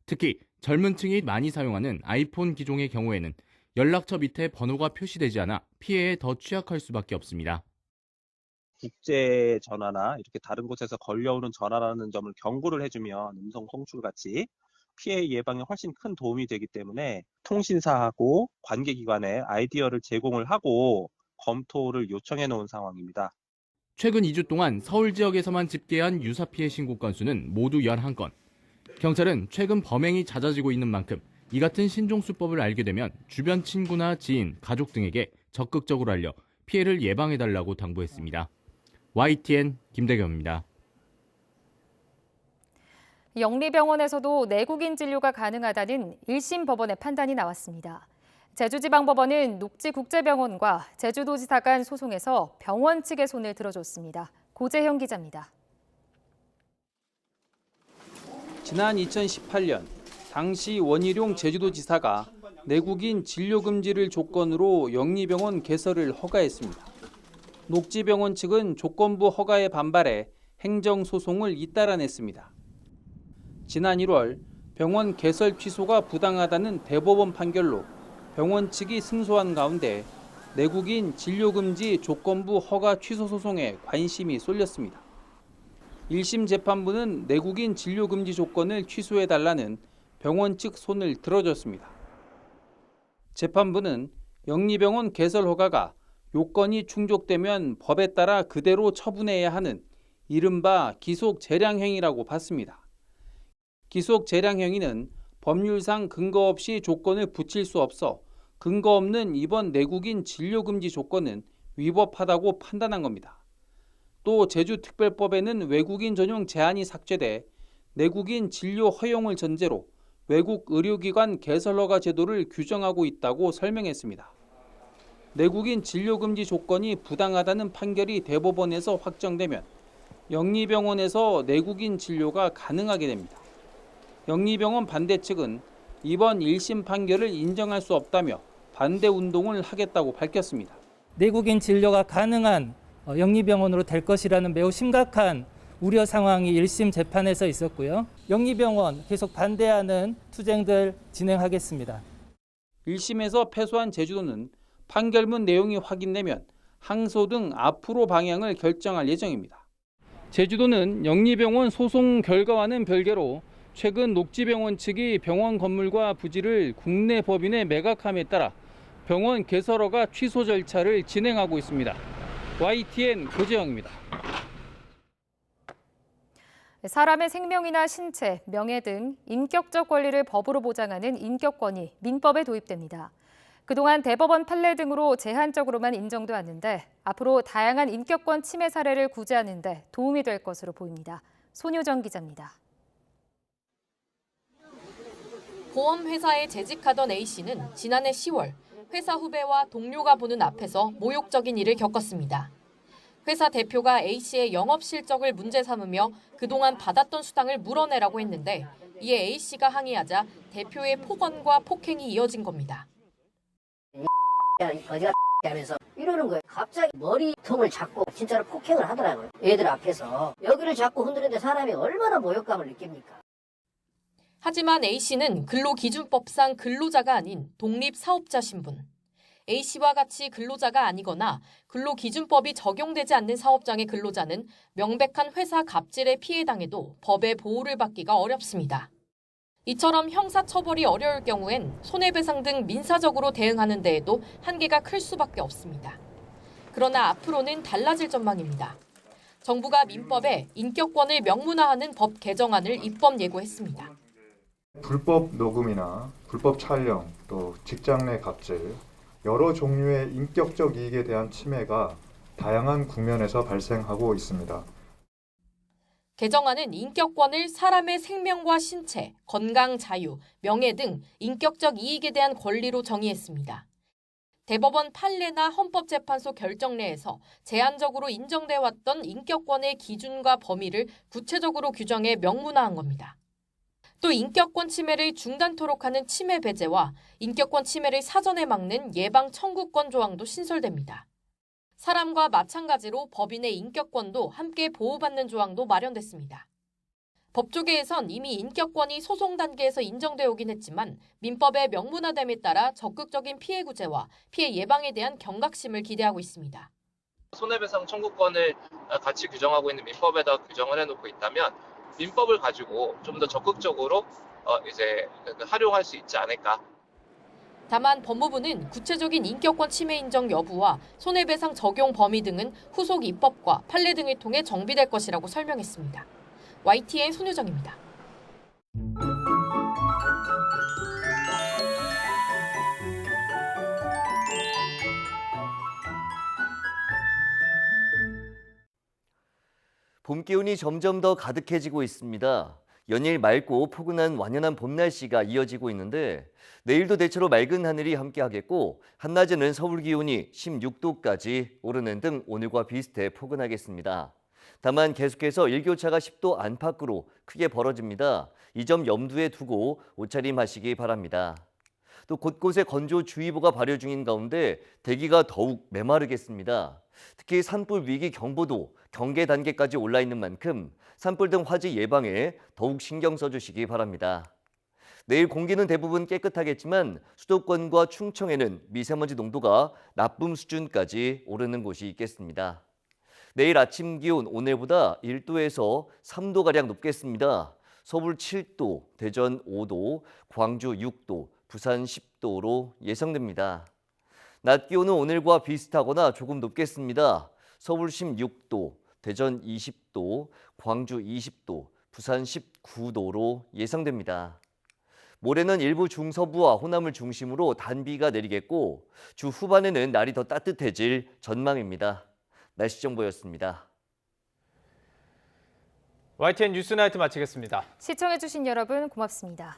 특히 젊은 층이 많이 사용하는 아이폰 기종의 경우에는 연락처 밑에 번호가 표시되지 않아 피해에 더 취약할 수밖에 없습니다. 국제 전화나 이렇게 다른 곳에서 걸려오는 전화라는 점을 경고를 해주면 음성 송출같이 피해 예방에 훨씬 큰 도움이 되기 때문에 통신사하고 관계기관에 아이디어를 제공을 하고 검토를 요청해 놓은 상황입니다. 최근 2주 동안 서울 지역에서만 집계한 유사 피해 신고 건수는 모두 11건. 경찰은 최근 범행이 잦아지고 있는 만큼 이 같은 신종 수법을 알게 되면 주변 친구나 지인, 가족 등에게 적극적으로 알려 피해를 예방해달라고 당부했습니다. YTN 김대겸입니다. 영리병원에서도 내국인 진료가 가능하다는 1심 법원의 판단이 나왔습니다. 제주지방법원은 녹지국제병원과 제주도지사 간 소송에서 병원 측의 손을 들어줬습니다. 고재형 기자입니다. 지난 2018년 당시 원희룡 제주도지사가 내국인 진료 금지를 조건으로 영리병원 개설을 허가했습니다. 녹지병원 측은 조건부 허가에 반발해 행정소송을 잇따라냈습니다. 지난 1월 병원 개설 취소가 부당하다는 대법원 판결로 병원 측이 승소한 가운데 내국인 진료금지 조건부 허가 취소 소송에 관심이 쏠렸습니다. 1심 재판부는 내국인 진료금지 조건을 취소해달라는 병원 측 손을 들어줬습니다. 재판부는 영리병원 개설 허가가 요건이 충족되면 법에 따라 그대로 처분해야 하는 이른바 기속재량행위라고 봤습니다. 기속재량행위는 법률상 근거 없이 조건을 붙일 수 없어 근거 없는 이번 내국인 진료금지 조건은 위법하다고 판단한 겁니다. 또 제주특별법에는 외국인 전용 제한이 삭제돼 내국인 진료 허용을 전제로 외국 의료기관 개설허가 제도를 규정하고 있다고 설명했습니다. 내국인 진료금지 조건이 부당하다는 판결이 대법원에서 확정되면 영리병원에서 내국인 진료가 가능하게 됩니다. 영리병원 반대 측은 이번 1심 판결을 인정할 수 없다며 반대 운동을 하겠다고 밝혔습니다. 내국인 진료가 가능한 영리병원으로 될 것이라는 매우 심각한 우려 상황이 1심 재판에서 있었고요. 영리병원 계속 반대하는 투쟁들 진행하겠습니다. 1심에서 패소한 제주도는 판결문 내용이 확인되면 항소 등 앞으로 방향을 결정할 예정입니다. 제주도는 영리병원 소송 결과와는 별개로 최근 녹지병원 측이 병원 건물과 부지를 국내 법인에 매각함에 따라 병원 개설허가 취소 절차를 진행하고 있습니다. YTN 고재영입니다. 사람의 생명이나 신체, 명예 등 인격적 권리를 법으로 보장하는 인격권이 민법에 도입됩니다. 그동안 대법원 판례 등으로 제한적으로만 인정돼 왔는데 앞으로 다양한 인격권 침해 사례를 구제하는 데 도움이 될 것으로 보입니다. 손효정 기자입니다. 보험회사에 재직하던 A씨는 지난해 10월 회사 후배와 동료가 보는 앞에서 모욕적인 일을 겪었습니다. 회사 대표가 A씨의 영업 실적을 문제 삼으며 그동안 받았던 수당을 물어내라고 했는데 이에 A씨가 항의하자 대표의 폭언과 폭행이 이어진 겁니다. 어디가 하면서 이러는 거예요. 갑자기 머리통을 잡고 진짜로 폭행을 하더라고요. 애들 앞에서. 여기를 자꾸 흔드는데 사람이 얼마나 모욕감을 느낍니까? 하지만 A씨는 근로기준법상 근로자가 아닌 독립사업자 신분. A씨와 같이 근로자가 아니거나 근로기준법이 적용되지 않는 사업장의 근로자는 명백한 회사 갑질에 피해당해도 법의 보호를 받기가 어렵습니다. 이처럼 형사처벌이 어려울 경우엔 손해배상 등 민사적으로 대응하는 데에도 한계가 클 수밖에 없습니다. 그러나 앞으로는 달라질 전망입니다. 정부가 민법에 인격권을 명문화하는 법 개정안을 입법 예고했습니다. 불법 녹음이나 불법 촬영, 또 직장 내 갑질, 여러 종류의 인격적 이익에 대한 침해가 다양한 국면에서 발생하고 있습니다. 개정안은 인격권을 사람의 생명과 신체, 건강, 자유, 명예 등 인격적 이익에 대한 권리로 정의했습니다. 대법원 판례나 헌법재판소 결정 내에서 제한적으로 인정돼 왔던 인격권의 기준과 범위를 구체적으로 규정해 명문화한 겁니다. 또 인격권 침해를 중단토록 하는 침해 배제와 인격권 침해를 사전에 막는 예방 청구권 조항도 신설됩니다. 사람과 마찬가지로 법인의 인격권도 함께 보호받는 조항도 마련됐습니다. 법조계에선 이미 인격권이 소송 단계에서 인정되어 오긴 했지만 민법의 명문화됨에 따라 적극적인 피해 구제와 피해 예방에 대한 경각심을 기대하고 있습니다. 손해배상 청구권을 같이 규정하고 있는 민법에다 규정을 해놓고 있다면 민법을 가지고 좀 더 적극적으로 활용할 수 있지 않을까. 다만 법무부는 구체적인 인격권 침해 인정 여부와 손해배상 적용 범위 등은 후속 입법과 판례 등을 통해 정비될 것이라고 설명했습니다. YTN 손유정입니다. 봄 기운이 점점 더 가득해지고 있습니다. 연일 맑고 포근한 완연한 봄 날씨가 이어지고 있는데 내일도 대체로 맑은 하늘이 함께하겠고 한낮에는 서울 기온이 16도까지 오르는 등 오늘과 비슷해 포근하겠습니다. 다만 계속해서 일교차가 10도 안팎으로 크게 벌어집니다. 이 점 염두에 두고 옷차림하시기 바랍니다. 또 곳곳에 건조주의보가 발효 중인 가운데 대기가 더욱 메마르겠습니다. 특히 산불 위기 경보도 경계 단계까지 올라 있는 만큼 산불 등 화재 예방에 더욱 신경 써주시기 바랍니다. 내일 공기는 대부분 깨끗하겠지만 수도권과 충청에는 미세먼지 농도가 나쁨 수준까지 오르는 곳이 있겠습니다. 내일 아침 기온 오늘보다 1도에서 3도가량 높겠습니다. 서울 7도, 대전 5도, 광주 6도, 부산 10도로 예상됩니다. 낮 기온은 오늘과 비슷하거나 조금 높겠습니다. 서울 16도, 대전 20도, 광주 20도, 부산 19도로 예상됩니다. 모레는 일부 중서부와 호남을 중심으로 단비가 내리겠고 주 후반에는 날이 더 따뜻해질 전망입니다. 날씨 정보였습니다. YTN 뉴스나이트 마치겠습니다. 시청해주신 여러분 고맙습니다.